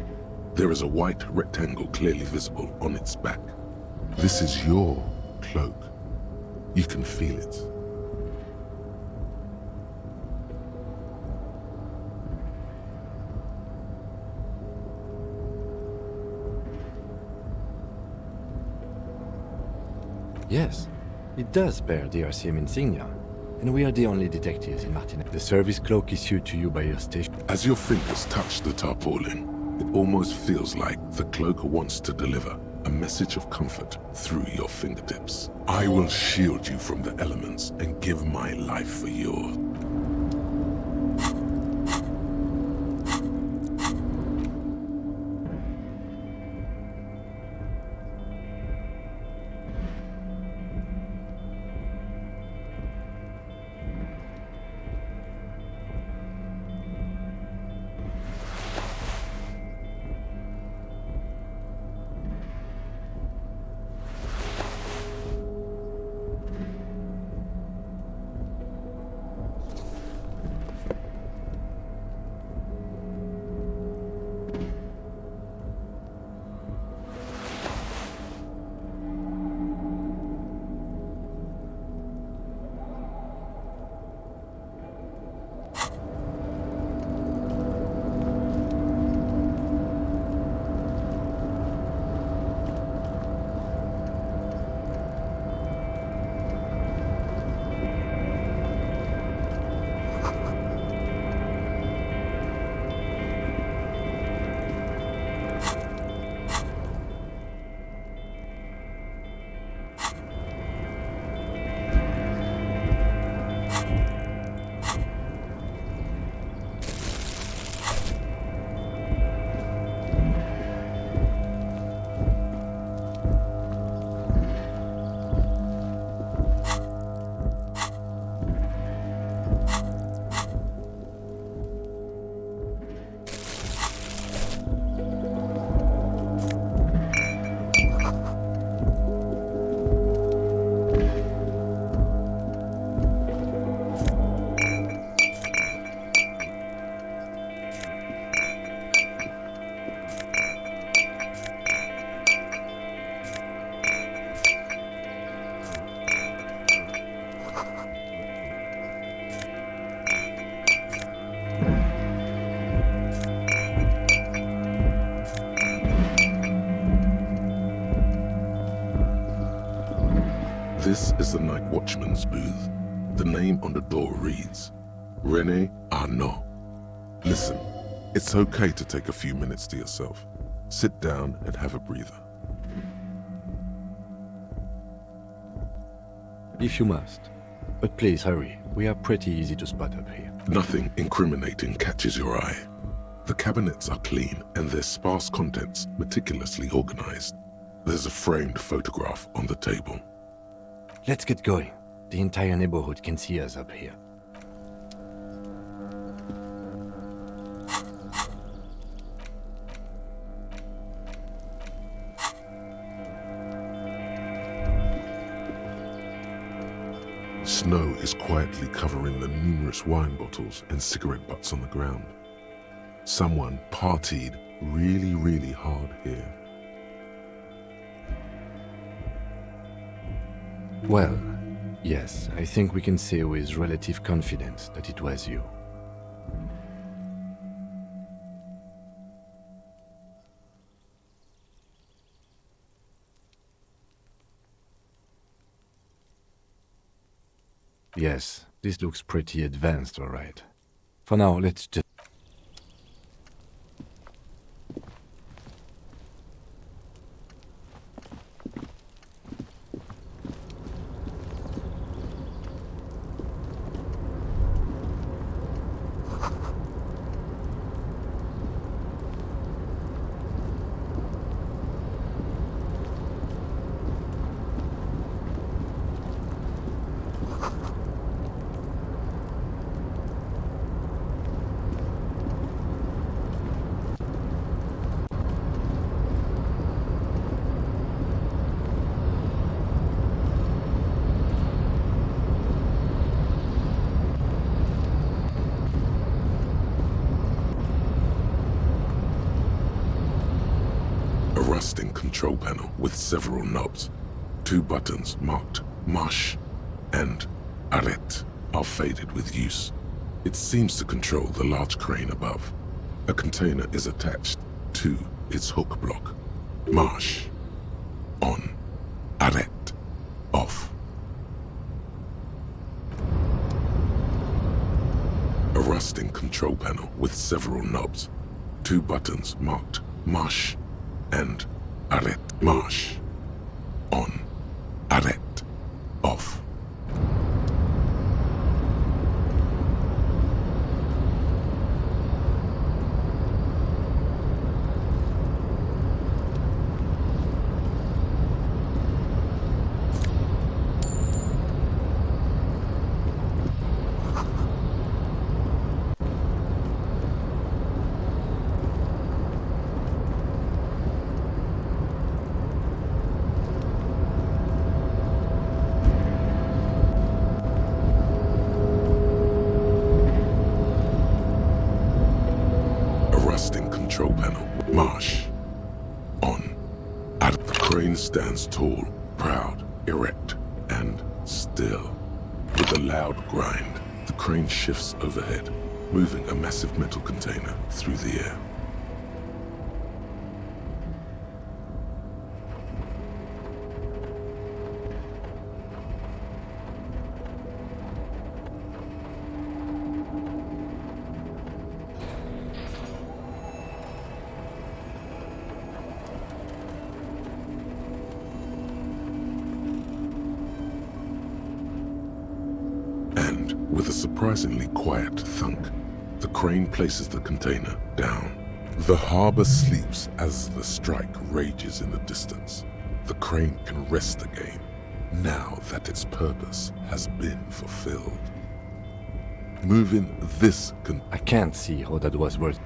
There is a white rectangle clearly visible on its back. This is your cloak. You can feel it. Yes, it does bear the RCM insignia. And we are the only detectives in Martinique. The service cloak issued to you by your station. As your fingers touch the tarpaulin, it almost feels like the cloak wants to deliver a message of comfort through your fingertips. I will shield you from the elements and give my life for yours. This is the night watchman's booth. The name on the door reads, René Arnaud. Listen, it's okay to take a few minutes to yourself. Sit down and have a breather. If you must. But please hurry. We are pretty easy to spot up here. Nothing incriminating catches your eye. The cabinets are clean and their sparse contents meticulously organized. There's a framed photograph on the table. Let's get going. The entire neighborhood can see us up here. Snow is quietly covering the numerous wine bottles and cigarette butts on the ground. Someone partied really, really hard here. Well, yes, I think we can say with relative confidence that it was you. Yes, this looks pretty advanced, all right. For now, let's just... Rusting control panel with several knobs. 2 buttons marked Marche and Arrête are faded with use. It seems to control the large crane above. A container is attached to its hook block. Marche. On. Arrête. Off. A rusting control panel with several knobs. 2 buttons marked Marche and Arrête. Marche. On. Arrête. Off. Control panel. Marche. On. The crane stands tall, proud, erect, and still. With a loud grind, the crane shifts overhead, moving a massive metal container through the air. With a surprisingly quiet thunk, the crane places the container down. The harbor sleeps as the strike rages in the distance. The crane can rest again, now that its purpose has been fulfilled. Moving this I can't see how that was worth.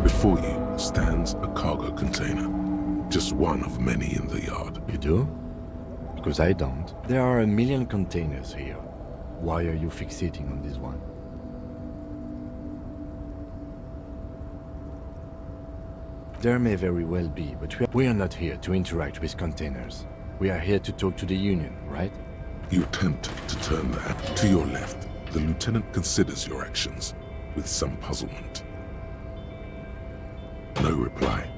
Before you stands a cargo container, just one of many in the yard. You do? Because I don't. There are a million containers here. Why are you fixating on this one? There may very well be, but we are not here to interact with containers. We are here to talk to the Union, right? You attempt to turn that. To your left, the lieutenant considers your actions with some puzzlement. No reply.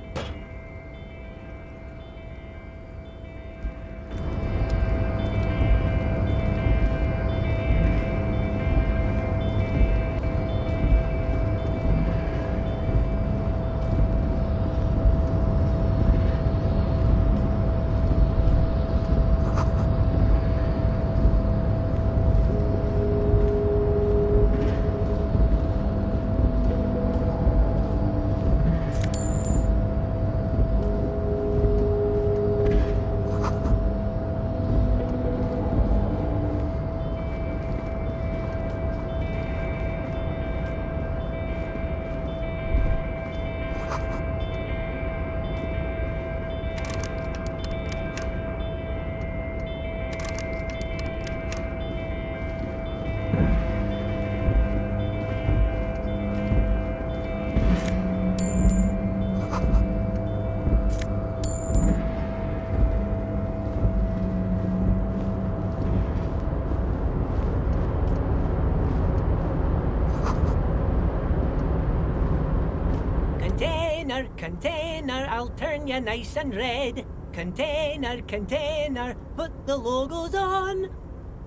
Container, container, I'll turn you nice and red. Container, container, put the logos on.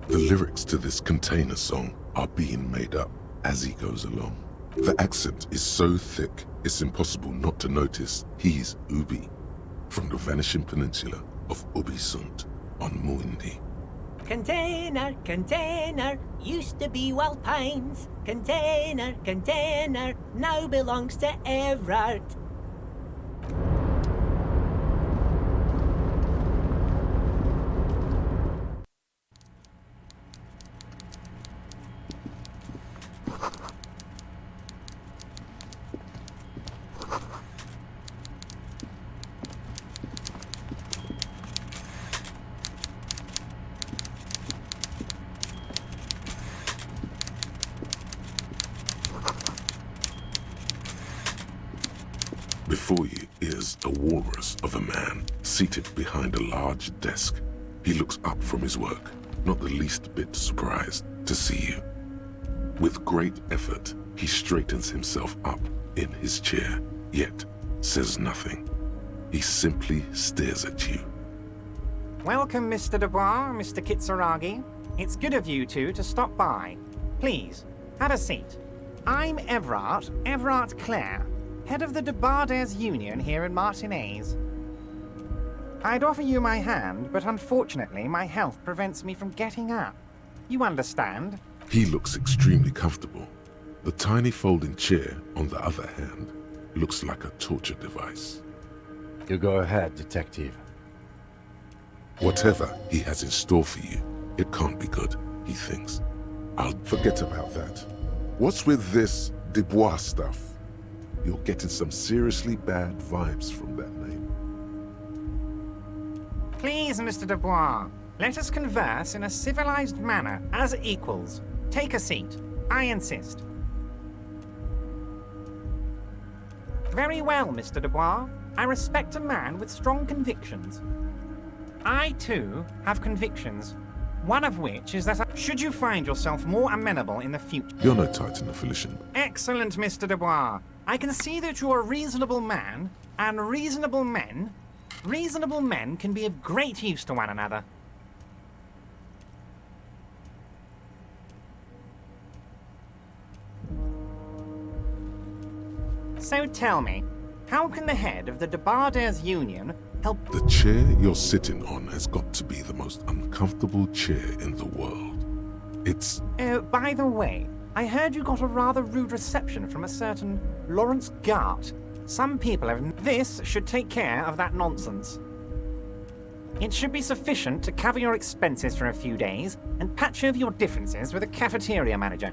The lyrics to this container song are being made up as he goes along. The accent is so thick, it's impossible not to notice he's Ubi, from the vanishing peninsula of Ubisunt on Muindi. Container, container, used to be Wild Pines. Container, container, now belongs to Everard. Before you is a walrus of a man seated behind a large desk. He looks up from his work, not the least bit surprised to see you. With great effort, he straightens himself up in his chair, yet says nothing. He simply stares at you. Welcome, Mr. Dubois, Mr. Kitsuragi. It's good of you two to stop by. Please, have a seat. I'm Everard Clare, head of the Debarders Union here in Martinez. I'd offer you my hand, but unfortunately my health prevents me from getting up. You understand? He looks extremely comfortable. The tiny folding chair, on the other hand, looks like a torture device. You go ahead, detective. Whatever he has in store for you, it can't be good, he thinks. I'll forget about that. What's with this Dubois stuff? You're getting some seriously bad vibes from that name. Please, Mr. Dubois, let us converse in a civilized manner, as equals. Take a seat. I insist. Very well, Mr. Dubois. I respect a man with strong convictions. I, too, have convictions. One of which is that should you find yourself more amenable in the future... You're no Titan affiliation. Excellent, Mr. Dubois. I can see that you're a reasonable man, and reasonable men can be of great use to one another. So tell me, how can the head of the Debarders Union help... The chair you're sitting on has got to be the most uncomfortable chair in the world. It's... Oh, by the way, I heard you got a rather rude reception from a certain Lawrence Gart. Some people have... This should take care of that nonsense. It should be sufficient to cover your expenses for a few days and patch over your differences with a cafeteria manager.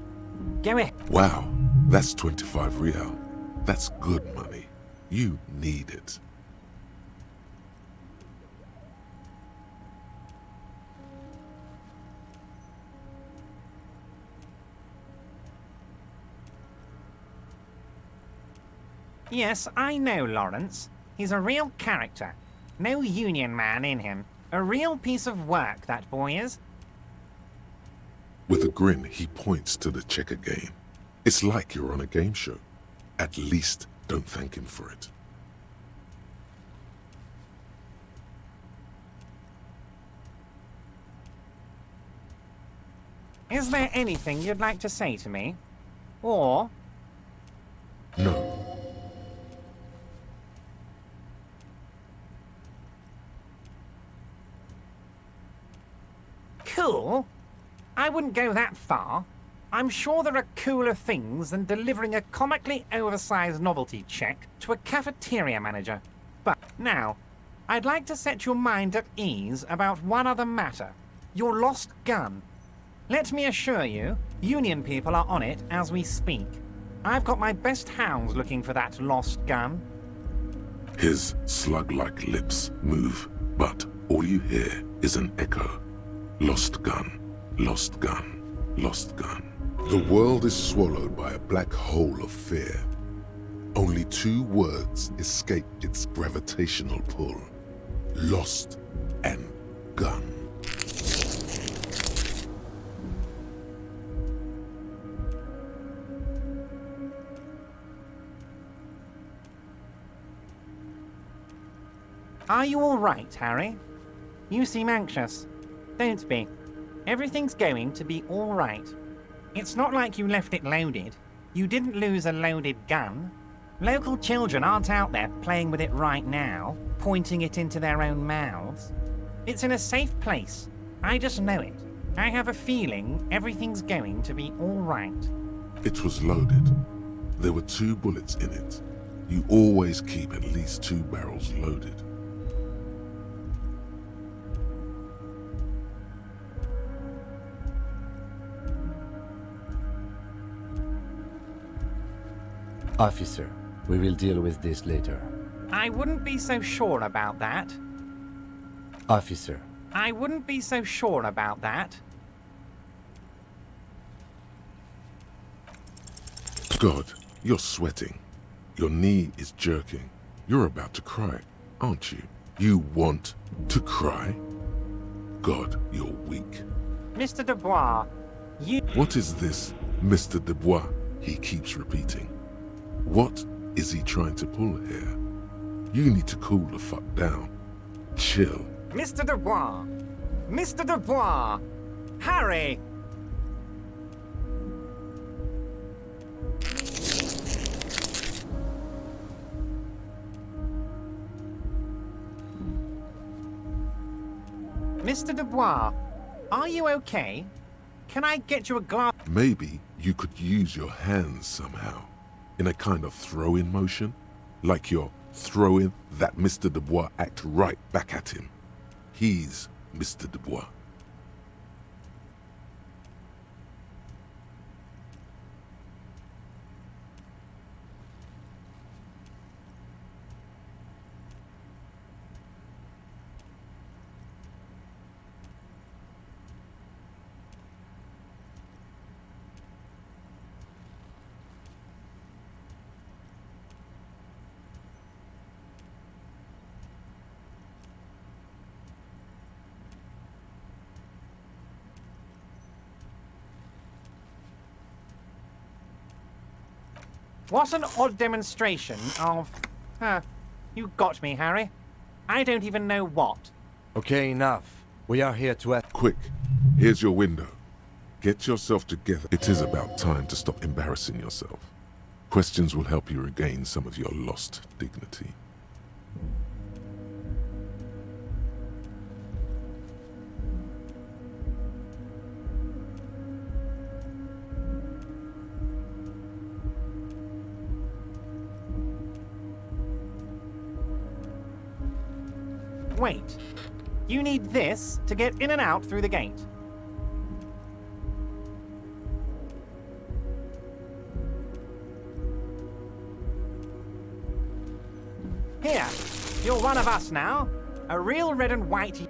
Go ahead. Wow, that's 25 real. That's good money. You need it. Yes, I know Lawrence. He's a real character. No union man in him. A real piece of work, that boy is. With a grin, he points to the checker game. It's like you're on a game show. At least don't thank him for it. Is there anything you'd like to say to me? Or... No. Cool? I wouldn't go that far. I'm sure there are cooler things than delivering a comically oversized novelty check to a cafeteria manager. But now, I'd like to set your mind at ease about one other matter. Your lost gun. Let me assure you, Union people are on it as we speak. I've got my best hounds looking for that lost gun. His slug-like lips move, but all you hear is an echo. Lost gun, lost gun, lost gun. The world is swallowed by a black hole of fear. Only two words escape its gravitational pull. Lost and gun. Are you all right, Harry? You seem anxious. Don't be. Everything's going to be all right. It's not like you left it loaded. You didn't lose a loaded gun. Local children aren't out there playing with it right now, pointing it into their own mouths. It's in a safe place. I just know it. I have a feeling everything's going to be all right. It was loaded. There were 2 bullets in it. You always keep at least 2 barrels loaded. Officer, we will deal with this later. I wouldn't be so sure about that. Officer. I wouldn't be so sure about that. God, you're sweating. Your knee is jerking. You're about to cry, aren't you? You want to cry? God, you're weak. Mr. Dubois, you... What is this, Mr. Dubois? He keeps repeating. What is he trying to pull here? You need to cool the fuck down. Chill. Mr. Dubois! Mr. Dubois! Harry! Mr. Dubois, are you okay? Can I get you a glass? Maybe you could use your hands somehow. In a kind of throw-in motion. Like you're throwing that Mr. Dubois act right back at him. He's Mr. Dubois. What an odd demonstration of... you got me, Harry. I don't even know what. Okay, enough. We are here to ask... Quick, here's your window. Get yourself together. It is about time to stop embarrassing yourself. Questions will help you regain some of your lost dignity. Wait. You need this to get in and out through the gate. Here, you're one of us now. A real red and white...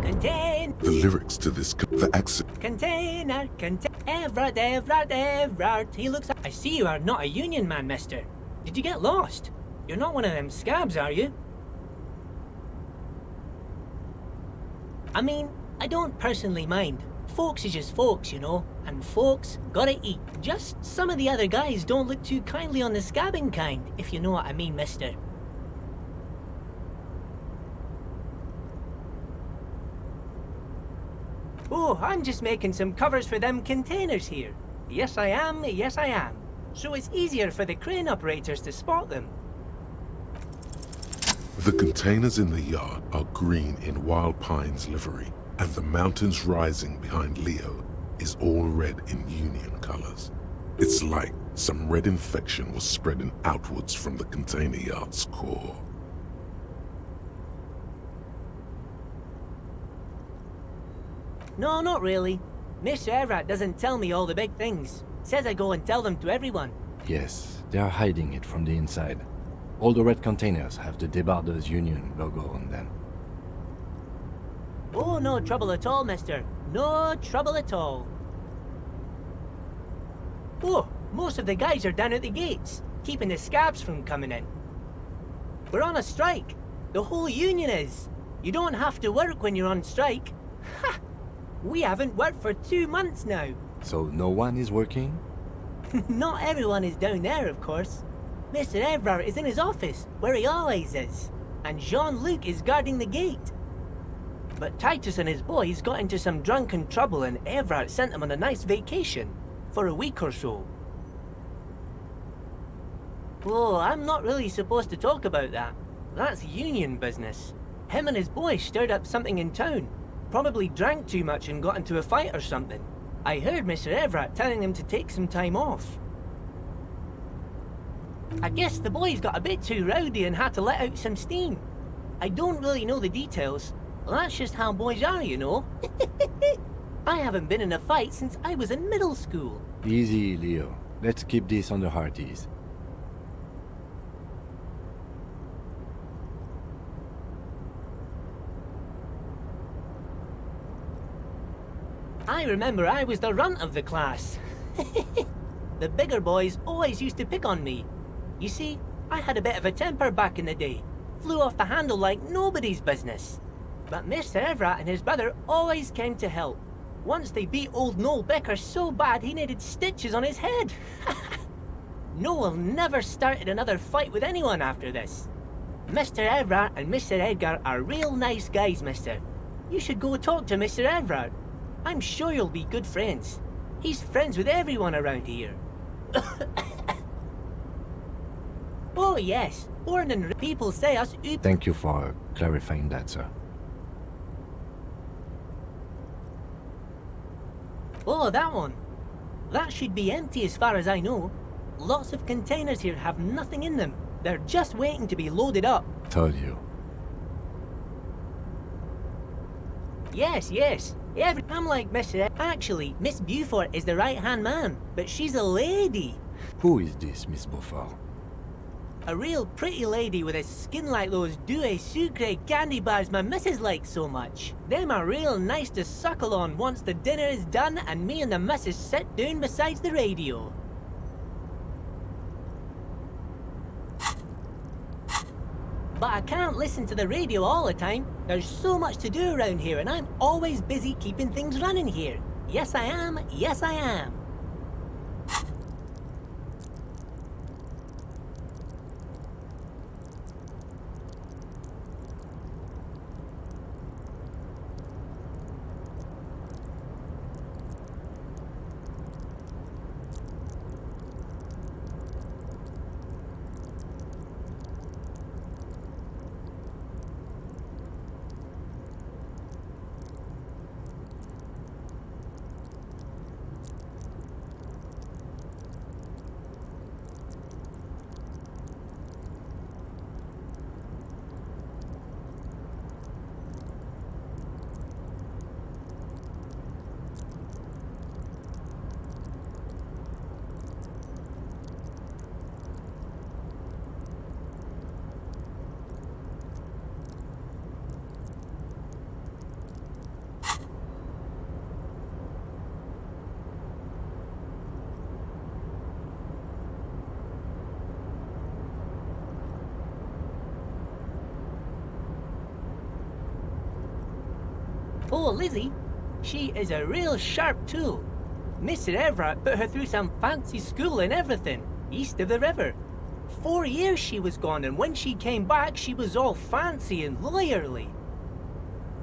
Contain. The lyrics to this, the accent. Container. Everard. He looks. I see you are not a union man, mister. Did you get lost? You're not one of them scabs, are you? I mean, I don't personally mind. Folks is just folks, you know, and folks gotta eat. Just some of the other guys don't look too kindly on the scabbing kind, if you know what I mean, mister. Oh, I'm just making some covers for them containers here. Yes, I am. So it's easier for the crane operators to spot them. The containers in the yard are green in Wild Pine's livery, and the mountains rising behind Leo is all red in Union colors. It's like some red infection was spreading outwards from the container yard's core. No, not really. Mr. Everett doesn't tell me all the big things. Says I go and tell them to everyone. Yes, they are hiding it from the inside. All the red containers have the Debarders Union logo on them. Oh, no trouble at all, mister. No trouble at all. Oh, most of the guys are down at the gates, keeping the scabs from coming in. We're on a strike. The whole union is. You don't have to work when you're on strike. Ha! We haven't worked for 2 months now. So no one is working? Not everyone is down there, of course. Mr. Everard is in his office, where he always is, and Jean-Luc is guarding the gate. But Titus and his boys got into some drunken trouble and Everard sent them on a nice vacation, for a week or so. Oh, I'm not really supposed to talk about that. That's union business. Him and his boys stirred up something in town. Probably drank too much and got into a fight or something. I heard Mr. Everett telling them to take some time off. I guess the boys got a bit too rowdy and had to let out some steam. I don't really know the details. Well, that's just how boys are, you know. I haven't been in a fight since I was in middle school. Easy, Leo. Let's keep this on the hearties. I remember I was the runt of the class. The bigger boys always used to pick on me. You see, I had a bit of a temper back in the day. Flew off the handle like nobody's business. But Mr. Everett and his brother always came to help. Once they beat old Noel Becker so bad he needed stitches on his head. Noel never started another fight with anyone after this. Mr. Everett and Mr. Edgar are real nice guys, mister. You should go talk to Mr. Everett. I'm sure you'll be good friends. He's friends with everyone around here. Oh yes, born and people say us. Thank you for clarifying that, sir. Oh, that one. That should be empty as far as I know. Lots of containers here have nothing in them. They're just waiting to be loaded up. Told you. Yes. I'm like Miss... Actually, Miss Beaufort is the right-hand man, but she's a lady. Who is this, Miss Beaufort? A real pretty lady with a skin like those Douai Sucre candy bars my missus likes so much. Them are real nice to suckle on once the dinner is done and me and the missus sit down beside the radio. But I can't listen to the radio all the time. There's so much to do around here and I'm always busy keeping things running here. Yes, I am. Oh, Lizzie, she is a real sharp tool. Mr. Everett put her through some fancy school and everything, east of the river. 4 years she was gone, and when she came back, she was all fancy and lawyerly.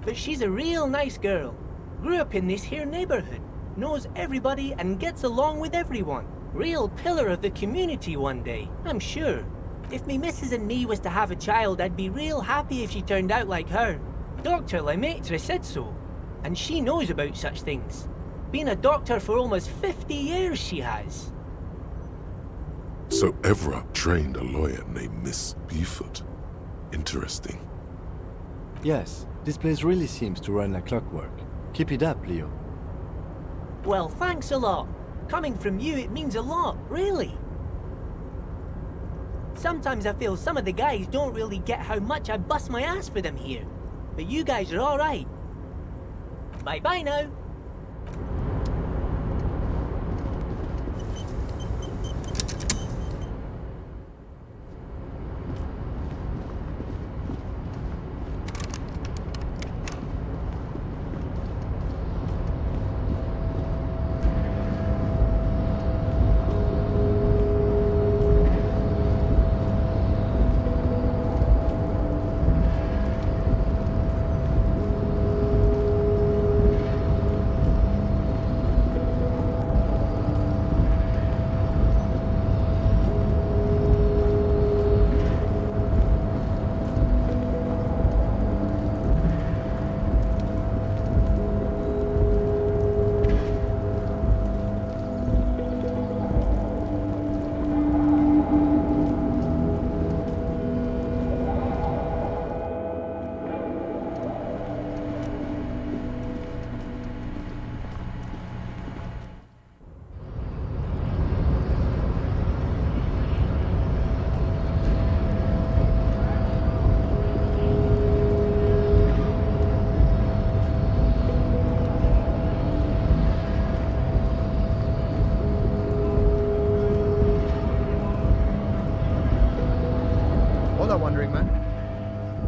But she's a real nice girl. Grew up in this here neighborhood, knows everybody and gets along with everyone. Real pillar of the community one day, I'm sure. If me missus and me was to have a child, I'd be real happy if she turned out like her. Dr. Lemaitre said so, and she knows about such things. Been a doctor for almost 50 years, she has. So Everard trained a lawyer named Miss Beaufort. Interesting. Yes, this place really seems to run like clockwork. Keep it up, Leo. Well, thanks a lot. Coming from you, it means a lot, really. Sometimes I feel some of the guys don't really get how much I bust my ass for them here. But you guys are alright. Bye-bye now.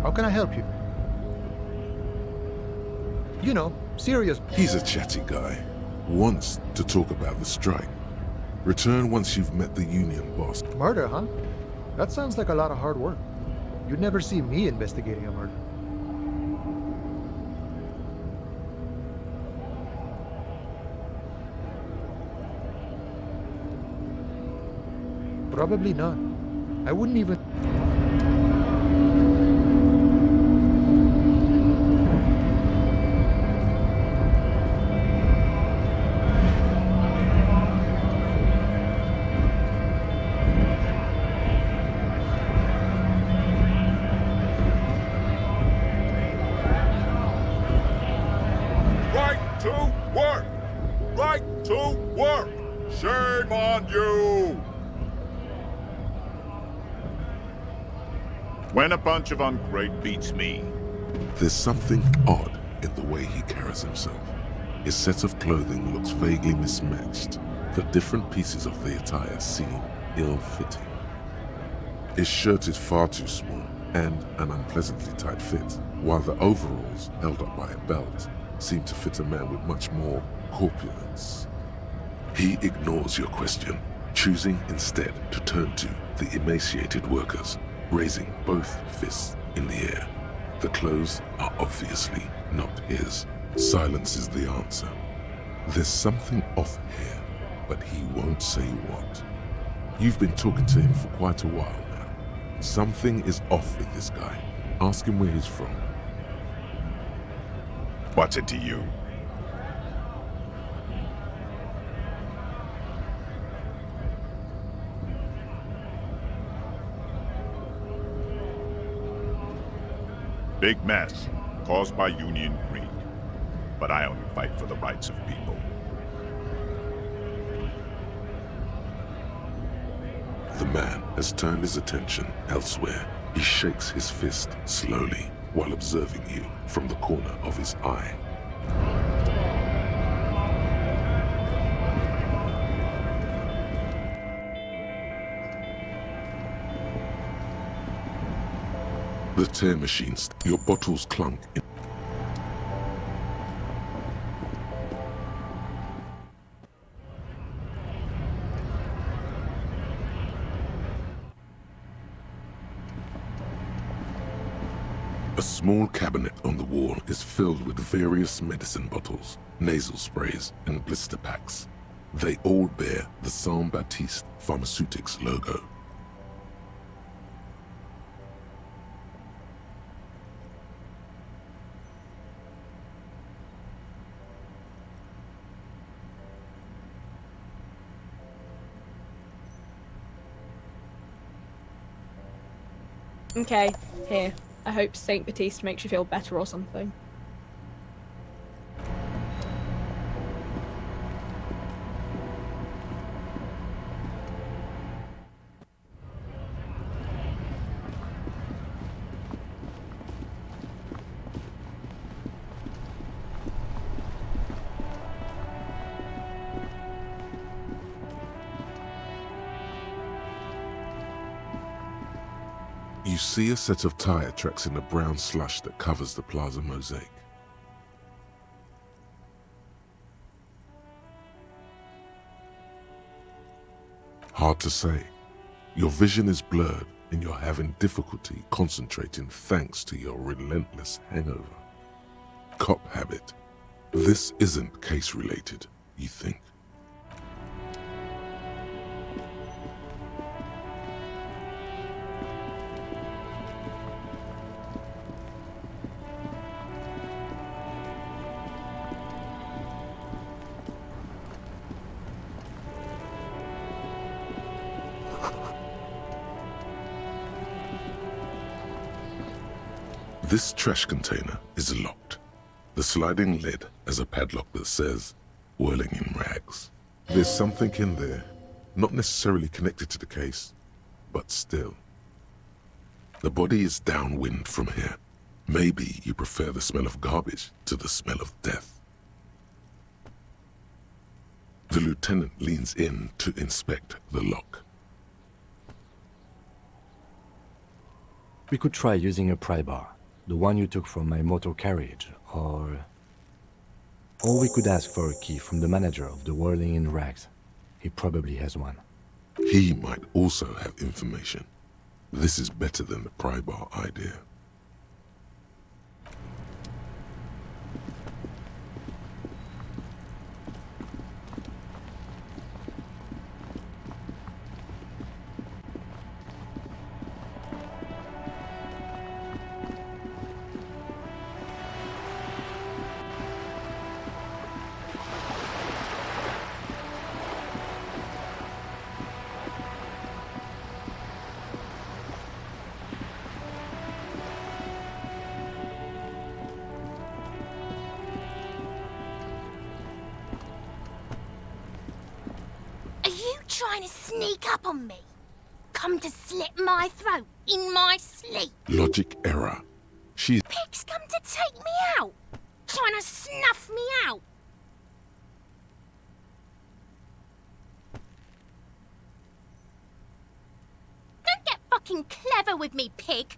How can I help you? You know, serious. He's a chatty guy. Wants to talk about the strike. Return once you've met the union boss. Murder, huh? That sounds like a lot of hard work. You'd never see me investigating a murder. Probably not. I wouldn't even... Right to work! Right to work! Shame on you! When a bunch of ungrate beats me. There's something odd in the way he carries himself. His set of clothing looks vaguely mismatched. The different pieces of the attire seem ill-fitting. His shirt is far too small and an unpleasantly tight fit, while the overalls, held up by a belt, seem to fit a man with much more corpulence. He ignores your question, choosing instead to turn to the emaciated workers, raising both fists in the air. The clothes are obviously not his. Silence is the answer. There's something off here, but he won't say what. You've been talking to him for quite a while now. Something is off with this guy. Ask him where he's from. What's it to you? Big mess caused by union greed. But I only fight for the rights of people. The man has turned his attention elsewhere. He shakes his fist slowly while observing you from the corner of his eye. The tear machines, your bottles clunk. A small cabinet on the wall is filled with various medicine bottles, nasal sprays, and blister packs. They all bear the Saint Baptiste Pharmaceutics logo. Okay, here. I hope Saint Baptiste makes you feel better or something. You see a set of tire tracks in the brown slush that covers the plaza mosaic. Hard to say. Your vision is blurred and you're having difficulty concentrating thanks to your relentless hangover. Cop habit. This isn't case related, you think. This trash container is locked. The sliding lid has a padlock that says, "Whirling in Rags." There's something in there, not necessarily connected to the case, but still. The body is downwind from here. Maybe you prefer the smell of garbage to the smell of death. The lieutenant leans in to inspect the lock. We could try using a pry bar, the one you took from my motor carriage, or we could ask for a key from the manager of the Whirling in Rags. He probably has one. He might also have information. This is better than the pry bar idea. Trying to sneak up on me? Come to slit my throat in my sleep? Logic error. She's... Pig's come to take me out! Trying to snuff me out! Don't get fucking clever with me, pig!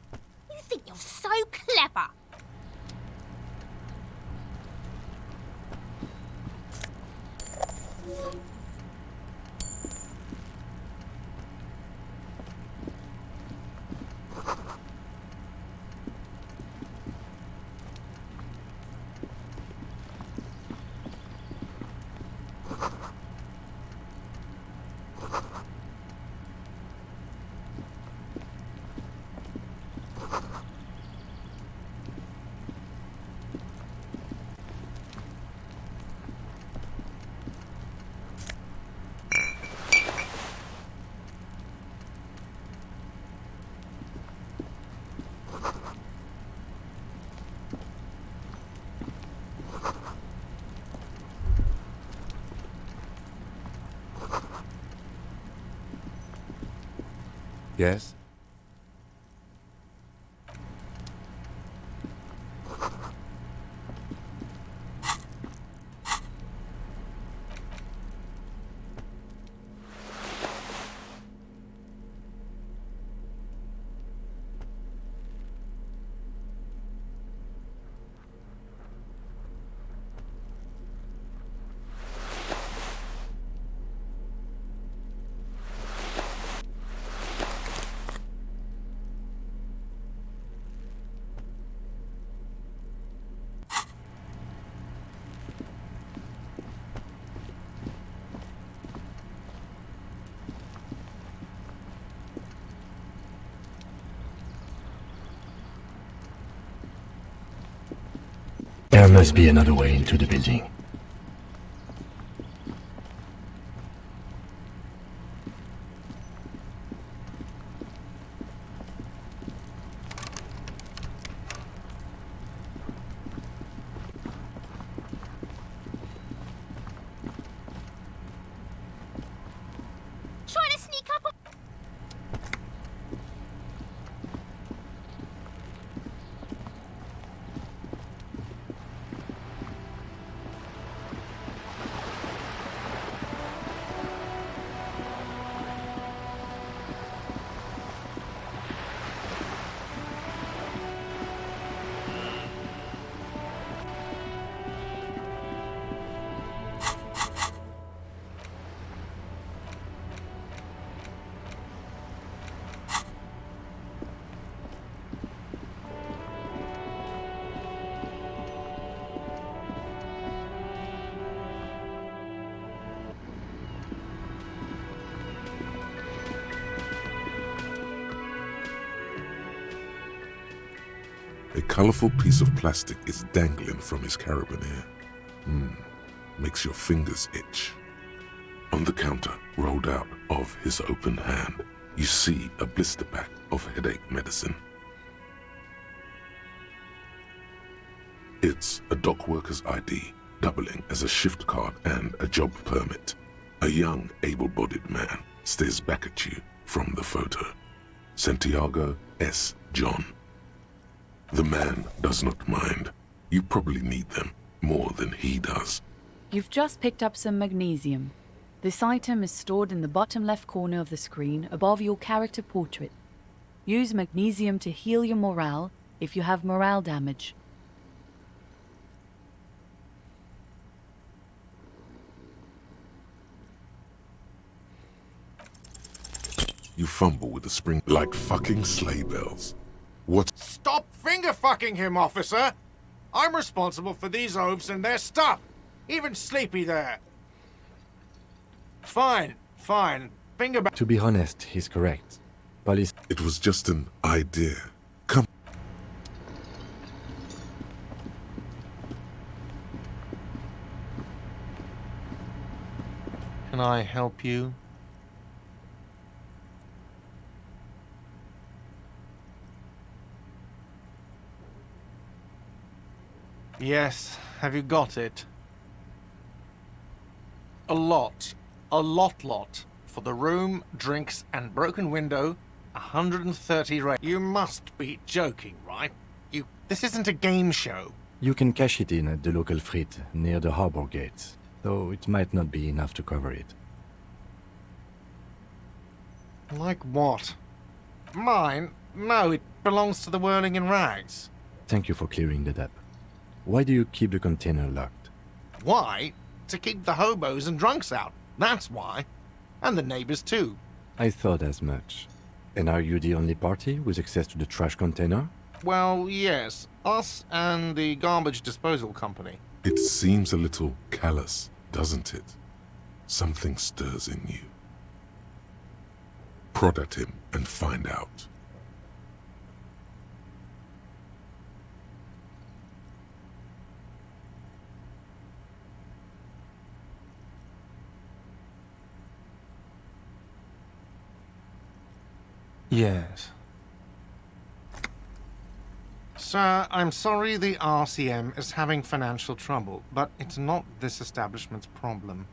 You think you're so clever! Yes? There must be another way into the building. Trying to sneak up on... A colorful piece of plastic is dangling from his carabiner. Makes your fingers itch. On the counter, rolled out of his open hand, you see a blister pack of headache medicine. It's a dock worker's ID, doubling as a shift card and a job permit. A young, able-bodied man stares back at you from the photo. Santiago S. John. The man does not mind. You probably need them more than he does. You've just picked up some magnesium. This item is stored in the bottom left corner of the screen above your character portrait. Use magnesium to heal your morale if you have morale damage. You fumble with the spring like fucking sleigh bells. What? Stop finger-fucking him, officer! I'm responsible for these oafs and their stuff! Even Sleepy there! Fine, fine. Finger back. To be honest, he's correct. Police. It was just an idea. Come. Can I help you? Yes, have you got it? A lot. A lot. For the room, drinks, and broken window, 130 rate. You must be joking, right? This isn't a game show. You can cash it in at the local frit near the harbor gates, though it might not be enough to cover it. Like what? Mine? No, it belongs to the Whirling in Rags. Thank you for clearing that up. Why do you keep the container locked? Why? To keep the hobos and drunks out. That's why. And the neighbors too. I thought as much. And are you the only party with access to the trash container? Well, yes. Us and the garbage disposal company. It seems a little callous, doesn't it? Something stirs in you. Prod at him and find out. Yes. Sir, I'm sorry the RCM is having financial trouble, but it's not this establishment's problem.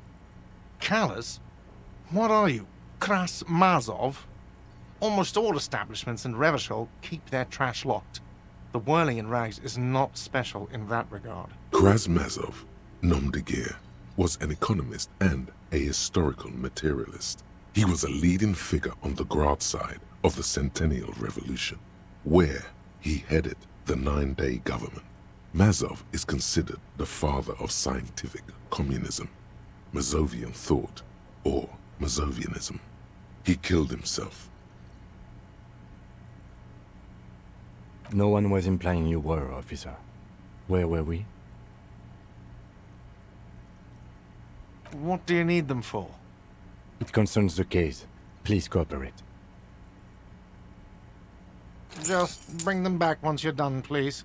Callous? What are you, Kras Mazov? Almost all establishments in Revachol keep their trash locked. The Whirling in Rags is not special in that regard. Krasmazov, nom de guerre, was an economist and a historical materialist. He was a leading figure on the Graz side of the Centennial Revolution, where he headed the Nine-Day Government. Mazov is considered the father of scientific communism, Mazovian thought, or Mazovianism. He killed himself. No one was implying you were, officer. Where were we? What do you need them for? It concerns the case. Please cooperate. Just bring them back once you're done, please.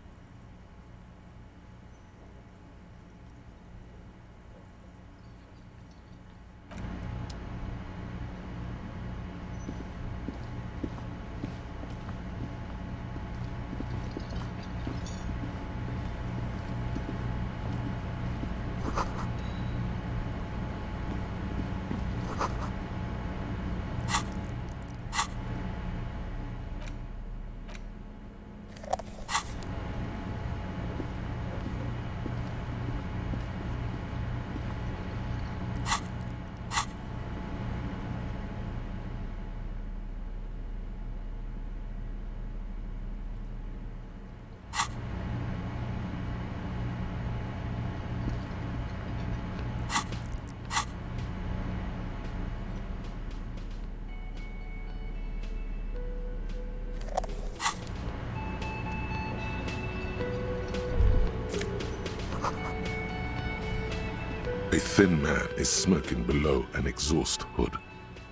A thin man is smoking below an exhaust hood,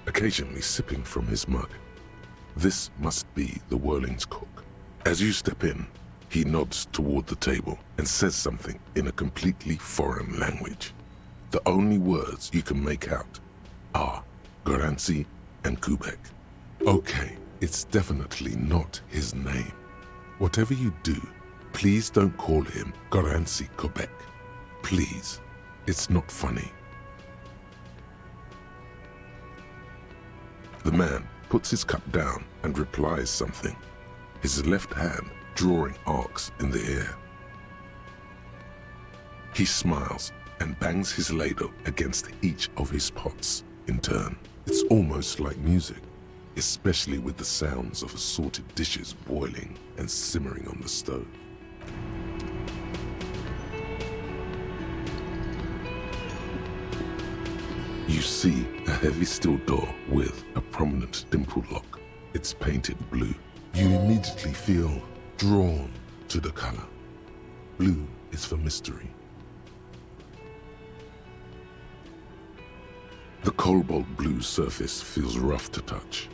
occasionally sipping from his mug. This must be the Whirling's cook. As you step in, he nods toward the table and says something in a completely foreign language. The only words you can make out are Goransi and Kubek. Okay, it's definitely not his name. Whatever you do, please don't call him Goransi Kubek. Please. It's not funny. The man puts his cup down and replies something, his left hand drawing arcs in the air. He smiles and bangs his ladle against each of his pots in turn. It's almost like music, especially with the sounds of assorted dishes boiling and simmering on the stove. You see a heavy steel door with a prominent dimple lock. It's painted blue. You immediately feel drawn to the color. Blue is for mystery. The cobalt blue surface feels rough to touch.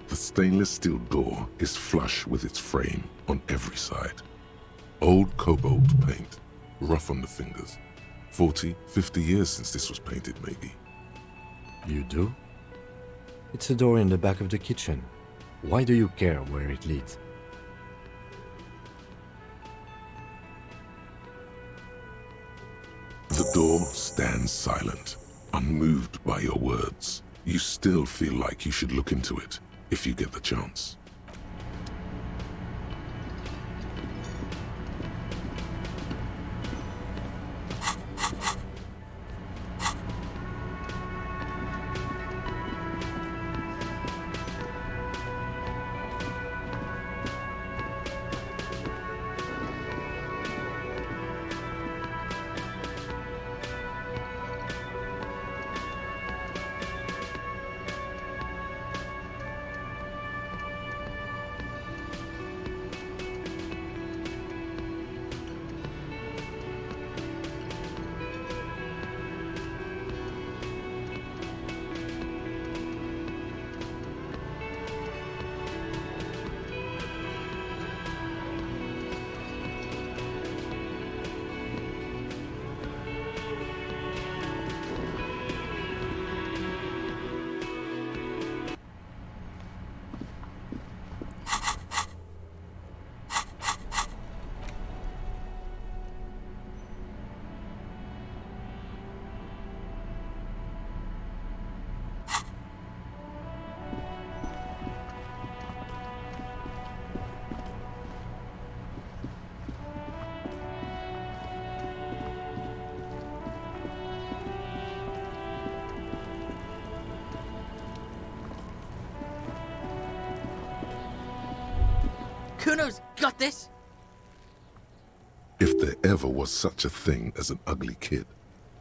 The stainless steel door is flush with its frame on every side. Old cobalt paint, rough on the fingers. 40, 50 years since this was painted, maybe. You do? It's a door in the back of the kitchen. Why do you care where it leads? The door stands silent, unmoved by your words. You still feel like you should look into it if you get the chance. Kuno's got this! If there ever was such a thing as an ugly kid,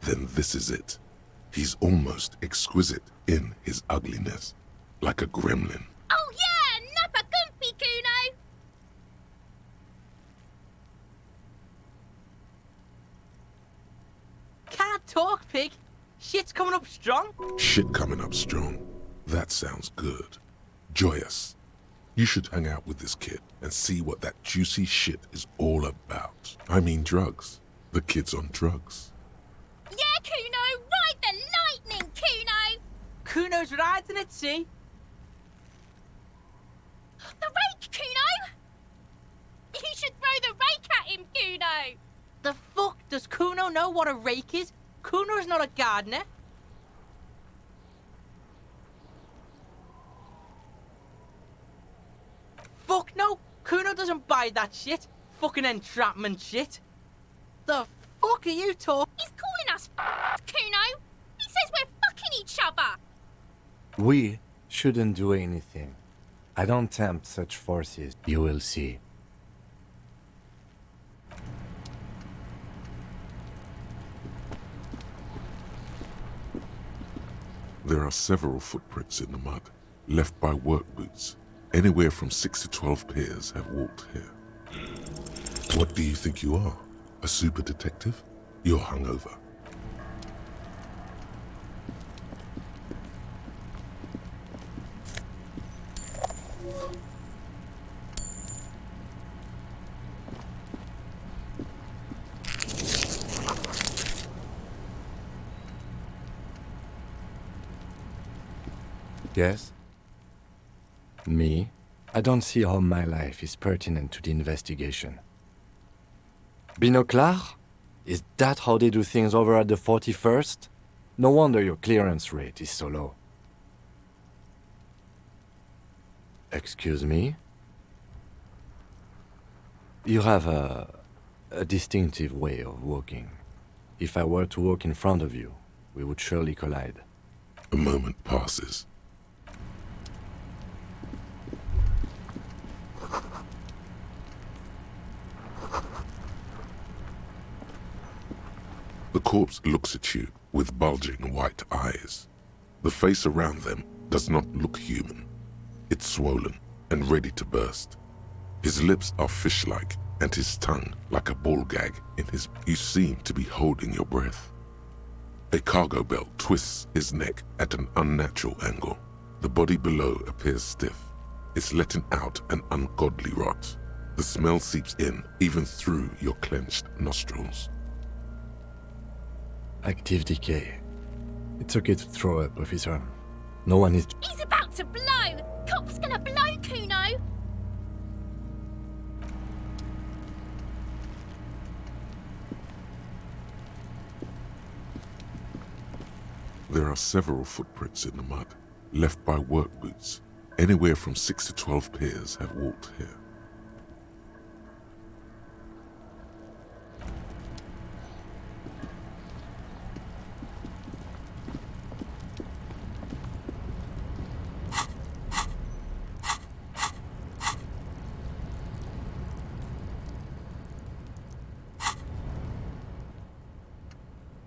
then this is it. He's almost exquisite in his ugliness, like a gremlin. Oh yeah, Nappa Gumpy, Kuno! Can't talk, pig! Shit's coming up strong! Shit coming up strong. That sounds good. Joyous. You should hang out with this kid and see what that juicy shit is all about. I mean drugs. The kid's on drugs. Yeah, Kuno! Ride the lightning, Kuno! Kuno's riding it, see? The rake, Kuno! You should throw the rake at him, Kuno! The fuck does Kuno know what a rake is? Kuno's not a gardener. Fuck no! Kuno doesn't buy that shit. Fucking entrapment shit. The fuck are you talking? He's calling us Kuno. He says we're fucking each other. We shouldn't do anything. I don't tempt such forces, you will see. There are several footprints in the mud, left by work boots. Anywhere from 6 to 12 pairs have walked here. What do you think you are? A super detective? You're hungover. Yes? Me? I don't see how my life is pertinent to the investigation. Binocular? Is that how they do things over at the 41st? No wonder your clearance rate is so low. Excuse me? You have a distinctive way of walking. If I were to walk in front of you, we would surely collide. A moment passes. The corpse looks at you with bulging white eyes. The face around them does not look human. It's swollen and ready to burst. His lips are fish-like and his tongue like a ball gag in his... You seem to be holding your breath. A cargo belt twists his neck at an unnatural angle. The body below appears stiff. It's letting out an ungodly rot. The smell seeps in even through your clenched nostrils. Active decay. It's okay to throw up, officer. No one is... He's about to blow. Cop's gonna blow, Kuno. There are several footprints in the mud, left by work boots. Anywhere from 6 to 12 pairs have walked here.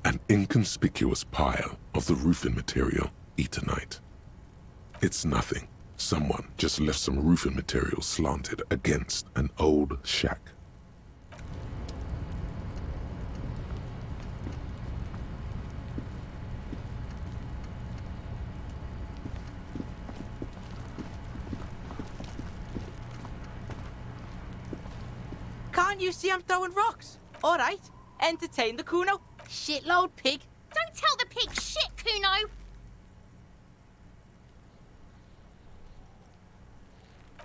An inconspicuous pile of the roofing material, Eternite. It's nothing. Someone just left some roofing material slanted against an old shack. Can't you see I'm throwing rocks? Alright, entertain the Kuno. Shitload pig. Don't tell the pig shit, Kuno.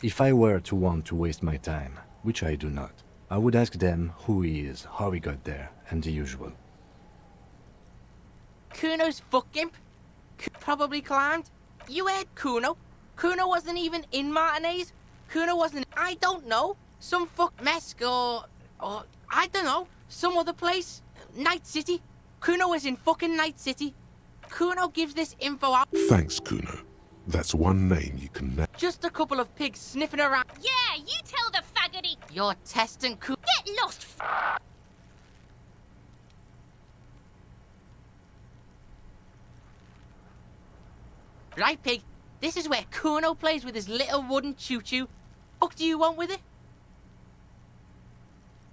If I were to want to waste my time, which I do not, I would ask them who he is, how he got there, and the usual. Kuno's fucking... Probably climbed. You heard Kuno. Kuno wasn't even in Martinez. Kuno wasn't... I don't know. Some fuck Mesk or I don't know. Some other place. Night City. Kuno was in fucking Night City. Kuno gives this info out. Thanks, Kuno. That's one name you can... Just a couple of pigs sniffing around. Yeah, you tell the faggoty. You're testing Kuno. Get lost, Right, pig. This is where Kuno plays with his little wooden choo-choo. Fuck do you want with it?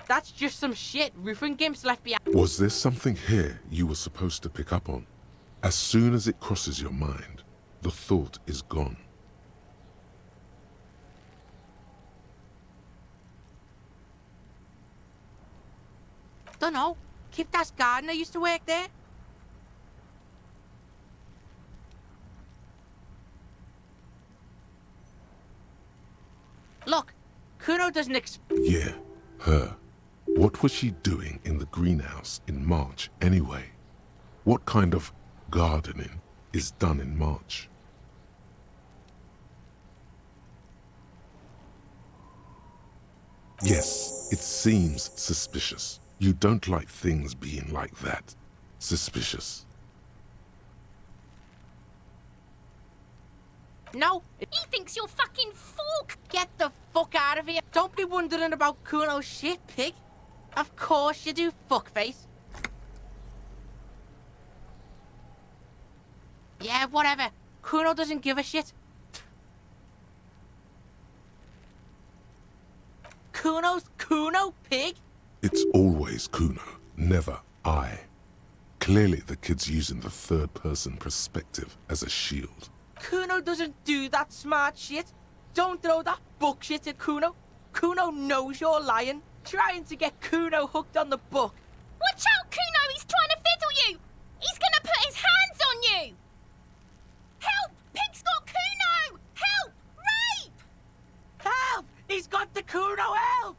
That's just some shit roofing gimps left behind. Was there something here you were supposed to pick up on? As soon as it crosses your mind, the thought is gone. Dunno. Kiptas gardener used to work there. Look, Kuno doesn't Yeah, her. What was she doing in the greenhouse in March anyway? What kind of gardening is done in March? Yes, it seems suspicious. You don't like things being like that. Suspicious. No, He thinks you're fucking fork. get the fuck out of here. Don't be wondering about Kuno's shit, pig. Of course you do, fuckface. Yeah, whatever. Kuno doesn't give a shit. Kuno's Kuno, pig. It's always Kuno, never I. Clearly the kid's using the third-person perspective as a shield. Kuno doesn't do that smart shit. Don't throw that book shit at Kuno. Kuno knows you're lying, trying to get Kuno hooked on the book. Watch out, Kuno! He's trying to fiddle you! He's gonna put his hands on you! Help! Pig's got Kuno! Help! Rape! Help! He's got the Kuno, help!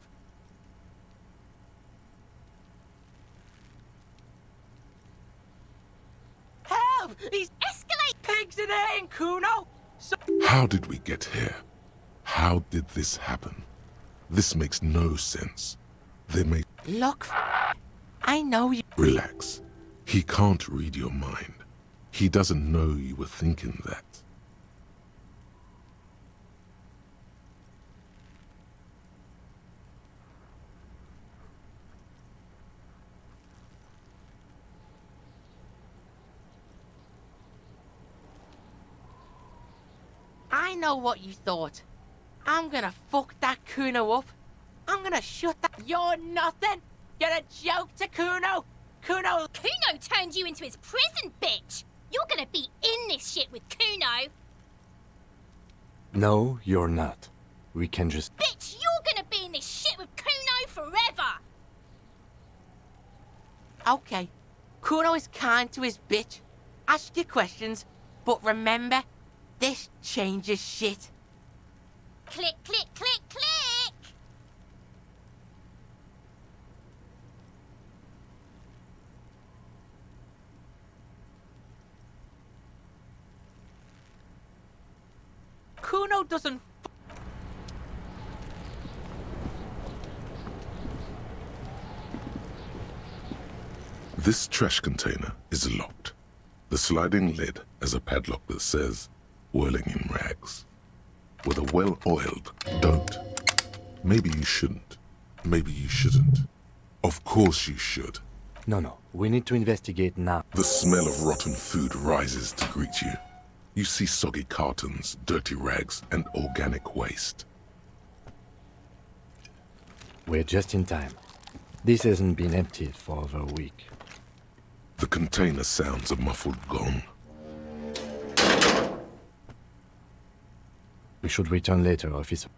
Help! He's escalate! Pigs in there in Kuno! So How did we get here? How did this happen? This makes no sense. They may... Look, I know you. Relax. He can't read your mind. He doesn't know you were thinking that. I know what you thought. I'm gonna fuck that Kuno up. I'm gonna shut that. You're nothing. You're a joke to Kuno. Kuno. Kuno turned you into his prison, bitch! You're gonna be in this shit with Kuno! No, you're not. We can just... Bitch, you're gonna be in this shit with Kuno forever! Okay. Kuno is kind to his bitch. Ask your questions, but remember, this changes shit. Click, click, click, click! Kuno doesn't. This trash container is locked. The sliding lid has a padlock that says, whirling in rags. With a well-oiled, don't. Maybe you shouldn't. Maybe you shouldn't. Of course you should. No, we need to investigate now. The smell of rotten food rises to greet you. You see soggy cartons, dirty rags, and organic waste. We're just in time. This hasn't been emptied for over a week. The container sounds a muffled gong. We should return later, officer.